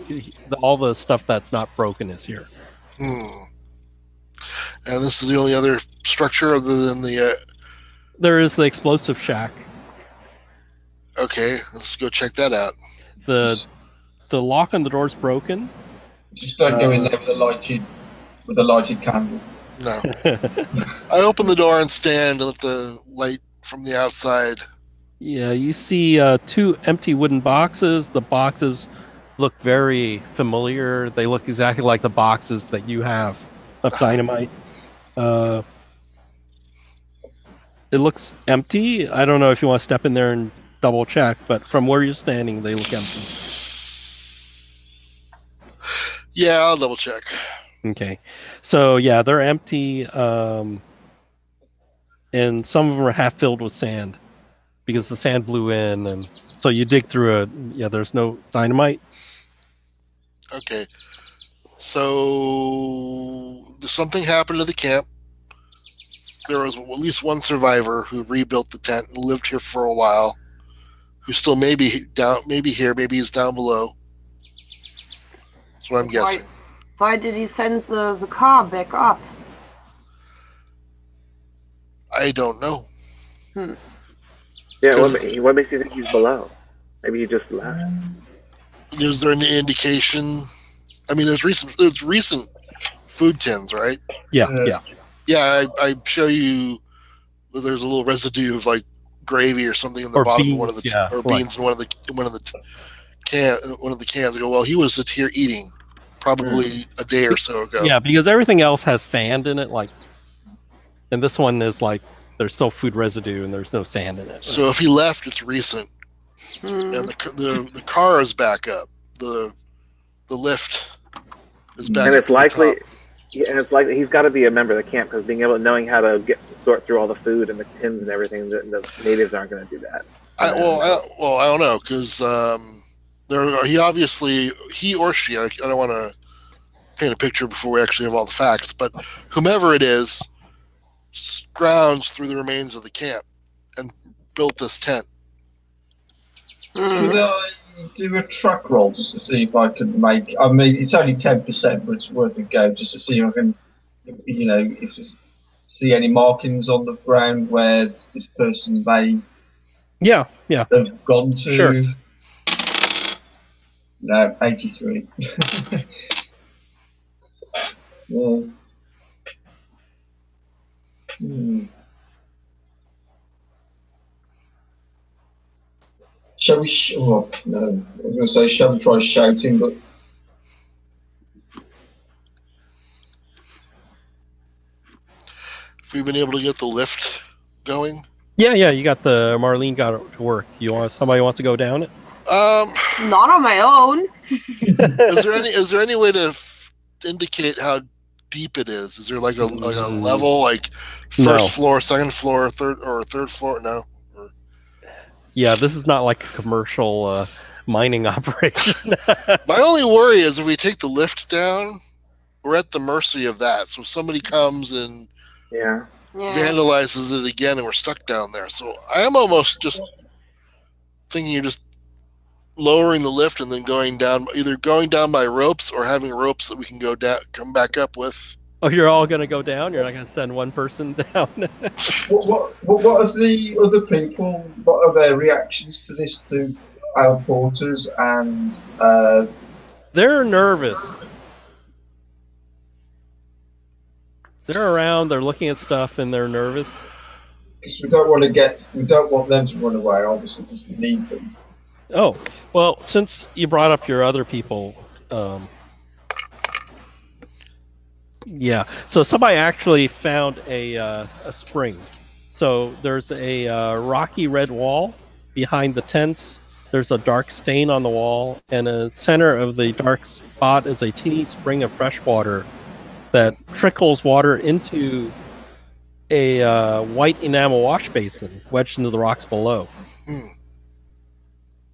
All the stuff that's not broken is here. And this is the only other structure other than the. There is the explosive shack. Okay, let's go check that out. The lock on the door's broken. Just don't go in there with a lighted candle. No. I open the door and stand and let the light from the outside. Yeah, you see 2 empty wooden boxes. The boxes look very familiar. They look exactly like the boxes that you have of dynamite. It looks empty. I don't know if you want to step in there and double check, but from where you're standing, they look empty. Yeah, I'll double check. Okay. So, yeah, they're empty. And some of them are half filled with sand because the sand blew in. And so you dig through it. Yeah, there's no dynamite. Okay. So, something happened to the camp. There was at least one survivor who rebuilt the tent and lived here for a while, who still maybe here, maybe he's down below. That's what I'm guessing. Why did he send the car back up? I don't know. Yeah, what makes you think he's below? Maybe he just left. Is there any indication? I mean, there's recent food tins, right? Yeah. Yeah, I show you that there's a little residue of like gravy or something in the bottom beans, of one of the right. beans in one of the cans. I go, well, he was here eating probably a day or so ago. Yeah, because everything else has sand in it, and this one is like there's still food residue and there's no sand in it. So if he left, it's recent, and the car is back up. The lift is back. And up it's to the likely. top. Yeah, and it's like he's got to be a member of the camp because knowing how to sort through all the food and the tins and everything, the natives aren't going to do that. I don't know because he or she. I don't want to paint a picture before we actually have all the facts, but whomever it is, scrounged through the remains of the camp and built this tent. Could I do a truck roll just to see if I can make? I mean, it's only 10%, but it's worth a go just to see if I can, see any markings on the ground where this person may Yeah. have gone to. Sure. No, 83. Yeah. Shall we? No, I was going to say, shall we try shouting, but If we've been able to get the lift going. Yeah, you got Marlene got it to work. Somebody wants to go down it? Not on my own. Is there any way to indicate how deep it is? Is there like a level, like first floor, second floor, third floor? No. Yeah, this is not like a commercial mining operation. My only worry is if we take the lift down, we're at the mercy of that. So if somebody comes and vandalizes it again and we're stuck down there. So I am almost just thinking you're just lowering the lift and then either going down by ropes or having ropes that we can go down, come back up with. Oh, you're all going to go down? You're not going to send one person down? what are the other people? What are their reactions to this? To our porters and they're nervous. They're around. They're looking at stuff, and they're nervous. Because we don't want them to run away. Obviously, because we need them. Oh, well, since you brought up your other people, so somebody actually found a spring. So there's a rocky red wall behind the tents. There's a dark stain on the wall, and in the center of the dark spot is a teeny spring of fresh water that trickles water into a white enamel wash basin wedged into the rocks below.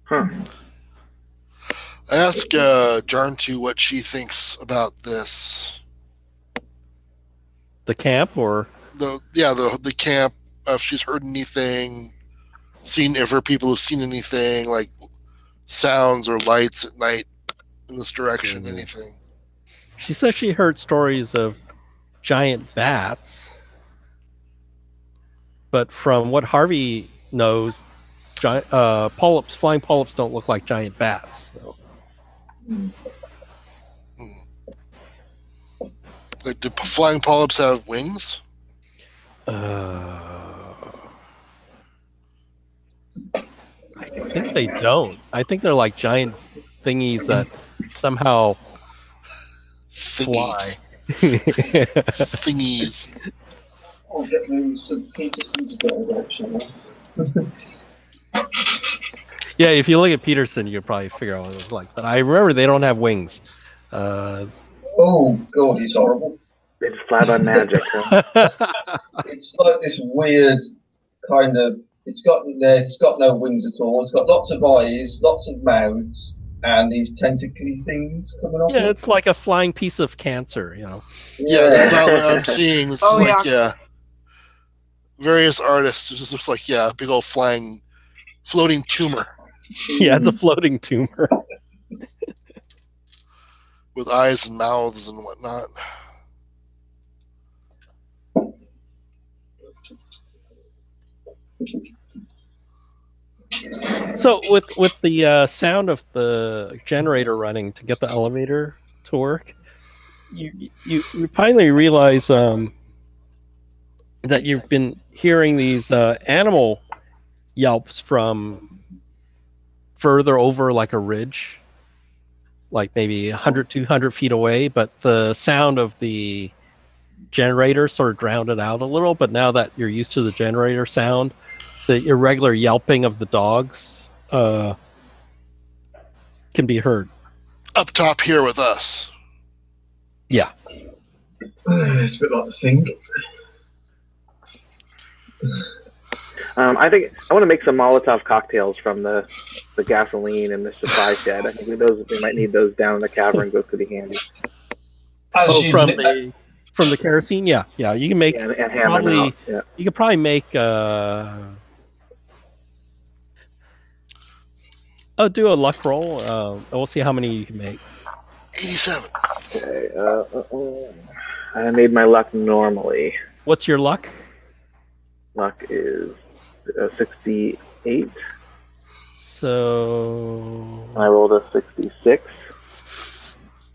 I ask Jarntu what she thinks about this. The camp, or the camp. If she's heard anything, if her people have seen anything like sounds or lights at night in this direction, anything. She says she heard stories of giant bats, but from what Harvey knows, flying polyps don't look like giant bats. So. Like, do flying polyps have wings? I think they don't. I think they're like giant thingies that somehow fly. Thingies. I'll get Mr. Peterson to get a direction. Yeah, if you look at Peterson, you could probably figure out what it was like. But I remember they don't have wings. Oh God, he's horrible. They just fly by magic. Huh? It's like this weird kind of. It's got no wings at all. It's got lots of eyes, lots of mouths, and these tentacly things coming off. Yeah, it's like a flying piece of cancer, you know. Yeah, that's not what I'm seeing. It's Oh, like, yeah. various artists. It's just like, big old floating tumor Yeah, it's a floating tumor. with eyes and mouths and whatnot. So with the sound of the generator running to get the elevator to work, you finally realize that you've been hearing these animal yelps from further over, like a ridge, like maybe 100, 200 feet away. But the sound of the generator sort of drowned it out a little. But now that you're used to the generator sound, the irregular yelping of the dogs can be heard. Up top here with us. Yeah. It's a bit like the thing. I think I want to make some Molotov cocktails from the gasoline in the supply shed. I think we might need those down in the cavern. Those could be handy. Oh, from the kerosene, yeah. You can make And hammer them out. Yeah. You could probably make do a luck roll. We'll see how many you can make. 87. Okay. I made my luck normally. What's your luck? Luck is 68. So I rolled a 66.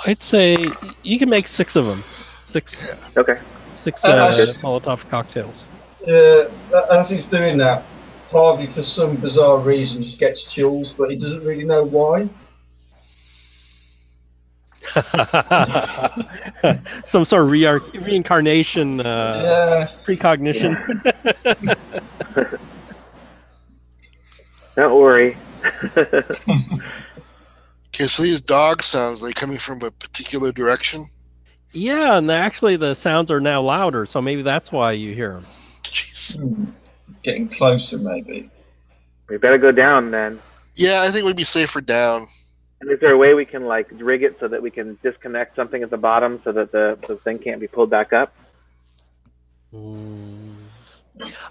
I'd say you can make 6 of them. Six Okay. Molotov cocktails. As he's doing that, Harvey, for some bizarre reason, just gets chills, but he doesn't really know why. Some sort of reincarnation precognition. Yeah. Don't worry. Okay, so these dog sounds, they coming from a particular direction? Yeah, and actually the sounds are now louder, so maybe that's why you hear them. Jeez. Getting closer, maybe. We better go down then. Yeah, I think we'd be safer down. And is there a way we can like rig it so that we can disconnect something at the bottom so that the thing can't be pulled back up?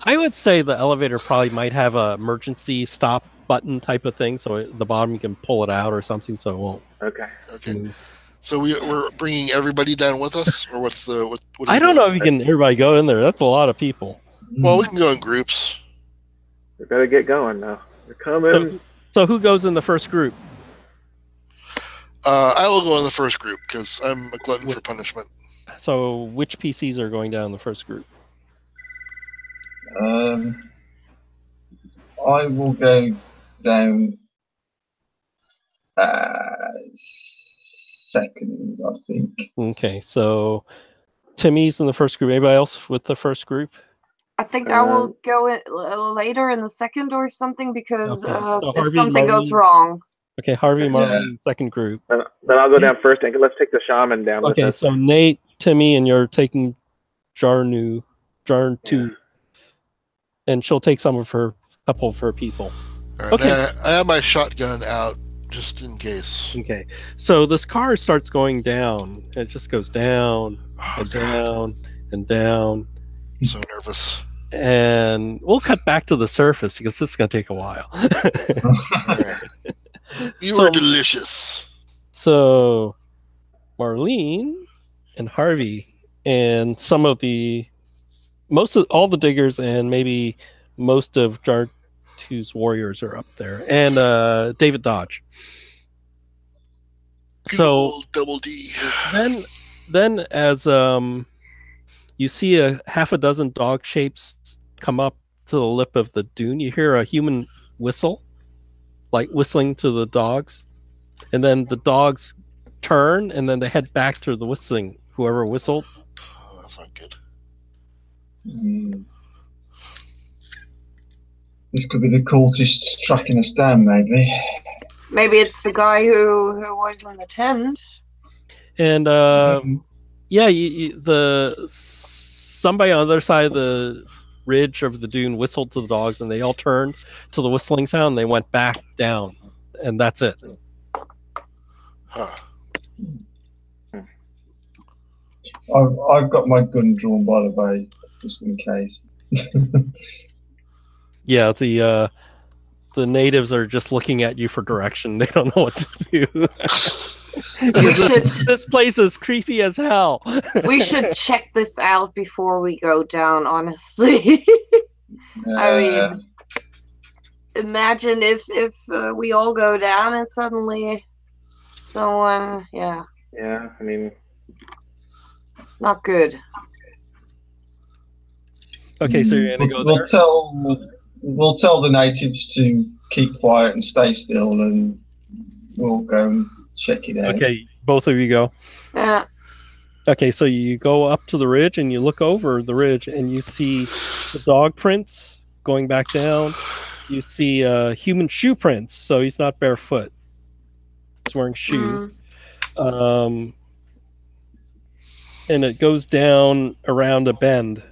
I would say the elevator probably might have a emergency stop button type of thing, so at the bottom you can pull it out or something, so it won't. Okay. So we're bringing everybody down with us, or what's the? What I don't know if you can everybody go in there. That's a lot of people. Well, we can go in groups. We better get going now. We're coming. So who goes in the first group? I will go in the first group because I'm a glutton for punishment. So which PCs are going down the first group? I will go down second, I think. Okay, so Timmy's in the first group. Anybody else with the first group? I think I will go in later in the second or something because Okay. So if Harvey, something goes Marlene- wrong. Okay, Harvey, Marlene, second group. Then I'll go down first, and let's take the shaman down with Okay, us. so Nate, Timmy, and you're taking Jarn 2, and she'll take couple of her people. All right, Okay. I have my shotgun out just in case. Okay, so this car starts going down. It just goes down Oh, and God, down and down, I'm so nervous. and we'll cut back to the surface because this is going to take a while. All right. You So- are delicious. So Marlene and Harvey and all the diggers and maybe most of Jar 2's warriors are up there, and David Dodge. Good So old Double D. then then as you see a half a dozen dog shapes come up to the lip of the dune, you hear a human whistle, like whistling to the dogs, and then the dogs turn and then they head back to the whistling, whoever whistled. Oh, that's not good. This could be the cultists tracking us down, maybe. Maybe it's the guy who was in the tent. And yeah, somebody on the other side of the ridge of the dune whistled to the dogs, and they all turned to the whistling sound. And they went back down, and that's it. Huh. I've got my gun drawn, by the way, just in case. Yeah, the natives are just looking at you for direction. They don't know what to do. This place is creepy as hell. We should check this out before we go down, honestly. I mean, imagine if we all go down and suddenly someone, Yeah, I mean, not good. Okay, so you're gonna go there. We'll tell the natives to keep quiet and stay still, and we'll go and check it out. Okay, both of you go. Yeah. Okay, so you go up to the ridge and you look over the ridge and you see the dog prints going back down. You see human shoe prints, so he's not barefoot. He's wearing shoes. And it goes down around a bend.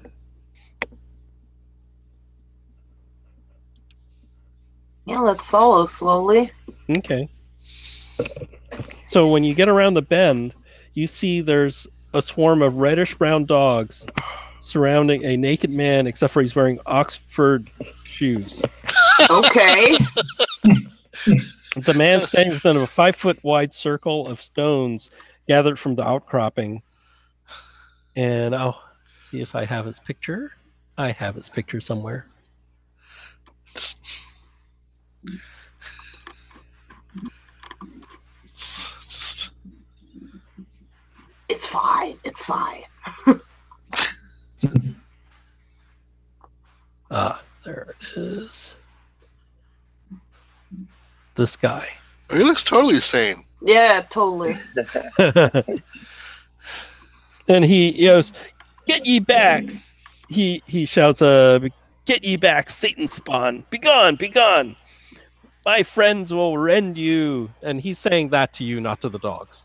Yeah, let's follow slowly. Okay. So when you get around the bend, you see there's a swarm of reddish-brown dogs surrounding a naked man, except for he's wearing Oxford shoes. Okay. The man standing within a 5-foot wide circle of stones gathered from the outcropping. And I'll see if I have his picture. I have his picture somewhere. It's fine. It's fine. There it is. This guy. He looks totally sane. Yeah, totally. And he yells, "Get ye back!" He shouts, "Get ye back, Satan spawn! Begone, begone! My friends will rend you." And he's saying that to you, not to the dogs.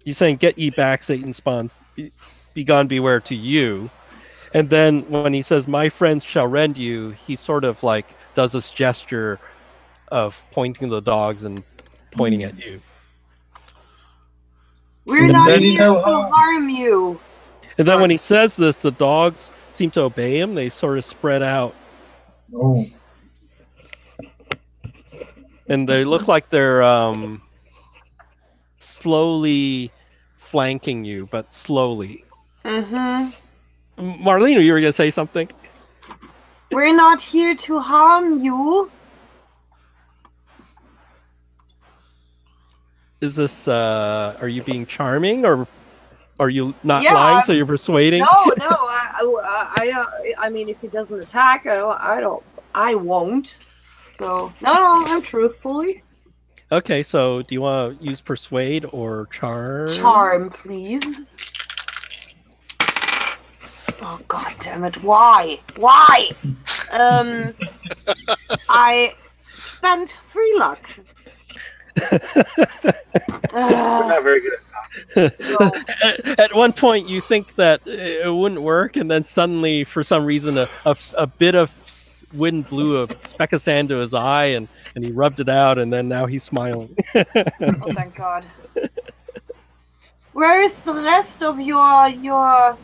He's saying, "Get ye back, Satan spawn! Begone, beware" to you. And then when he says, "My friends shall rend you," he sort of like does this gesture of pointing to the dogs and pointing at you. We're not here to harm you. And then when he says this, the dogs seem to obey him. They sort of spread out. Oh. And they look like they're slowly flanking you, but slowly. Mm-hmm. Marlena, you were going to say something? We're not here to harm you. Is this, are you being charming, or are you not Yeah, lying, so you're persuading? No. I mean, if he doesn't attack, I won't. So no, I'm truthfully. Okay, so do you want to use persuade or charm? Charm, please. Oh, god damn it! Why? I spent 3 luck. we're not very good at So, At one point, you think that it wouldn't work, and then suddenly, for some reason, a bit of wind blew a speck of sand to his eye, and he rubbed it out, and then now he's smiling. oh, thank God. Where is the rest of your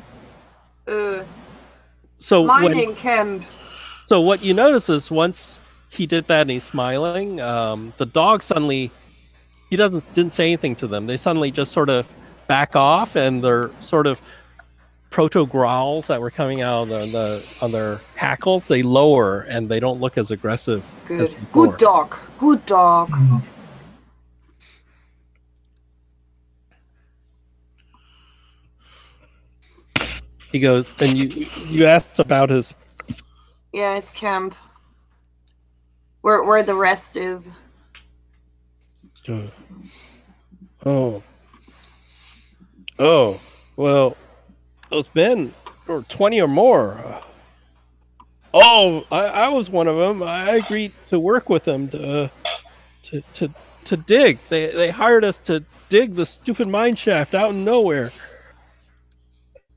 So mining camp? So what you notice is once he did that and he's smiling, the dog suddenly, he didn't say anything to them. They suddenly just sort of back off, and they're sort of proto growls that were coming out on their hackles, they lower and they don't look as aggressive as before. Good dog. He goes, and you asked about his. Yeah, it's camp. Where the rest is. Oh. Oh. Well, those men were 20 or more. I was one of them. I agreed to work with them to dig. They hired us to dig the stupid mine shaft out in nowhere.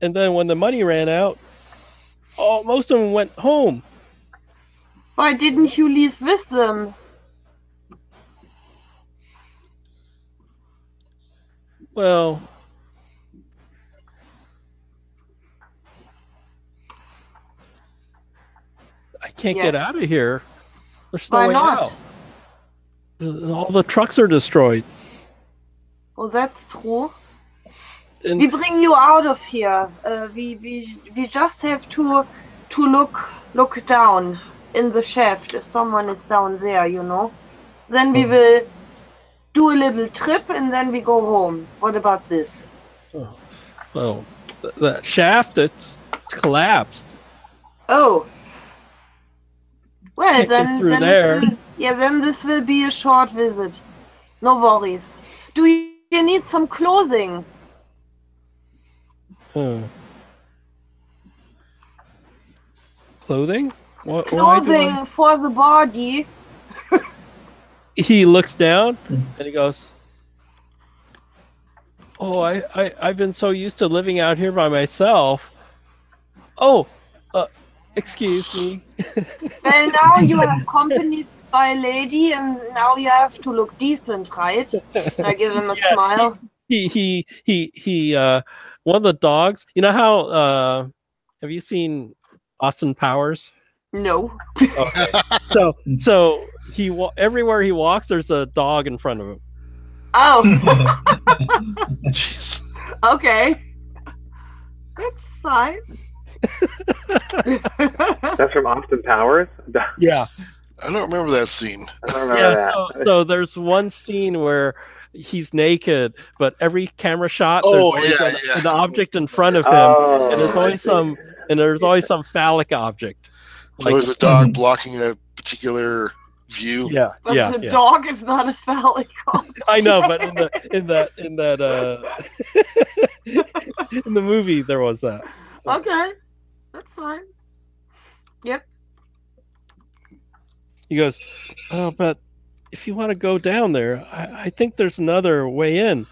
And then when the money ran out, most of them went home. Why didn't you leave with them? Well, I can't get out of here. There's no Why way not? out. All the trucks are destroyed. Oh, that's true. And We bring you out of here. We just have to look down in the shaft if someone is down there, you know. Then we will do a little trip and then we go home. What about this? well, the shaft it's collapsed. Oh. Well, Can't get then through there. then this will be a short visit. No worries. Do you need some clothing? Clothing? Why do Clothing for the body. He looks down and he goes, "Oh, I've been so used to living out here by myself. Oh, excuse me." Well, now you are accompanied by a lady, and now you have to look decent, right? I give him a smile. He one of the dogs. You know how have you seen Austin Powers? No. Okay. so everywhere he walks, there's a dog in front of him. Oh, Jeez. okay. That's fine. That's from Austin Powers. Yeah. I don't remember that scene. I don't remember Yeah. that. So there's one scene where he's naked, but every camera shot Oh, there's always yeah. an object in front of him, Oh, and there's I always see. some phallic object. So there's a dog blocking a particular view. Yeah, But yeah, the yeah. dog is not a phallic object. I know, but in that in the movie there was that. So, Okay, that's fine. Yep. he goes, "Oh, but if you want to go down there, I think there's another way in.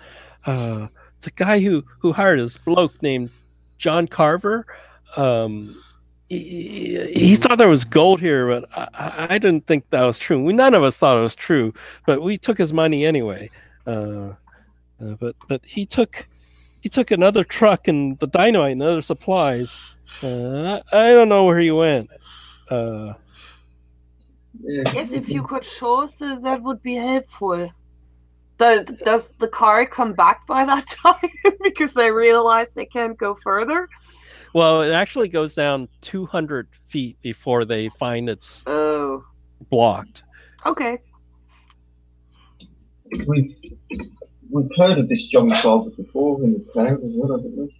The guy who hired this bloke named John Carver, he thought there was gold here, but I didn't think that was true. None of us thought it was true, but we took his money anyway. But he took another truck and the dynamite and other supplies. I don't know where he went. Yes, if you could show us, that would be helpful. Does the car come back by that time? Because they realize they can't go further? Well, it actually goes down 200 feet before they find it's Oh, blocked. okay. We've heard of this John Carver before in the crowd as well, haven't we?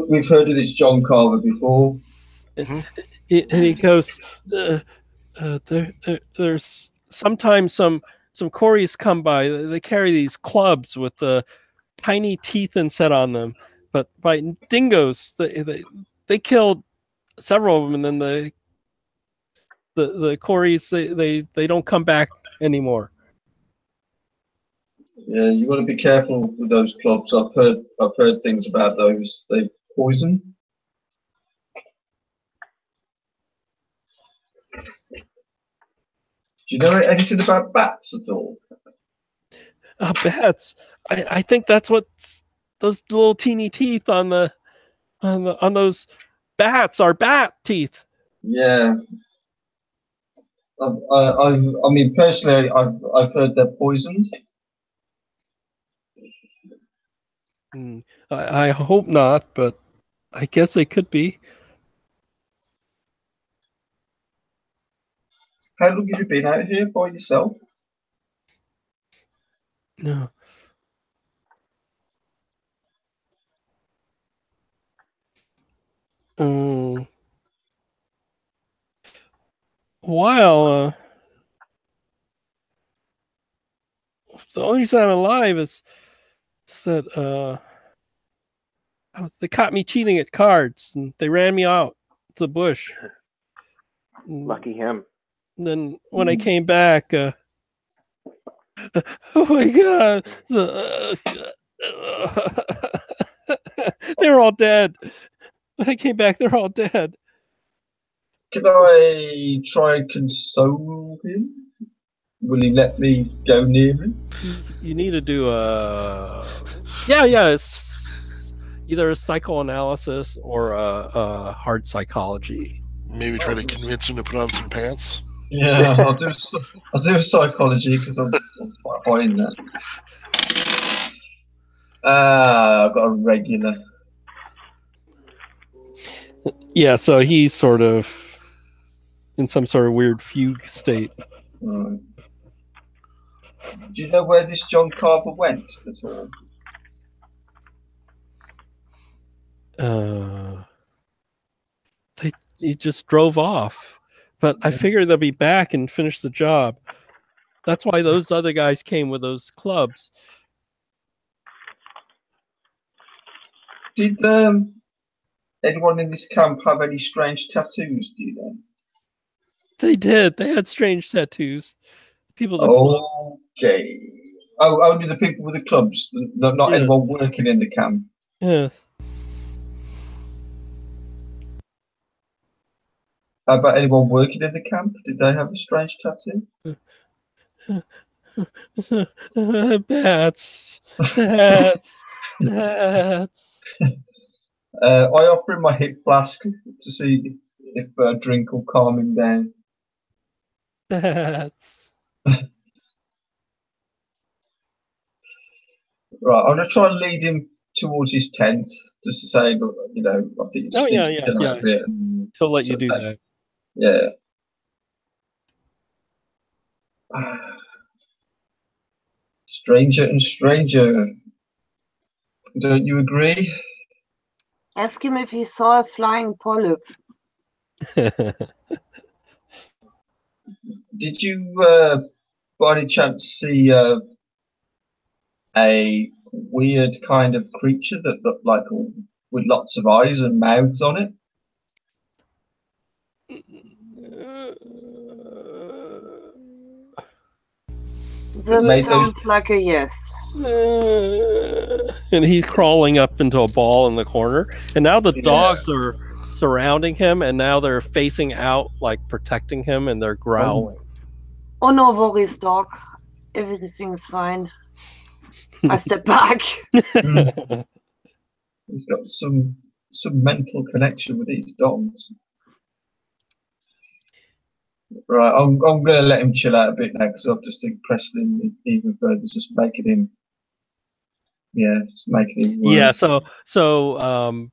We've heard of this John Carver before. And he goes, there's sometimes some quarries come by. They carry these clubs with the tiny teeth inset on them, but by dingoes, they killed several of them, and then the quarries they don't come back anymore. Yeah, you got to be careful with those clubs. I've heard things about those. They poison. Do you know anything about bats at all? Bats. I think that's what those little teeny teeth on those bats are bat teeth. Yeah. I mean, personally, I've heard they're poisoned. I hope not, but I guess they could be. How long have you been out here by yourself? No. While the only reason I'm alive is that they caught me cheating at cards and they ran me out to the bush. Lucky him. And then when I came back, oh my god, they're all dead. When I came back, they're all dead. Can I try and console him? Will he let me go near him? You need to do it's either a psychoanalysis or a hard psychology. Maybe try to convince him to put on some pants. Yeah, I'll do psychology because I'm quite high in that. I've got a regular. Yeah, so he's sort of in some sort of weird fugue state. Right. Do you know where this John Carver went at all? He just drove off, but I figure they'll be back and finish the job. That's why those other guys came with those clubs. Did anyone in this camp have any strange tattoos? Do you know? They did. They had strange tattoos. People. Okay. Oh, only the people with the clubs, not anyone working in the camp. Yes. How about anyone working in the camp? Did they have a strange tattoo? Bats. I offer him my hip flask to see if a drink will calm him down. Bats. Right, I'm gonna try and lead him towards his tent, just to say, look, you know, I think you just need to get out of it. He'll let you do that. Yeah. Stranger and stranger. Don't you agree? Ask him if he saw a flying polyp. Did you, by any chance, see a weird kind of creature that looked like with lots of eyes and mouths on it? That sounds like a yes. And he's crawling up into a ball in the corner. And now the dogs are surrounding him, and now they're facing out, like protecting him, and they're growling. Oh, no worries, dog. Everything's fine. I step back. He's got some mental connection with these dogs. Right, I'm going to let him chill out a bit now because I've just impressed him even further, just making him worse. Yeah, so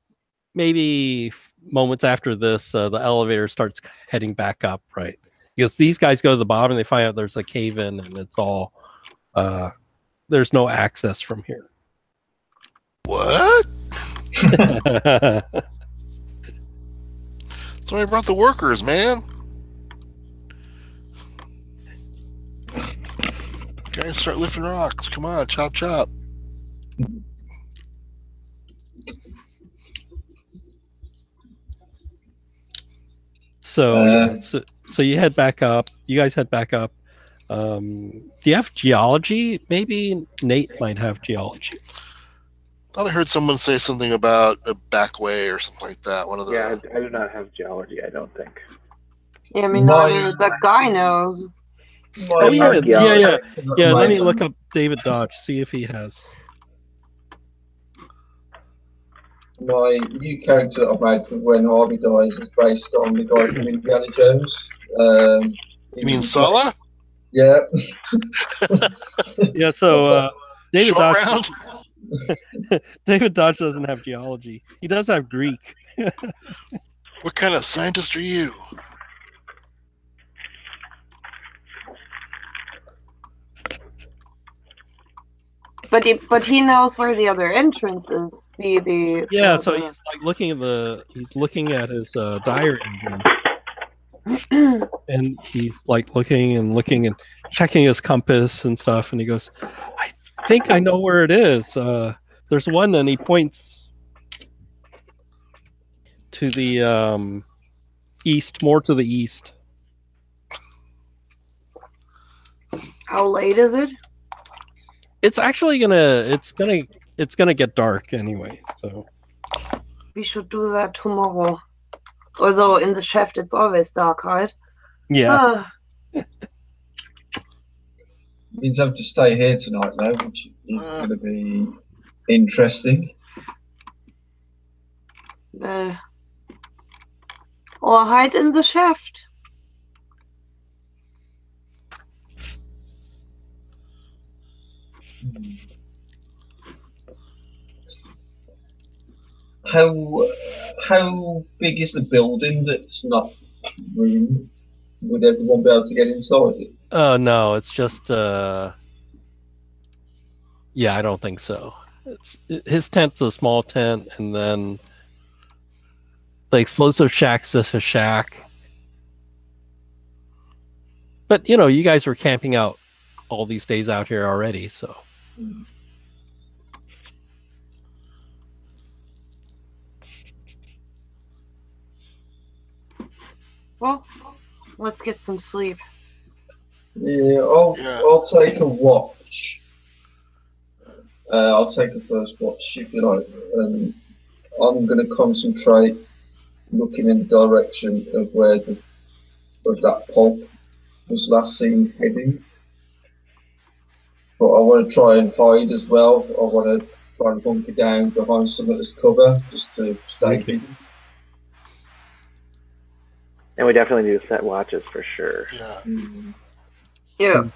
maybe moments after this, the elevator starts heading back up, right? Because these guys go to the bottom and they find out there's a cave in and it's all there's no access from here. What? So I brought the workers, man. Guys, start lifting rocks. Come on, chop, chop. So you head back up. You guys head back up. Do you have geology? Maybe Nate might have geology. Thought I heard someone say something about a back way or something like that. One of the. Yeah, I do not have geology. I don't think. Yeah, I mean, that guy knows. Oh yeah. Let me look up David Dodge, see if he has. My new character that I've made for When Harvey Dies is based on the guy from Indiana Jones. You mean Sala? Yeah. Yeah. So David Short Dodge. round? David Dodge doesn't have geology. He does have Greek. What kind of scientist are you? But he knows where the other entrance is. Yeah, so he's like looking at his diary again. And he's like looking and checking his compass and stuff, and he goes, I think I know where it is. There's one, and he points to the east, more to the east. How late is it? It's actually gonna get dark anyway, so We should do that tomorrow. Although in the shaft it's always dark, right? yeah. Means having to stay here tonight, though, which is going to be interesting. Or hide in the shaft. How big is the building that's not ruined? Would everyone be able to get inside it? Oh no, it's just yeah, I don't think so. His tent's a small tent, and then the explosive shack's just a shack. But you know, you guys were camping out all these days out here already, so. Well, let's get some sleep. Yeah, I'll take a watch. I'll take a first watch if you like. I'm going to concentrate looking in the direction of where that pulp was last seen heading. But I want to try and hide as well. I want to try and bunker down behind some of this cover just to stay hidden. And we definitely need to set watches for sure. Yeah. Yeah.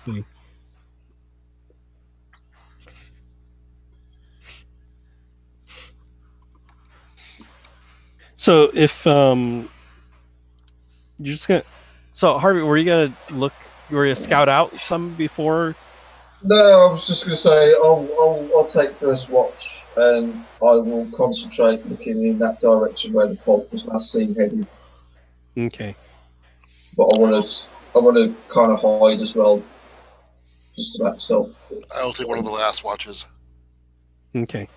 So if you're just gonna, so Harvey, were you gonna scout out some before? No, I was just going to say I'll take first watch and I will concentrate looking in that direction where the pulp was last seen heading. Okay. But I want to kind of hide as well, just about myself. I will take one of the last watches. Okay.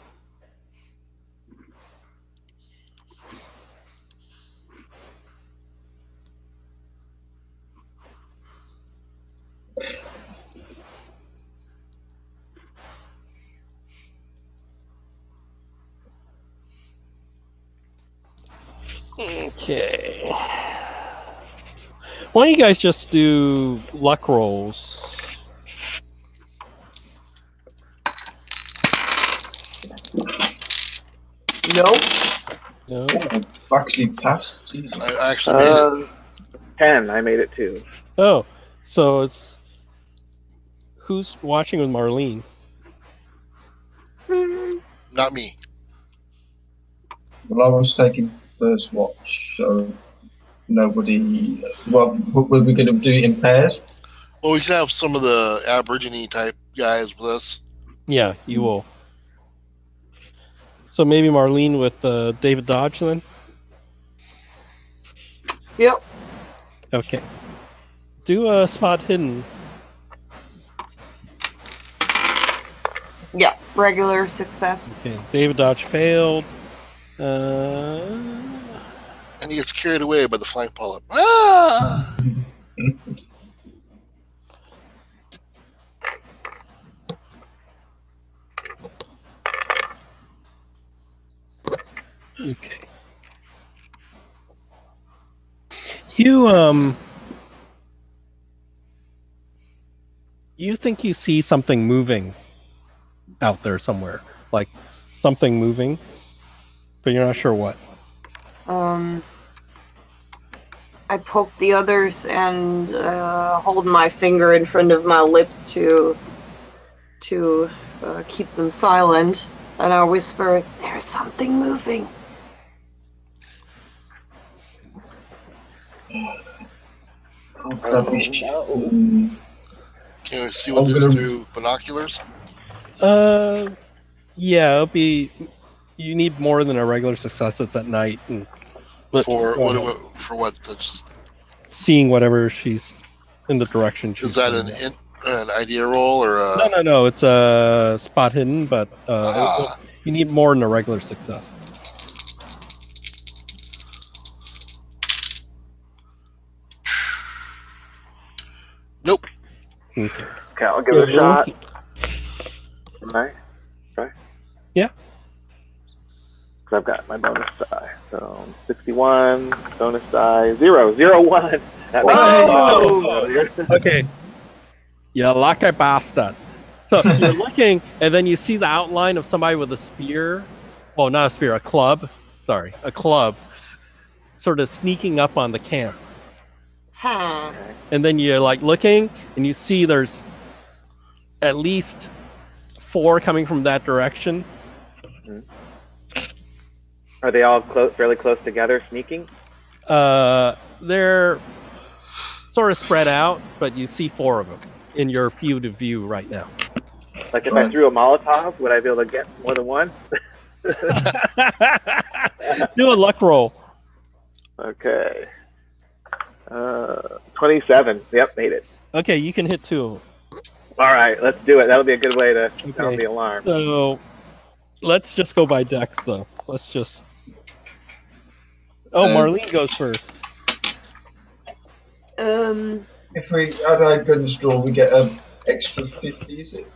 Okay. Why don't you guys just do luck rolls? Nope. No. Actually passed. Jesus. I actually made it. 10. I made it too. Oh, so it's who's watching with Marlene? Not me. Well, I was taking first watch, so nobody. Well, were we going to do it in pairs? Well, we can have some of the Aborigine type guys with us. Yeah, you will. So maybe Marlene with David Dodge then? Yep. Okay. Do a spot hidden. Yeah. Regular success. Okay. David Dodge failed. And he gets carried away by the flying polyp. Ah! Okay. You think you see something moving out there somewhere, like something moving, but you're not sure what. I poke the others and hold my finger in front of my lips to keep them silent, and I whisper, "There's something moving." Can we see what it is through binoculars? Yeah, it'll be. You need more than a regular success. It's at night, and For what? That's, seeing whatever she's in the direction she's. is that going. an idea roll or a? No. It's a spot hidden, but you need more than a regular success. Nope. Okay. Okay, I'll give it a shot. Right? Yeah. Because I've got my bonus die. So 61, bonus die, 0, 1. That makes Okay. You lucky bastard. So you're looking, and then you see the outline of somebody with a spear. Oh, not a spear, a club. Sorry, a club. Sort of sneaking up on the camp. Huh. And then you're like looking, and you see there's at least 4 coming from that direction. Are they all fairly close together, sneaking? They're sort of spread out, but you see 4 of them in your field of view right now. Like if I threw a Molotov, would I be able to get more than one? Do a luck roll. Okay. 27. Yep, made it. Okay, you can hit 2 of them. All right, let's do it. That'll be a good way to sound the alarm. So let's just go by dex, though. Let's just. Oh, Marlene goes first. If we add our guns draw, we get an extra 50, is it?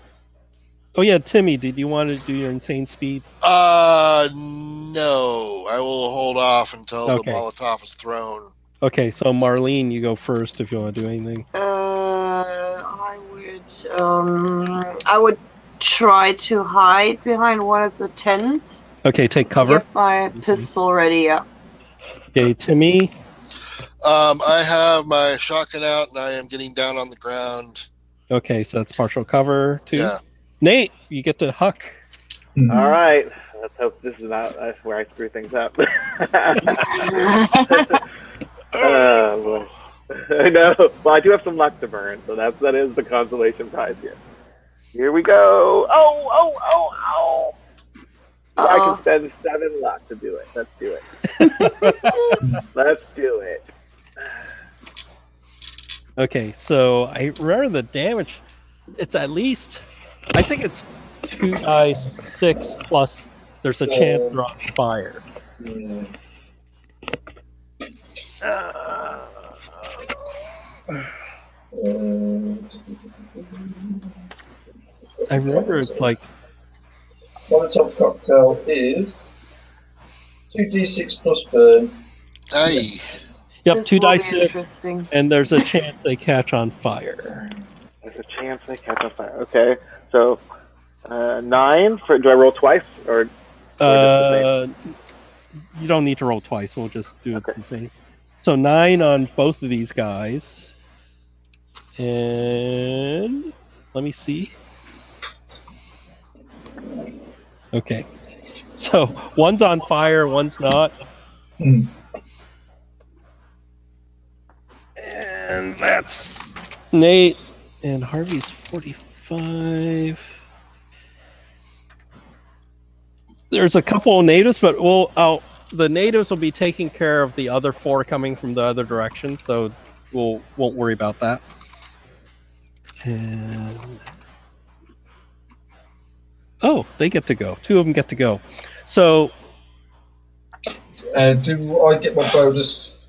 Oh yeah, Timmy, did you want to do your insane speed? No. I will hold off until the Molotov is thrown. Okay, so Marlene, you go first if you want to do anything. I would try to hide behind one of the tents. Okay, take cover. Get my pistol ready. Yeah. Okay, Timmy. I have my shotgun out and I am getting down on the ground. Okay, so that's partial cover too. Yeah. Nate, you get to huck. All right. Let's hope this is not where I screw things up. Oh, boy. I know. Well, I do have some luck to burn, so that is the consolation prize here. Here we go. Oh. I can spend 7 luck to do it. Let's do it. Let's do it. Okay, so I remember the damage. It's at least, I think it's 2 dice 6 plus. There's a chance they're on fire. Yeah. I remember it's like Molotov cocktail is 2d6 plus burn. Hey. Yep, This 2 will dice be 6, interesting. and there's a chance they catch on fire. There's a chance they catch on fire. Okay, so 9 for. Do I roll twice or? You don't need to roll twice. We'll just do it the same. So 9 on both of these guys, and let me see. Okay, so one's on fire, one's not. And that's Nate, and Harvey's 45. There's a couple of natives, but the natives will be taking care of the other 4 coming from the other direction, so won't worry about that. And they get to go. 2 of them get to go. So Do I get my bonus?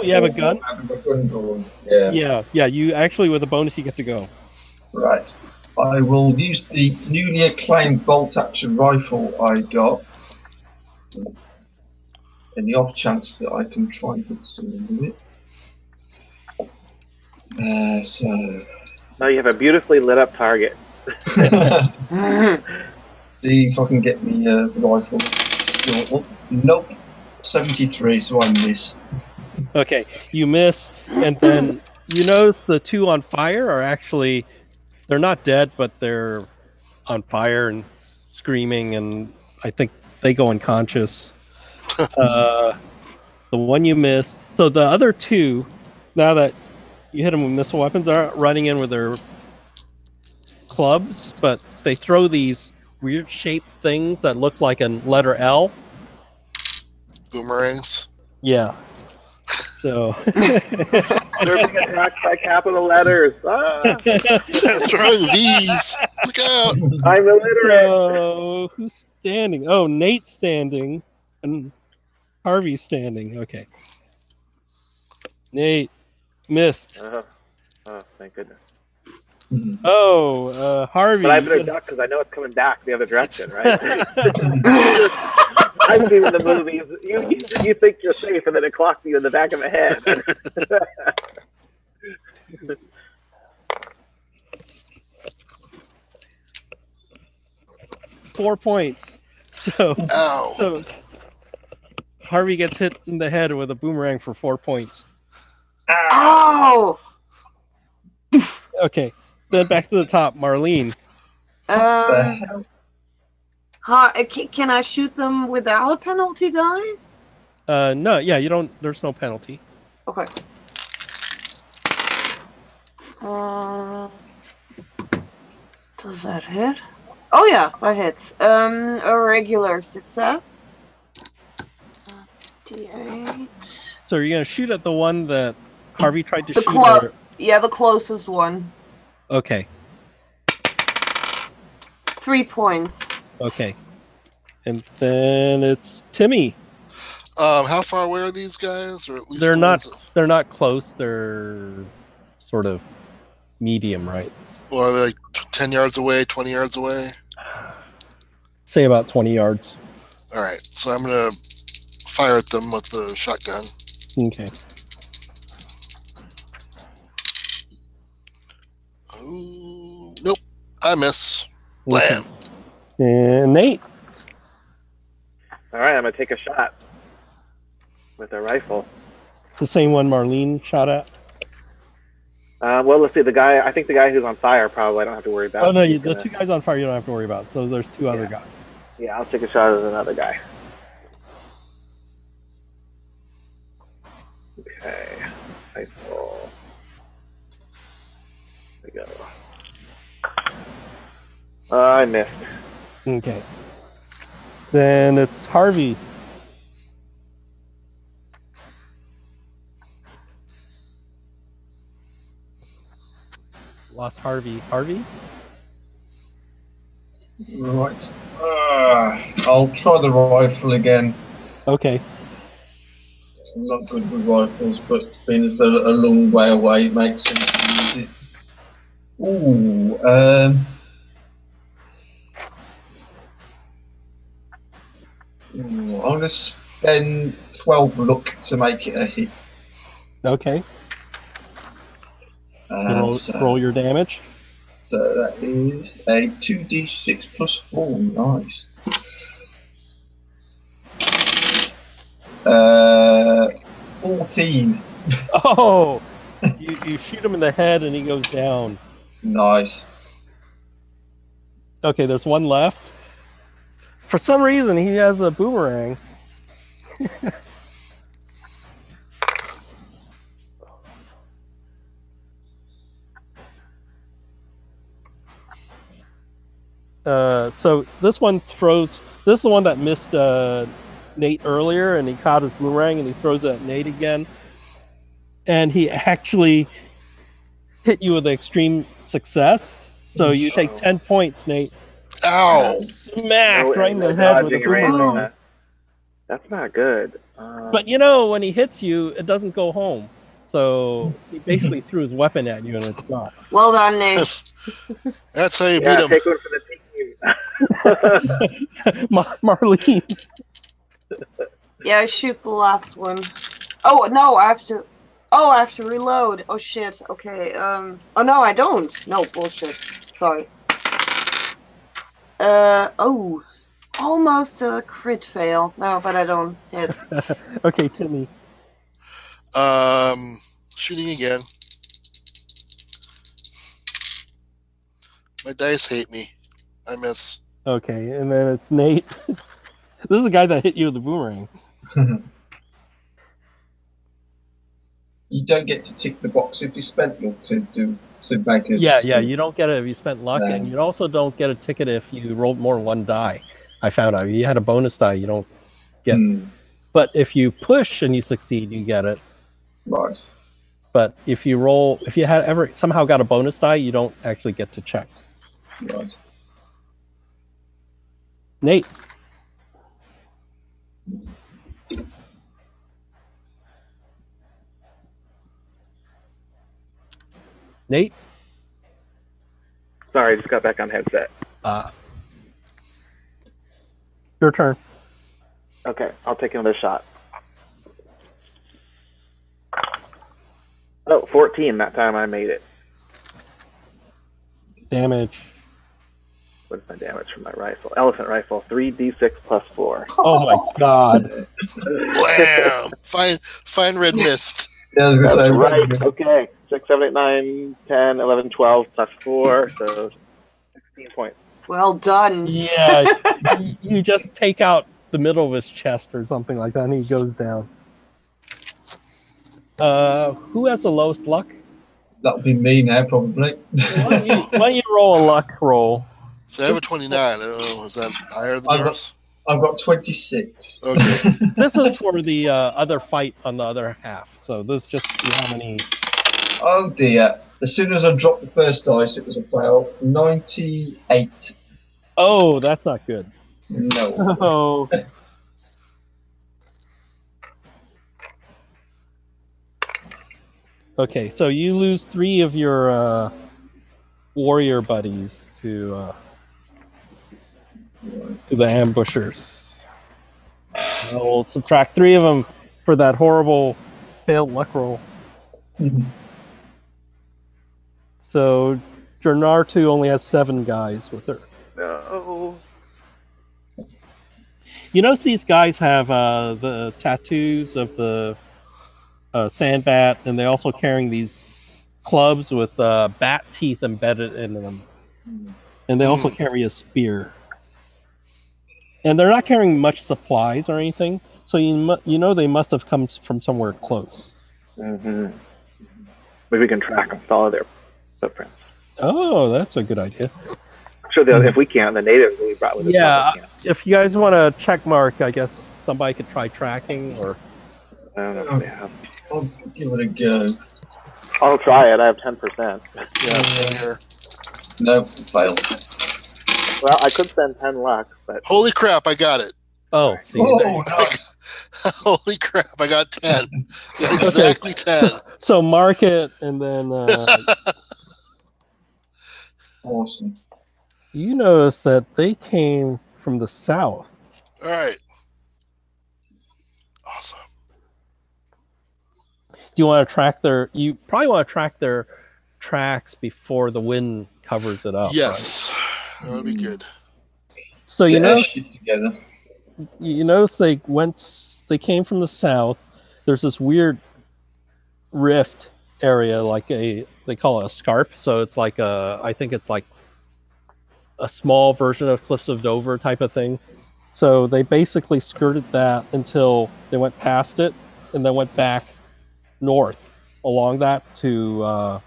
You have a gun? Having my gun drawn. Yeah. Yeah. You actually, with a bonus, you get to go. Right. I will use the newly acclaimed bolt action rifle I got. In the off chance that I can try and hit someone with it. So. No, you have a beautifully lit up target. See if I can get the rifle. Nope. 73, so I miss. Okay, you miss, and then you notice the 2 on fire are actually, they're not dead, but they're on fire and screaming, and I think they go unconscious. The one you missed. So the other 2, now that you hit them with missile weapons, are running in with their clubs, but they throw these weird shaped things that look like a letter L. Boomerangs. Yeah. So They're being attacked by capital letters. Ah, They're throwing V's. Look out! I'm illiterate. So who's standing? Oh, Nate's standing, and Harvey's standing. Okay. Nate missed. Oh, thank goodness. Oh, Harvey. But I better duck because I know it's coming back the other direction, right? I've seen the movies. You think you're safe, and then it clocks you in the back of the head. 4 points. So Ow! so Harvey gets hit in the head with a boomerang for 4 points. Oh. Okay. Then back to the top, Marlene. Can I shoot them without a penalty die? No, yeah, you don't. There's no penalty. Okay. Does that hit? Oh yeah, that hits. A regular success. D8. So you're gonna shoot at the one that Harvey tried to The shoot. club. Yeah, the closest one. Okay. 3 points. Okay. And then it's Timmy. How far away are these guys? Or at least They're the not. ones They're not close. They're sort of medium, right? or are they like 10 yards away, 20 yards away? Say about 20 yards. All right, so I'm gonna fire at them with the shotgun. Okay. Ooh, nope, I miss. Okay. Blam. And Nate. All right, I'm gonna take a shot with a rifle. The same one Marlene shot at. Well, let's see. I think the guy who's on fire probably I don't have to worry about. Oh no, He's the gonna- two guys on fire you don't have to worry about. So there's two other guys. Yeah, I'll take a shot at another guy. Okay, rifle. There we go. I missed. Okay. Then it's Harvey. Lost Harvey. Harvey? Right. I'll try the rifle again. Okay. I'm not good with rifles, but being as they're a long way away, it makes sense to use it. Ooh, I'm going to spend 12 luck to make it a hit. Okay. Roll your damage. So that is a 2d6 plus 4. Nice. 14. Oh! you shoot him in the head and he goes down. Nice. Okay, there's one left. For some reason, he has a boomerang. So this one throws. This is the one that missed Nate earlier, and he caught his boomerang, and he throws it at Nate again. And he actually hit you with extreme success. So you take 10 points, Nate. Ow! Smack Oh, right in the and head with a dodging range. boomerang. That's not good. But you know, when he hits you, it doesn't go home. So he basically threw his weapon at you, and it's gone. Well done, Nate. That's how you beat yeah, him. take one for the team. Marlene. Yeah, shoot the last one. Oh no, I have to. Oh, I have to reload. Oh shit. Okay. Oh no, I don't. No bullshit. Sorry. Oh, almost a crit fail. No, but I don't hit. Okay, Timmy. Shooting again. My dice hate me. I miss. Okay, and then it's Nate. This is the guy that hit you with the boomerang. You don't get to tick the box if you spent luck to do So make a Yeah, you don't get it if you spent luck, No. and you also don't get a ticket if you rolled more than one die. I found out if you had a bonus die, you don't get. But if you push and you succeed, you get it. Right. But if you had ever somehow got a bonus die, you don't actually get to check. Right. Nate. Nate? Sorry, I just got back on headset. Your turn. Okay, I'll take another shot. Oh, 14 that time I made it. Damage. What's my damage from my rifle? Elephant rifle, 3d6 plus 4. Oh my god. Blam! Fine red mist. Yeah, I was That's gonna say, right, okay. 6, 7, 8, 9, 10, 11, 12 plus 4, so 16 points. Well done. Yeah, you just take out the middle of his chest or something like that, and he goes down. Who has the lowest luck? That would be me now, probably. Why don't you roll a luck roll? So I have a 29. I don't know. Is that higher than I've yours? I've got 26. Okay. This is for the other fight on the other half. So this just see how many. Oh dear. As soon as I dropped the first dice, it was about 98. Oh, that's not good. No. Oh. Okay, so you lose 3 of your warrior buddies to the ambushers. We'll subtract 3 of them for that horrible failed luck roll. So Jernartu only has 7 guys with her. No. You notice these guys have the tattoos of the sandbat, and they're also carrying these clubs with bat teeth embedded in them. And they also carry a spear. And they're not carrying much supplies or anything, so you know they must have come from somewhere close. Mm-hmm. Maybe we can track them, follow their footprints. Oh, that's a good idea. I'm sure if we can't, the natives we brought with us. Yeah, probably can't. if you guys want to check mark, I guess somebody could try tracking, or I don't know if they have. I'll give it a go. I'll try it. I have 10%. Yeah, same here. No, failed. Well, I could spend 10 luck, but Holy crap, I got it. oh, see, Oh, there you no. go. Holy crap, I got 10. Yeah, exactly 10. So mark it, and then Awesome. you notice that they came from the south. All right. Awesome. Do you want to track you probably want to track their tracks before the wind covers it up. Yes. That would be good. Right? So you know, Shit together. you notice they came from the south. There's this weird rift area, like they call it a scarp. So it's like I think it's like a small version of Cliffs of Dover type of thing. So they basically skirted that until they went past it, and then went back north along that to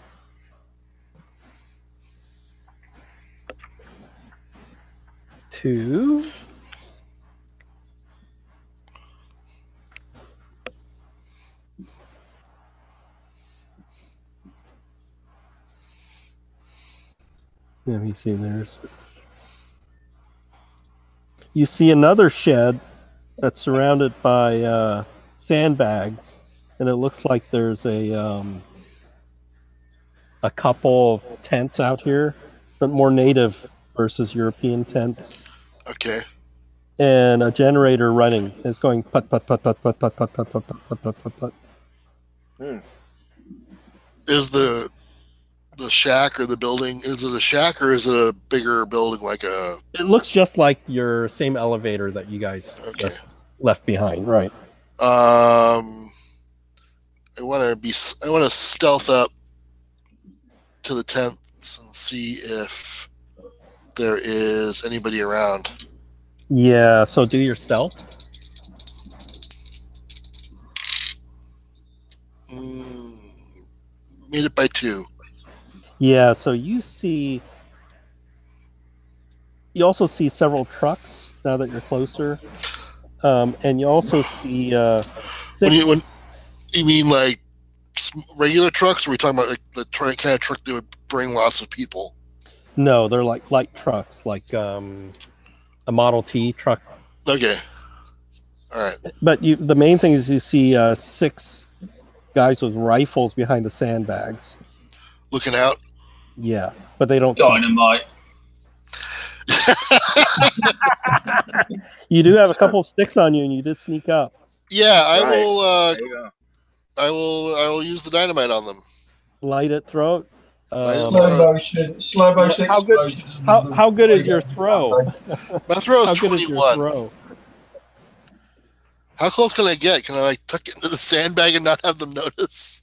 let me see. You see another shed that's surrounded by sandbags, and it looks like there's a couple of tents out here, but more native versus European tents, Okay. and a generator running. It's going put put put put put put put put put put put put put. Is the shack or the building, is it a shack or is it a bigger building like a... It looks just like your same elevator that you guys Okay. left behind, right? I want to stealth up to the tents and see if there is anybody around. Yeah. So do your stealth. Made it by 2. Yeah, so you also see several trucks now that you're closer, and you also see six. When you mean like regular trucks, or are we talking about like the kind of truck that would bring lots of people? No, they're like light trucks, like a Model T truck. Okay. All right. But the main thing is you see 6 guys with rifles behind the sandbags. Looking out. Yeah, but they don't. Dynamite. You do have a couple sticks on you, and you did sneak up. Yeah, I Right. will. There you go. I will use the dynamite on them. Light it, throw it. Slow motion How good- explosion. How good is your throw? My throw How is good is your 21. throw? How close can I get? Can I like tuck it into the sandbag and not have them notice?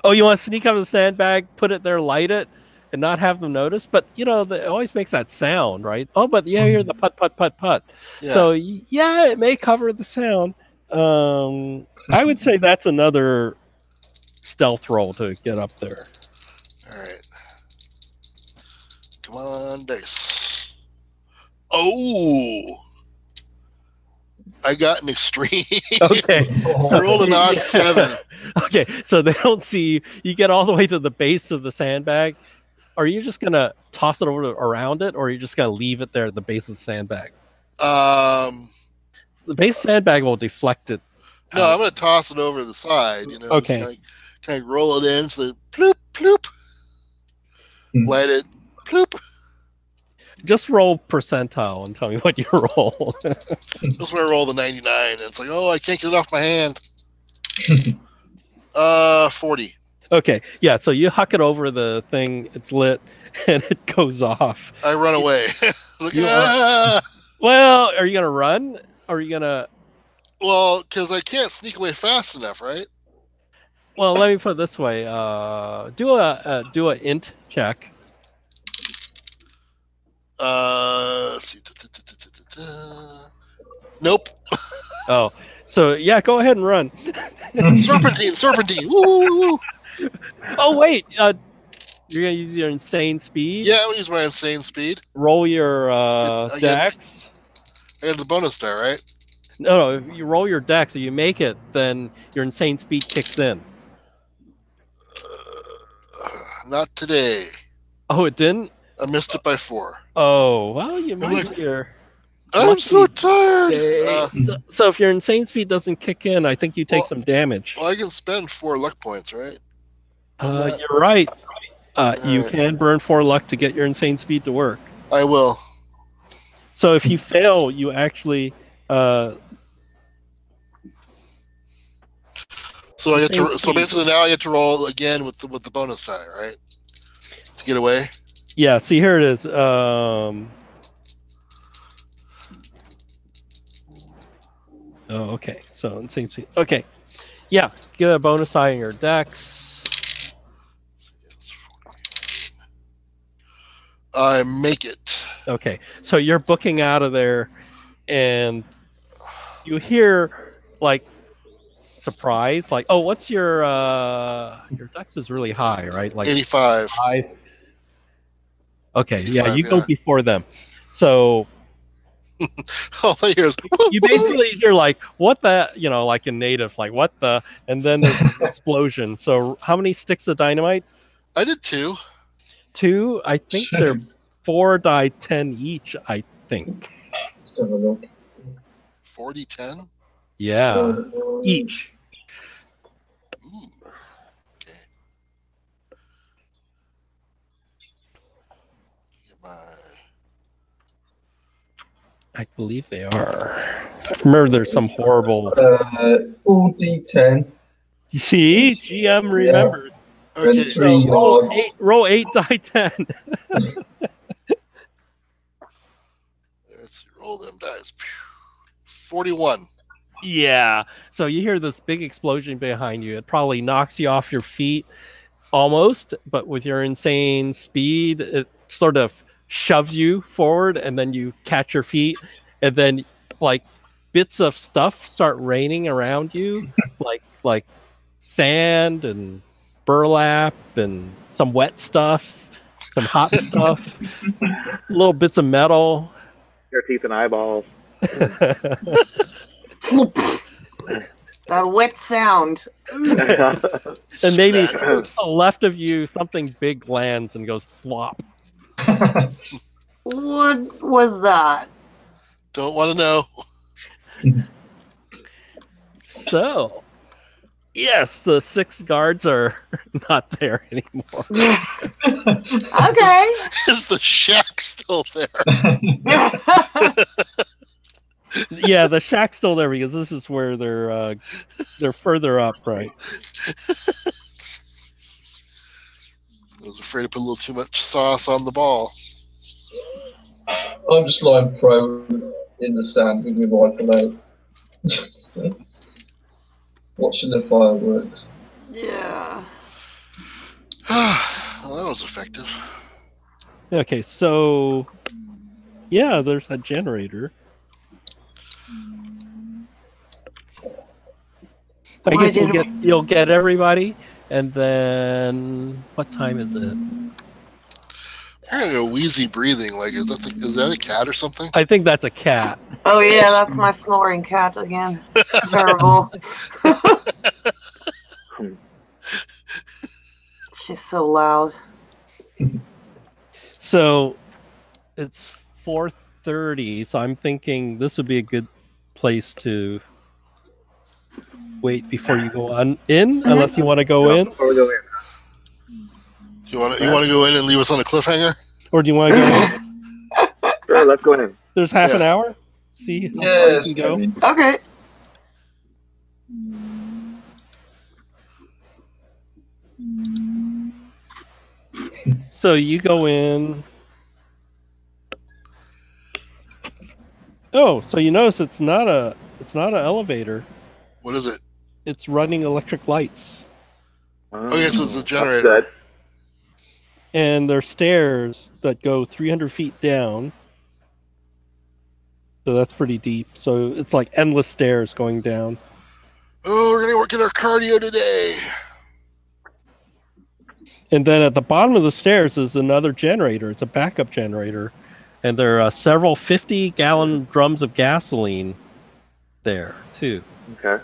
Oh, you want to sneak up the sandbag, put it there, light it, and not have them notice? But it always makes that sound, right? Oh, but yeah, hear the put put put put. Yeah. So yeah, it may cover the sound. I would say that's another stealth roll to get up there. All right. Come on, dice. Oh, I got an extreme. Okay, I rolled an odd 7. Okay, so they don't see you. You get all the way to the base of the sandbag. Are you just gonna toss it around it, or are you just gonna leave it there at the base of the sandbag? The base sandbag will deflect it. No, I'm going to toss it over the side. Okay. Just kind of roll it in, so ploop, ploop. Light it, ploop. Just roll percentile and tell me what you roll. That's where I roll the 99. And it's like, oh, I can't get it off my hand. 40. Okay, yeah. So you huck it over the thing. It's lit, and it goes off. I run away. Like, You Well, are you gonna run? Or are you gonna? Well, because I can't sneak away fast enough, right? Well, let me put it this way. Do a int check. Let's see. Nope. Oh, so yeah, go ahead and run. Serpentine. Woo! Oh wait, you're gonna use your insane speed. Yeah, I'm gonna use my insane speed. Roll your I get- dex. I got the bonus die, right? No, if you roll your dex, if you make it, then your insane speed kicks in. Not today. Oh, it didn't. I missed it by 4. Oh, well, you might like- hear. I'm so tired. So if your insane speed doesn't kick in, I think you take Well- some damage. Well, I can spend 4 luck points, right? You're right. You can burn 4 luck to get your insane speed to work. I will. So if you fail, you actually So I get to. Insane So speed. basically, now I get to roll again with the bonus die, right? To get away. yeah. See, here it is. Oh, okay. So insane speed. Okay. Yeah. Get a bonus die in your dex. I make it. Okay. So you're booking out of there, and you hear like surprise, like, oh, what's your dex is really high, right? Like 85. 5. Okay, yeah, 85, you go yeah. before them. So All I hear is. you basically hear like, what the, like in native, like what the, and then there's this explosion. So how many sticks of dynamite? I did 2. 2. I think they're 4 die 10 each. I think. Let's have a look. 40, 10. Yeah, each. Ooh. Okay. Get my. I believe they are. I remember there's some horrible. All D10. See, GM remembers. Okay. Three yards. Roll 8 die 10. Let's roll them dice. 41. Yeah. So you hear this big explosion behind you. It probably knocks you off your feet almost, but with your insane speed, it sort of shoves you forward, and then you catch your feet, and then like bits of stuff start raining around you, like sand and burlap and some wet stuff, some hot stuff, little bits of metal. Their teeth and eyeballs. That wet sound. And maybe to the left of you, something big lands and goes flop. What was that? Don't want to know. So, yes, the 6 guards are not there anymore. Okay. Is the shack still there? Yeah, the shack's still there because this is where they're further up, right? I was afraid to put a little too much sauce on the ball. I'm just lying prone in the sand with my rifle out. Watching the fireworks. Yeah. Well, that was effective. Okay, so yeah, there's that generator. I guess you'll get everybody, and then what time is it? Apparently, a wheezy breathing. Like, is that a cat or something? I think that's a cat. Oh yeah, that's my snoring cat again. Terrible. She's so loud. So it's 4:30, so I'm thinking this would be a good place to wait before you go on in, unless you want to go in. Before we go in. You want to go in and leave us on a cliffhanger? Or do you want to go in? Sure, let's go in. There's half an hour. See how far you can go. Okay. So you go in. Oh, so you notice it's not an elevator. What is it? It's running electric lights. Okay, so it's a generator. That's good. And there's stairs that go 300 feet down. So that's pretty deep. So it's like endless stairs going down. Oh, we're gonna work on our cardio today. And then at the bottom of the stairs is another generator. It's a backup generator. And there are several 50-gallon drums of gasoline there, too. Okay.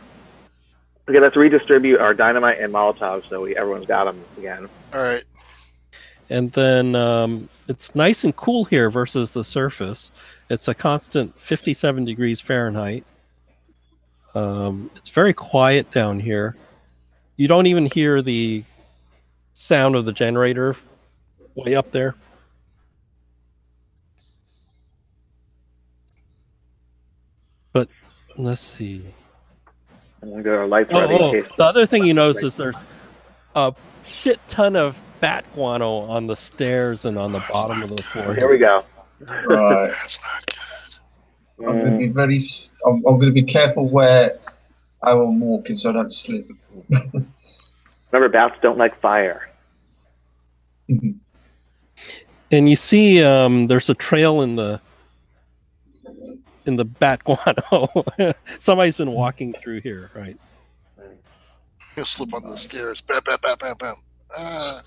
Okay, let's redistribute our dynamite and Molotov so everyone's got them again. All right. And then it's nice and cool here versus the surface. It's a constant 57 degrees Fahrenheit. It's very quiet down here. You don't even hear the sound of the generator way up there. But let's see. I'm going to get our lights ready in case. The other thing you notice is there's a shit ton of bat guano on the stairs and on the bottom of the floor. Here we go. Right. That's not good. I'm going to be I'm going to be careful where I'm walking so I don't slip. Remember, bats don't like fire. And you see there's a trail in the bat guano. Somebody's been walking through here, right? You'll slip on the stairs. Bam, bam, bam, bam, bam.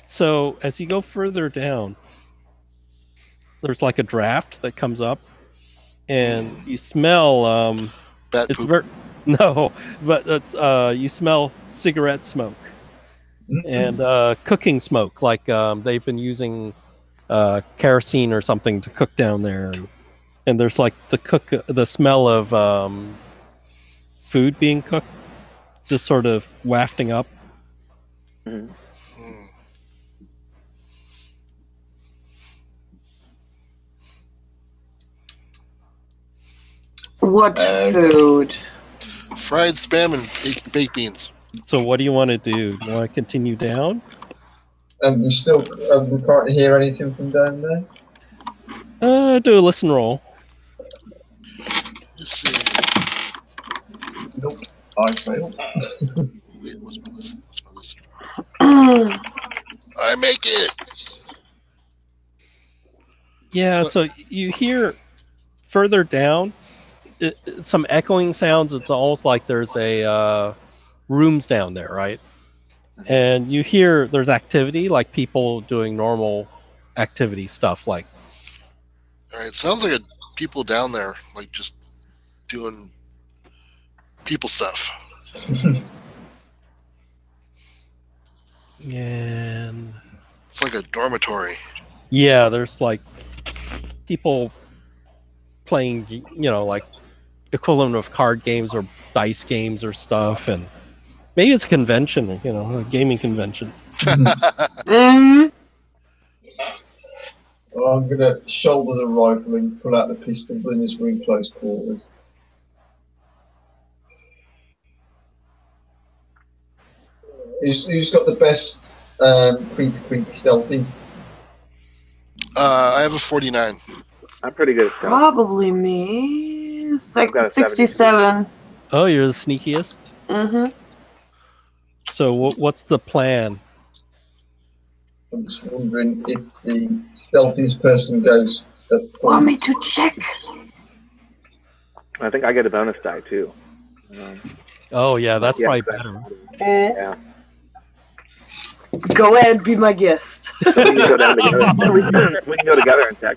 So as you go further down, there's like a draft that comes up, and you smell. Bat It's poop. no, but it's you smell cigarette smoke and cooking smoke. Like they've been using kerosene or something to cook down there, and there's like the smell of food being cooked, just sort of wafting up. Mhm. What food? Fried spam and baked beans. So what do you want to do? You want to continue down? And we can't hear anything from down there. Do a listen roll. Let's see. Nope, I failed. Wait, what's my listen? I make it. Yeah, so you hear further down some echoing sounds. It's almost like there's a rooms down there, right? And you hear there's activity, like people doing normal activity stuff, like. All right, sounds like people down there, like just doing people stuff. And it's like a dormitory. Yeah, there's like people playing, like equivalent of card games or dice games or stuff, and maybe it's a convention, a gaming convention. Well, I'm gonna shoulder the rifle and pull out the pistol when this room close quarters. Who's got the best creepy stealthy? I have a 49. I'm pretty good at stealth. Probably me. 67. Oh, you're the sneakiest? Mm-hmm. So what's the plan? I'm just wondering if the stealthiest person goes at Want me to check? I think I get a bonus die too. Oh yeah, that's probably better. Yeah. Go ahead, be my guest. We can go down together. We can go together and check.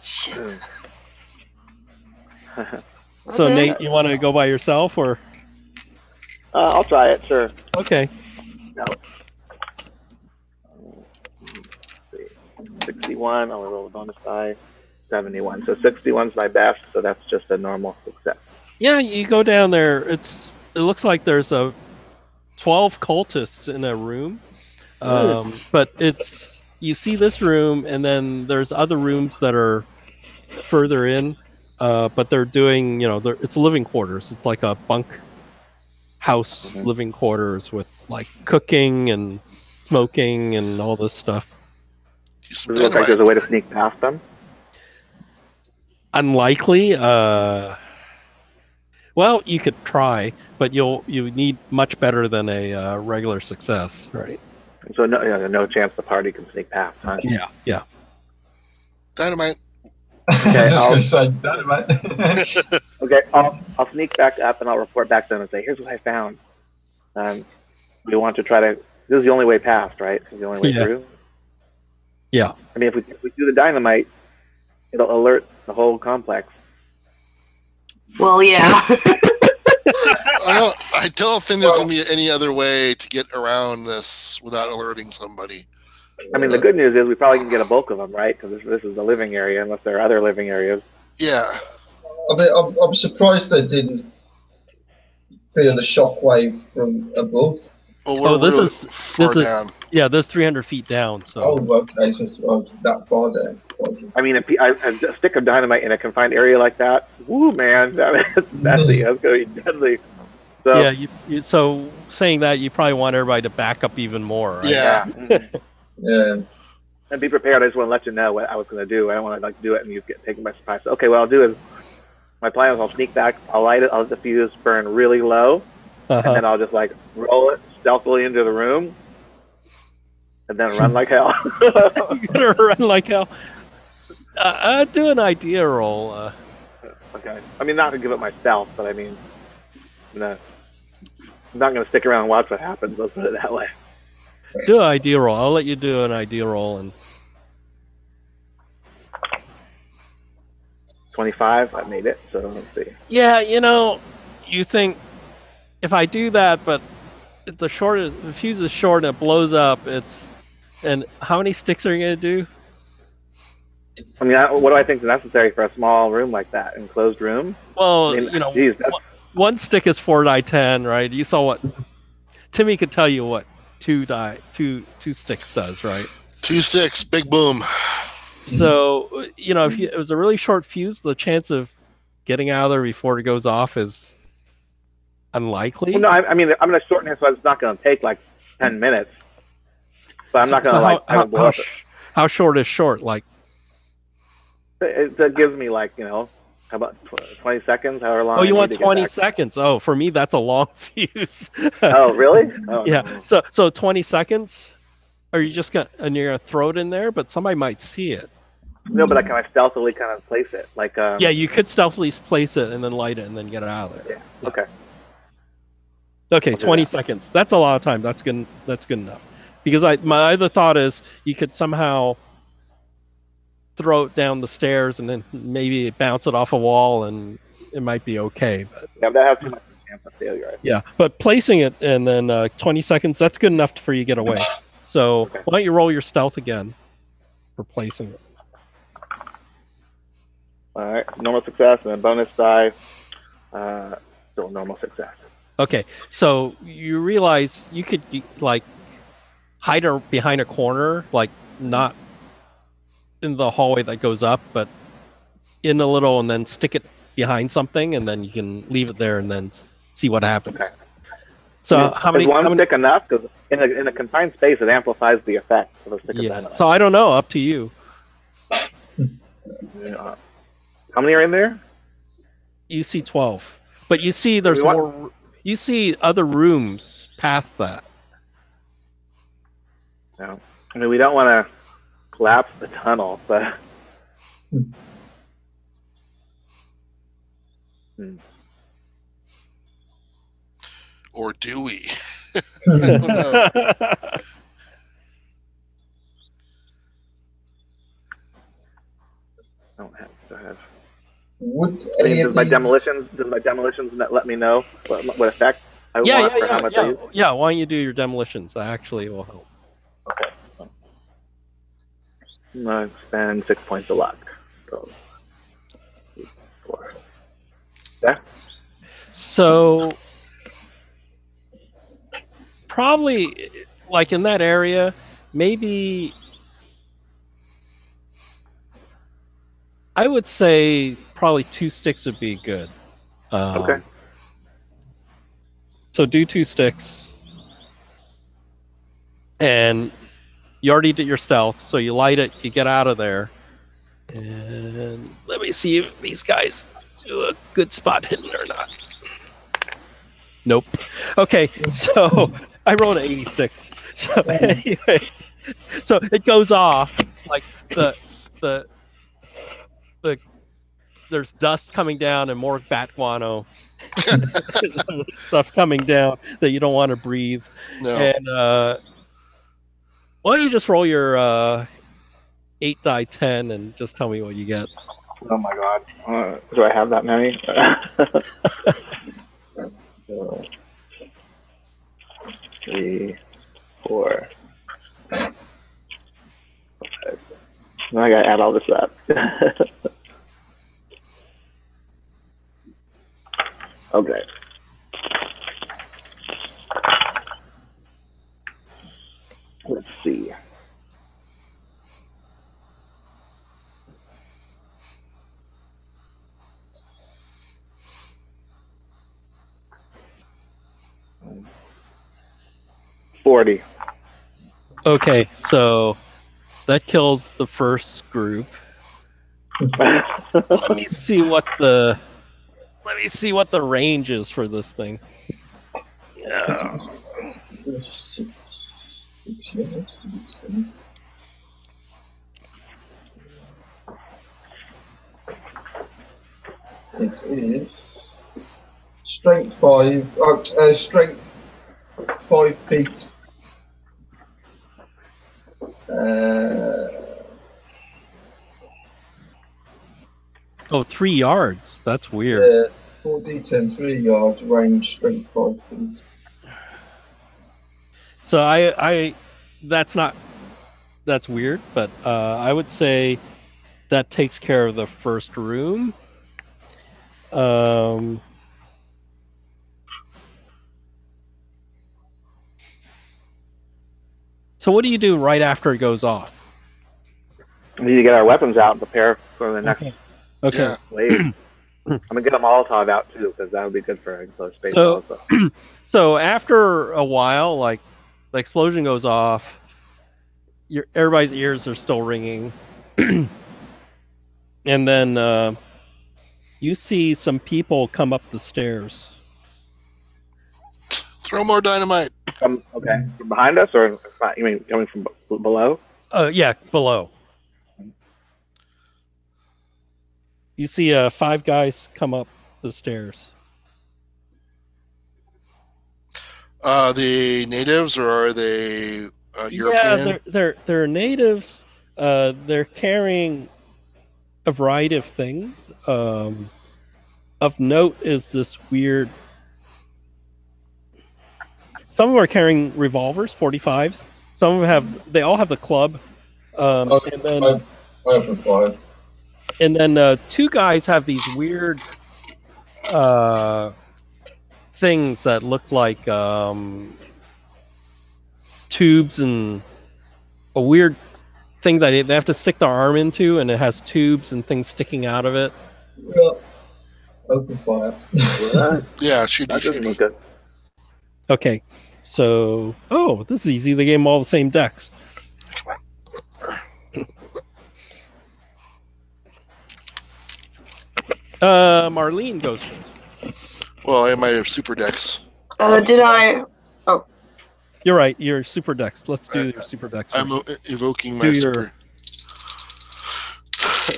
Shit. So Okay. Nate, you want to go by yourself or? I'll try it. Sure. Okay. No. 61. I'll roll a bonus die. 71. So 61's my best. So that's just a normal success. Yeah, you go down there. It looks like there's 12 cultists in a room. But you see this room, and then there's other rooms that are further in, but they're doing, it's living quarters. It's like a bunk house living quarters with like cooking and smoking and all this stuff. Does it look like there's a way to sneak past them? Unlikely. Well, you could try, but you need much better than a regular success, right? So no chance the party can sneak past, huh? Yeah. Dynamite. Okay, I was just going to say dynamite. Okay, I'll sneak back up and I'll report back to them and say, "Here's what I found. We want to try to. This is the only way past, right? This is the only way through." Yeah. I mean, if we do the dynamite, it'll alert the whole complex. Well, yeah. I don't think there's going to be any other way to get around this without alerting somebody. I mean, the good news is we probably can get a bulk of them, right? Because this is the living area, unless there are other living areas. Yeah. I mean, I'm surprised they didn't feel a shockwave from above. Well, this really is far down. Yeah, there's 300 feet down. So. Oh, okay, so it's that far down. I mean, a stick of dynamite in a confined area like that, woo, man, that's deadly. That's going to be deadly. So, yeah, so saying that, you probably want everybody to back up even more, right? Yeah. Yeah. And be prepared. I just want to let you know what I was going to do. I don't want to do it and you get taken by surprise. So, okay, what I'll do is, my plan is I'll sneak back, I'll light it, I'll let the fuse burn really low, and then I'll just roll it stealthily into the room, and then run like hell. You're gonna run like hell. Do an idea roll. Okay. I mean, not to give up my stealth, but I mean, I'm not going to stick around and watch what happens. Let's put it that way. Do an idea roll. I'll let you do an idea roll. And 25, I made it, so let's see. Yeah, you think if I do that, but the fuse is short and it blows up, and how many sticks are you going to do? I mean, what do I think is necessary for a small room like that, enclosed room? Well, I mean, geez, one stick is 4x10, right? You saw what Timmy could tell you what two sticks does, right? 2 sticks, big boom. So if it was a really short fuse, the chance of getting out of there before it goes off is unlikely. Well, no, I mean, I'm going to shorten it so it's not going to take like 10 minutes. But I'm not going to blow up. How short is short? Like it gives me how about 20 seconds, however long. Oh, you want 20 seconds? Oh, for me that's a long fuse. Oh, really? Oh, yeah. no. So 20 seconds? Are you just you're gonna throw it in there, but somebody might see it? No, but can I stealthily kind of place it? Yeah, you could stealthily place it and then light it and then get it out of there. Yeah. Okay. Okay, I'll do 20 that. seconds. That's a lot of time. That's good. That's good enough. Because my other thought is you could somehow throw it down the stairs and then maybe bounce it off a wall and it might be okay. But Yeah, that has too much chance of failure. I think. yeah, but placing it and then 20 seconds, that's good enough for you to get away. So Okay. why don't you roll your stealth again for placing it? All right, normal success and then bonus die. Still normal success. Okay, so you realize you could like hide behind a corner, like not in the hallway that goes up, but in a little, and then stick it behind something, and then you can leave it there and then see what happens. Okay. So is, how many? Is one how many stick enough? Because in a confined space, it amplifies the effect of a stick of yeah. dynamite. So I don't know. Up to you. How many are in there? You see 12, but you see there's more. You see other rooms past that. No. I mean, we don't want to collapse the tunnel, but. Or do we? I don't have. Would I mean, any does of my the demolitions let me know what effect I want for how much I use? Yeah. Why don't you do your demolitions? That actually will help. Okay. I'm gonna spend 6 points of luck. So, 4. Yeah. So probably like in that area, maybe I would say probably 2 sticks would be good. Okay. So do 2 sticks. And you already did your stealth, so you light it, you get out of there. And let me see if these guys do a good spot hidden or not. Nope. Okay, so I rolled an 86. So anyway, so it goes off like the there's dust coming down and more bat guano stuff coming down that you don't want to breathe. No. And why don't you just roll your 8 die 10 and just tell me what you get. Oh my god. Do I have that many? 3, 4, 5. Now I gotta add all this up. Okay. Let's see. $40. Okay, so that kills the first group. Let me see what the range is for this thing. Yeah. It is strength 5. Strength 5 feet. Oh, 3 yards. That's weird. 4d10, 3 yards, range, strength 5 feet. So that's weird, but I would say that takes care of the first room. So what do you do right after it goes off? We need to get our weapons out and prepare for the next Okay. Yeah. wave. I'm gonna get a Molotov out too, because that would be good for enclosed space So- also. So after a while, like the explosion goes off, everybody's ears are still ringing, and then you see some people come up the stairs. Throw more dynamite. Okay, from behind us, or you mean coming from below? Yeah, below. You see 5 guys come up the stairs. The natives, or are they European? Yeah, they're natives. They're carrying a variety of things. Of note is this weird. Some of them are carrying revolvers, 45s. Some of them have. They all have the club. And then I open fire. And then two guys have these weird things that look like tubes, and a weird thing that they have to stick their arm into, and it has tubes and things sticking out of it. Yeah. Open fire. Yeah, shoot. That doesn't look good. Okay, so this is easy. They gave them all the same decks. Marlene goes first. Well, I might have super decks. Did I? Oh, You're right. You're super decks. Let's do your super decks. I'm first. evoking my Do super.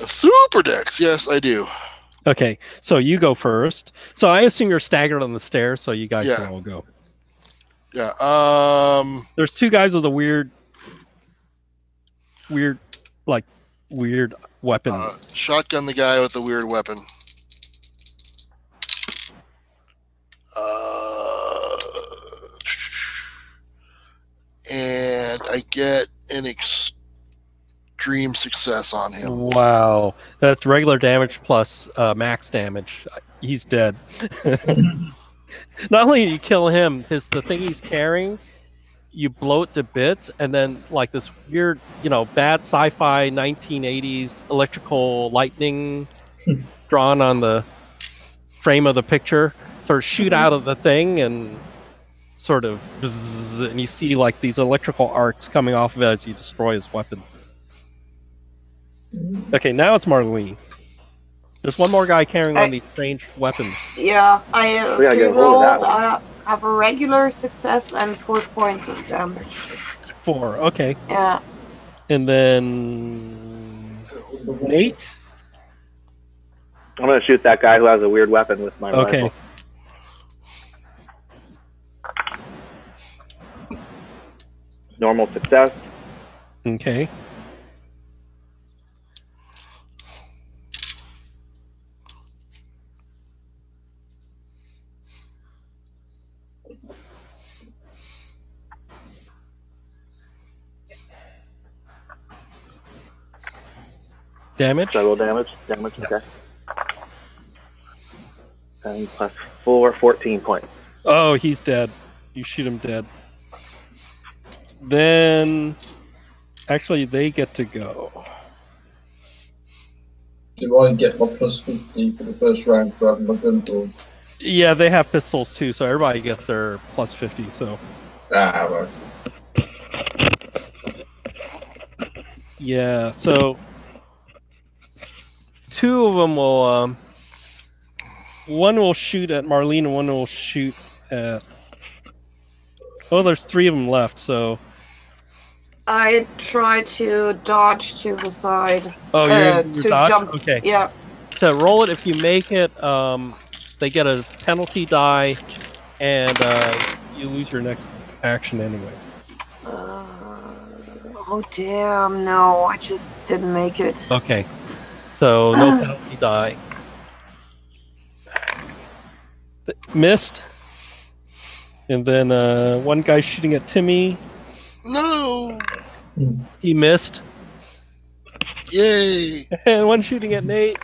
Super decks. Yes, I do. Okay, so you go first. So I assume you're staggered on the stairs, so you guys Yeah. can all go. Yeah. There's two guys with a weird weapon. Shotgun the guy with the weird weapon. And I get an extreme success on him. Wow, that's regular damage plus max damage. He's dead. Not only do you kill him, the thing he's carrying, you blow it to bits, and then like this weird, bad sci-fi 1980s electrical lightning drawn on the frame of the picture sort of shoot out of the thing and sort of bzzz, and you see like these electrical arcs coming off of it as you destroy his weapon. Okay, now it's Marlene. There's one more guy carrying one of these strange weapons. yeah. I We gotta get a hold of that rolled. Have a regular success and 4 points of damage. 4, okay. Yeah. And then Nate? I'm gonna shoot that guy who has a weird weapon with my Okay. rifle. Normal success. Okay. Damage? Several damage. Okay. And plus 4, 14 points. Oh, he's dead. You shoot him dead. Then, actually, they get to go. Do I get my plus 50 for the first round for having my gun drawn? Yeah, they have pistols too, so everybody gets their plus 50. So Right. yeah, so two of them will. One will shoot at Marlene, and one will shoot at. Oh, there's 3 of them left. So. I try to dodge to the side. Oh, you're to dodge? jump. Okay. Yeah. To roll it, if you make it, they get a penalty die, and you lose your next action anyway. Oh damn! No, I just didn't make it. Okay. So no penalty die. Missed. And then one guy shooting at Timmy. No! He missed. Yay! And one shooting at Nate.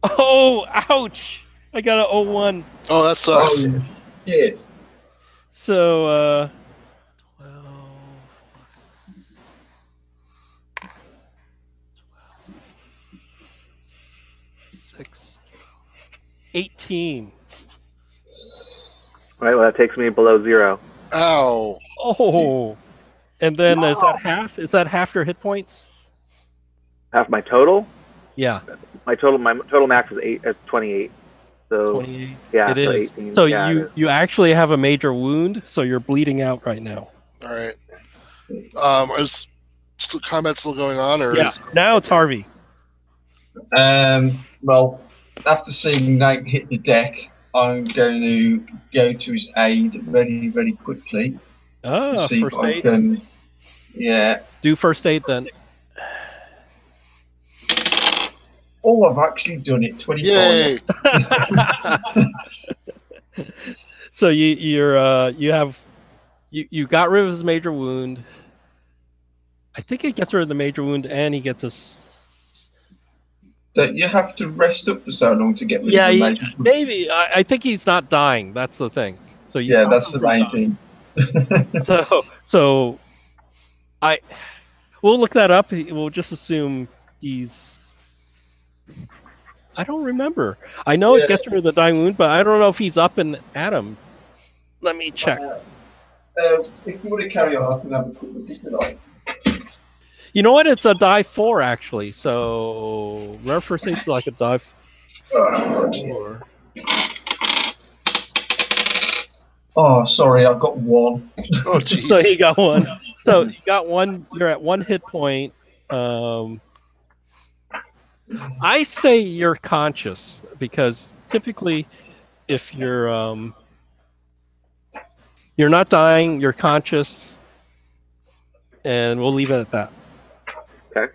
Oh, ouch! I got an 0-1. Oh, that sucks. Oh, shit. So, 12, 6, 18. Right, well, that takes me below 0. Ow. Oh! And then is that half? Is that half your hit points? Half my total? Yeah, My total max is 28. So 28. yeah, It so is. 18. So yeah, it is. you actually have a major wound, so you're bleeding out right now. All right. Is combat still going on, or Yeah. is Now it's Harvey. Well, after seeing Nate hit the deck, I'm going to go to his aid very, very quickly. Oh, See first if I aid. can. Yeah. Do first aid then. Oh, I've actually done it. 25. Yay! So you got rid of his major wound. I think he gets rid of the major wound, and he gets a. Don't you have to rest up for so long to get rid Yeah, of the major? maybe. I think he's not dying. That's the thing. So you Yeah, stop that's him the from main dying. thing. So we'll look that up. We'll just assume he's. I don't remember. I know it gets rid of the dying wound, but I don't know if he's up and at him. Let me check. If you want to carry on, I can have a quick look at it. You know what? It's a die 4 actually. So rare first aid's like a die 4. Oh, sorry, I've got 1. Oh, So jeez. you got 1. So you got 1. You're at 1 hit point. I say you're conscious because typically, if you're not dying, you're conscious, and we'll leave it at that. Okay.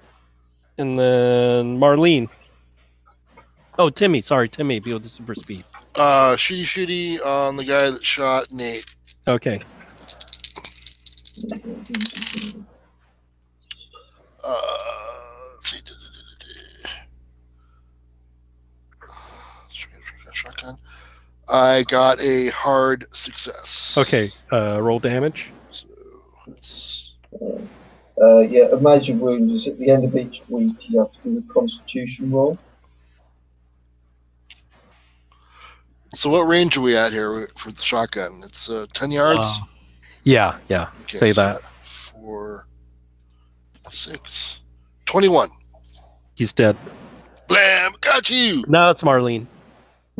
And then Marlene. Oh, Timmy. Sorry, Timmy. Be with the super speed. Shooty on the guy that shot Nate. Okay. Let's see. Shotgun. I got a hard success. Okay. Roll damage. So it's Yeah, a major wound is at the end of each week. You have to do a constitution roll. so what range are we at here for the shotgun? It's 10 yards. Yeah. Okay, Say so that. 4, 6, 21. He's dead. Blam! Got you. Now it's Marlene.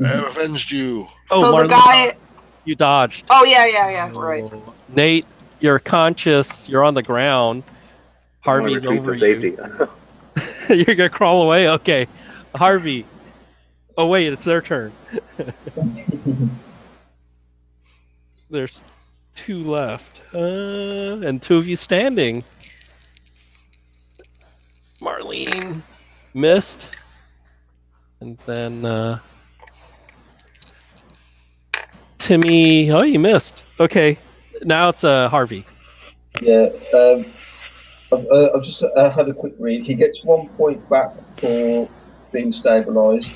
I have avenged you. Oh, so Marlene, the guy. you dodged. Oh yeah. Right. Nate, you're conscious. You're on the ground. Harvey's I'm gonna over retreat you. to safety. You're gonna crawl away. Okay, Harvey. Oh wait, it's their turn. There's 2 left, and 2 of you standing. Marlene missed, and then Timmy. Oh, you missed. Okay, now it's Harvey. Yeah, I've just had a quick read. He gets 1 point back for being stabilised,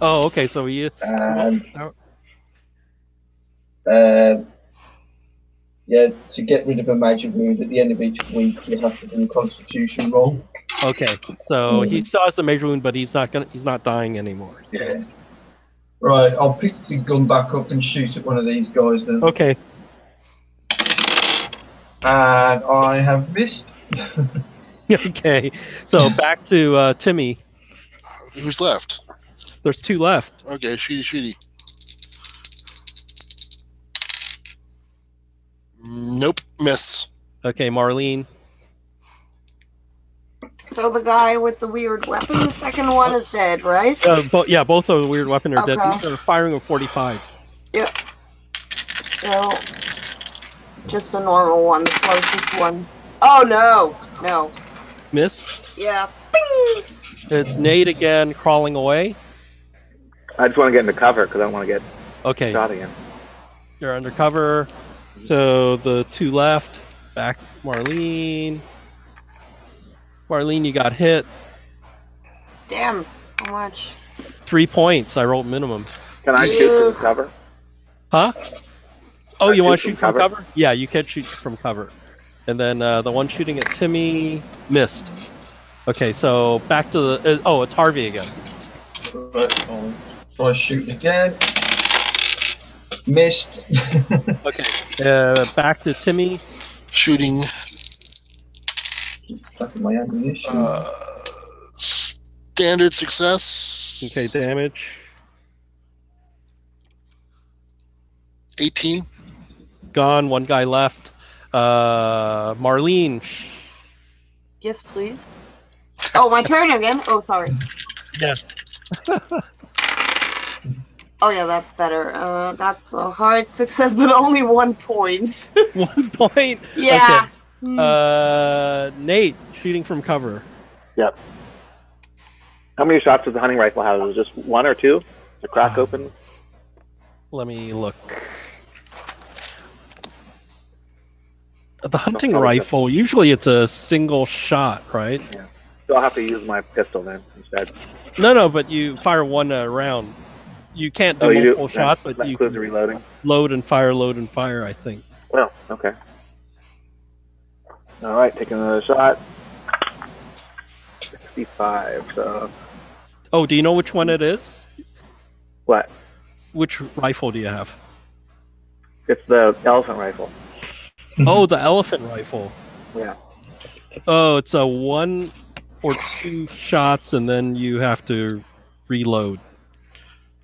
Oh, okay. So you. and yeah, to get rid of a major wound at the end of each week, you have to do a constitution roll. Okay, so he still has the major wound, but he's not dying anymore. Yeah. Right, I'll pick the gun back up and shoot at one of these guys then. Okay. And I have missed. Okay. So back to Timmy. Who's left? There's 2 left. Okay, shooty. Nope, miss. Okay, Marlene. So the guy with the weird weapon, the second one is dead, right? Both of the weird weapon are dead. Okay. These are firing with 45. Yep. So just a normal one, the closest one. Oh no. Miss. Yeah. Bing! It's Nate again, crawling away. I just want to get into cover because I don't want to get Okay, shot again. you're under cover. So the 2 left. Back, Marlene. Marlene, you got hit. Damn. How much? 3 points. I rolled minimum. Can I shoot from cover? Huh? Oh, I you want to shoot shoot from from cover? Yeah, you can shoot from cover. And then the one shooting at Timmy missed. Okay, so back to the. It's Harvey again. Right, I'll try shooting again. Missed. Okay, back to Timmy. Shooting. Back in my ammunition. Standard success. Okay, damage. 18. Gone. 1 guy left. Marlene. Yes, please. Oh, my turn again? Oh, sorry. Yes. Oh yeah, that's better. That's a hard success, but only 1 point. 1 point. Yeah. Okay. Nate, shooting from cover. Yep. How many shots does the hunting rifle have? Is it just 1 or 2? The crack open? Let me look. The hunting Probably rifle, usually it's a single shot, right? Yeah. So I'll have to use my pistol then instead. No, but you fire 1 round. You can't do Oh, you do? multiple shots, but That you includes can reloading? load and fire, I think. Well, okay. All right, taking another shot. 65, so... Oh, do you know which one it is? What? Which rifle do you have? It's the elephant rifle. Oh, the elephant rifle. Yeah. Oh, it's a 1 or 2 shots, and then you have to reload.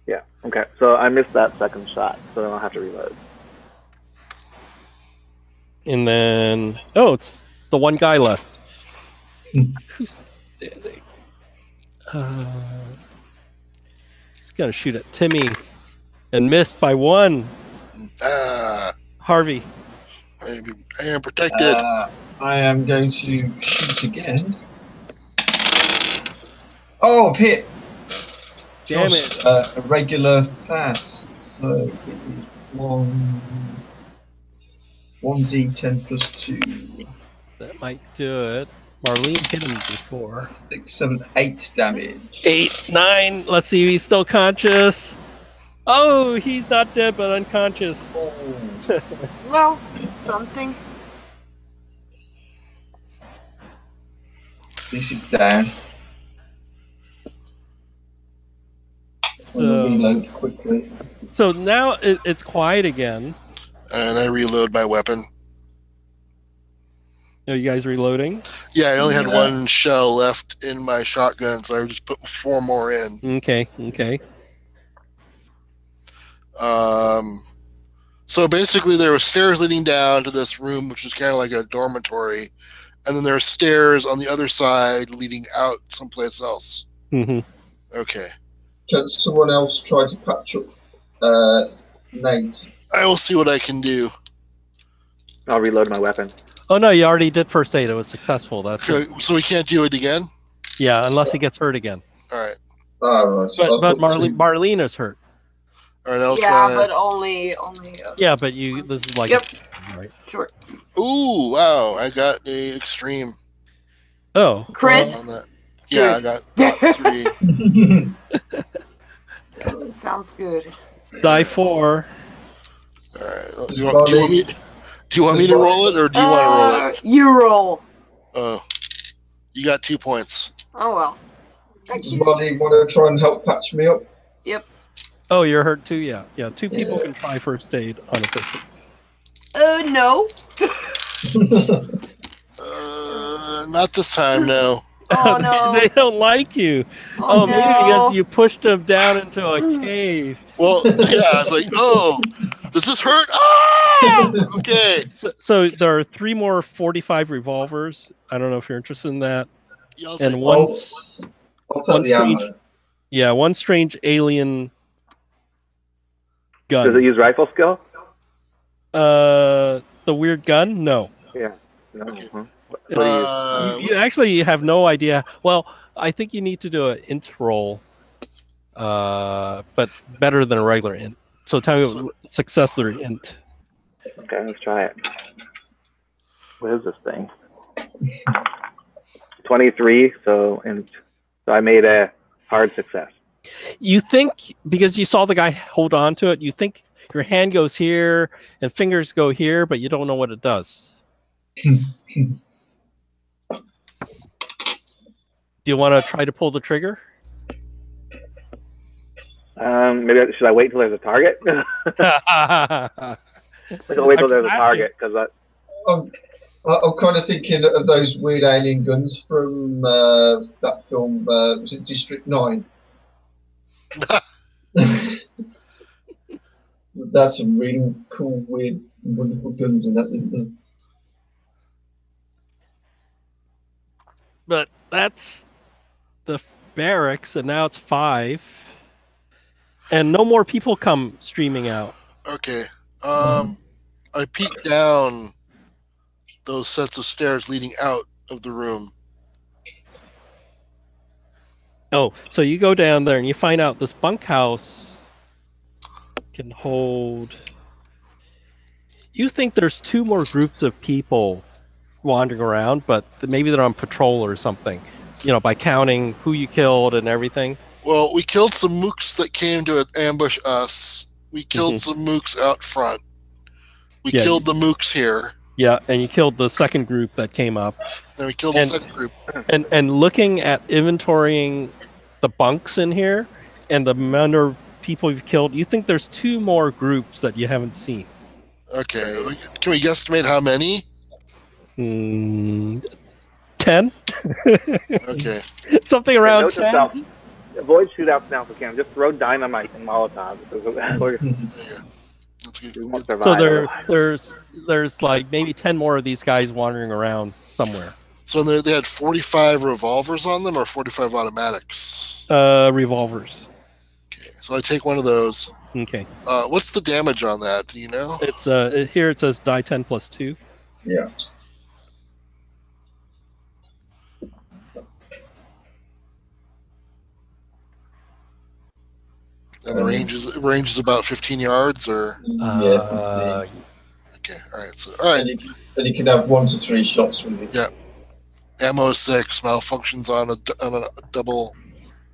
Yeah, okay. So I missed that second shot, so then I'll have to reload. And then, oh, it's the one guy left. Who's standing? He's gonna shoot at Timmy, and missed by 1. Harvey. I am protected. I am going to shoot again. Oh, hit! Damn Just, it. a regular pass. So it is 1d10 plus 2. That might do it. Marlene hit him before. 6, 7, 8 damage. 8, 9. Let's see if he's still conscious. Oh, he's not dead, but unconscious. Oh. Well, something. This is down. I'm gonna reload quickly. So now it's quiet again. And I reload my weapon. Are you guys reloading? Yeah, I only had 1 shell left in my shotgun, so I just put 4 more in. Okay. So basically, there were stairs leading down to this room, which was kind of like a dormitory, and then there are stairs on the other side leading out someplace else. Mm-hmm. Okay. Can someone else try to patch up Nate? I will see what I can do. I'll reload my weapon. Oh no, you already did first aid. It was successful. That's Okay, it. so we can't do it again? Yeah, unless he gets hurt again. All right. Right, so But Marlene is hurt. All right, I'll Yeah, try. but only. Yeah, but this is like. Yep. Right. Sure. Ooh, wow! I got a extreme Oh. Crit. on that. Yeah, I got 3. Sounds good. Die 4. All right. Do you want me to roll it, or do you want to roll it? You roll. Oh, you got 2 points. Oh well. Somebody want to try and help patch me up? Yep. Oh, you're hurt too. Yeah. 2 people can try first aid on a person. No. Not this time, no. Oh no. They don't like you. Oh, Maybe because you pushed them down into a cave. Well, yeah, I was like, oh, does this hurt? Ah! Okay. So there are 3 more 45 revolvers. I don't know if you're interested in that. Yeah, And take one I'll take the strange, ammo. one strange alien gun. Does it use rifle skill? The weird gun? No. Yeah. No. What do you use? You actually have no idea. Well, I think you need to do an int roll, but better than a regular int. So tell me what success or int. Okay, let's try it. What is this thing? 23. So I made a hard success. You think, because you saw the guy hold on to it, you think your hand goes here and fingers go here, but you don't know what it does. Do you want to try to pull the trigger? Maybe should I wait till there's a target? I'll wait till there's a target because I'm kind of thinking of those weird alien guns from that film. Was it District 9? That's some really cool, weird, wonderful guns in that, isn't there? But that's the barracks, and now it's 5. and no more people come streaming out. Okay. I peek down those sets of stairs leading out of the room. Oh, so you go down there and you find out this bunkhouse can hold. You think there's 2 more groups of people wandering around, but maybe they're on patrol or something. You know, by counting who you killed and everything. Well, we killed some mooks that came to ambush us. We killed some mooks out front. We killed the mooks here. Yeah, and you killed the second group that came up. And we killed the second group. And looking at inventorying the bunks in here and the amount of people you've killed, you think there's 2 more groups that you haven't seen. Okay. Can we guesstimate how many? 10? Okay. Something around 10. Avoid shootouts now if we can. Just throw dynamite and Molotov. That's good. So there's like maybe 10 more of these guys wandering around somewhere. So they had 45 revolvers on them or 45 automatics? Revolvers. Okay, so I take one of those. Okay. What's the damage on that? Do you know? It's here it says die 10 plus 2. Yeah. And the range is about 15 yards, or yeah. Okay, all right. So all right. And you can have 1 to 3 shots with it. Yeah. Ammo 6, malfunctions on a double.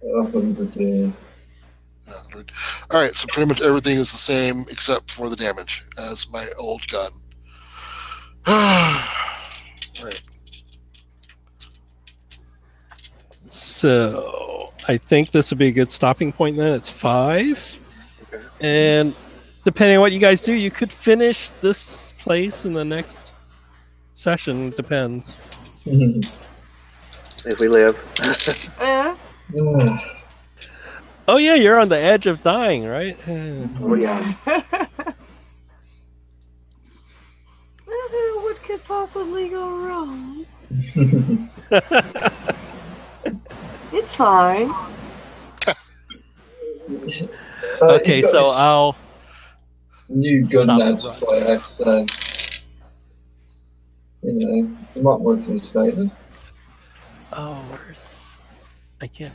100. 100. All right, so pretty much everything is the same except for the damage as my old gun. All right. So I think this would be a good stopping point then. It's 5. Okay. And depending on what you guys do, you could finish this place in the next session. Depends. If we live. Oh yeah, you're on the edge of dying, right? Oh yeah. What could possibly go wrong? It's fine. Okay, so I'll new gun stop now the to run. fire, so you know, it might work in his favour. Oh, where's I can't.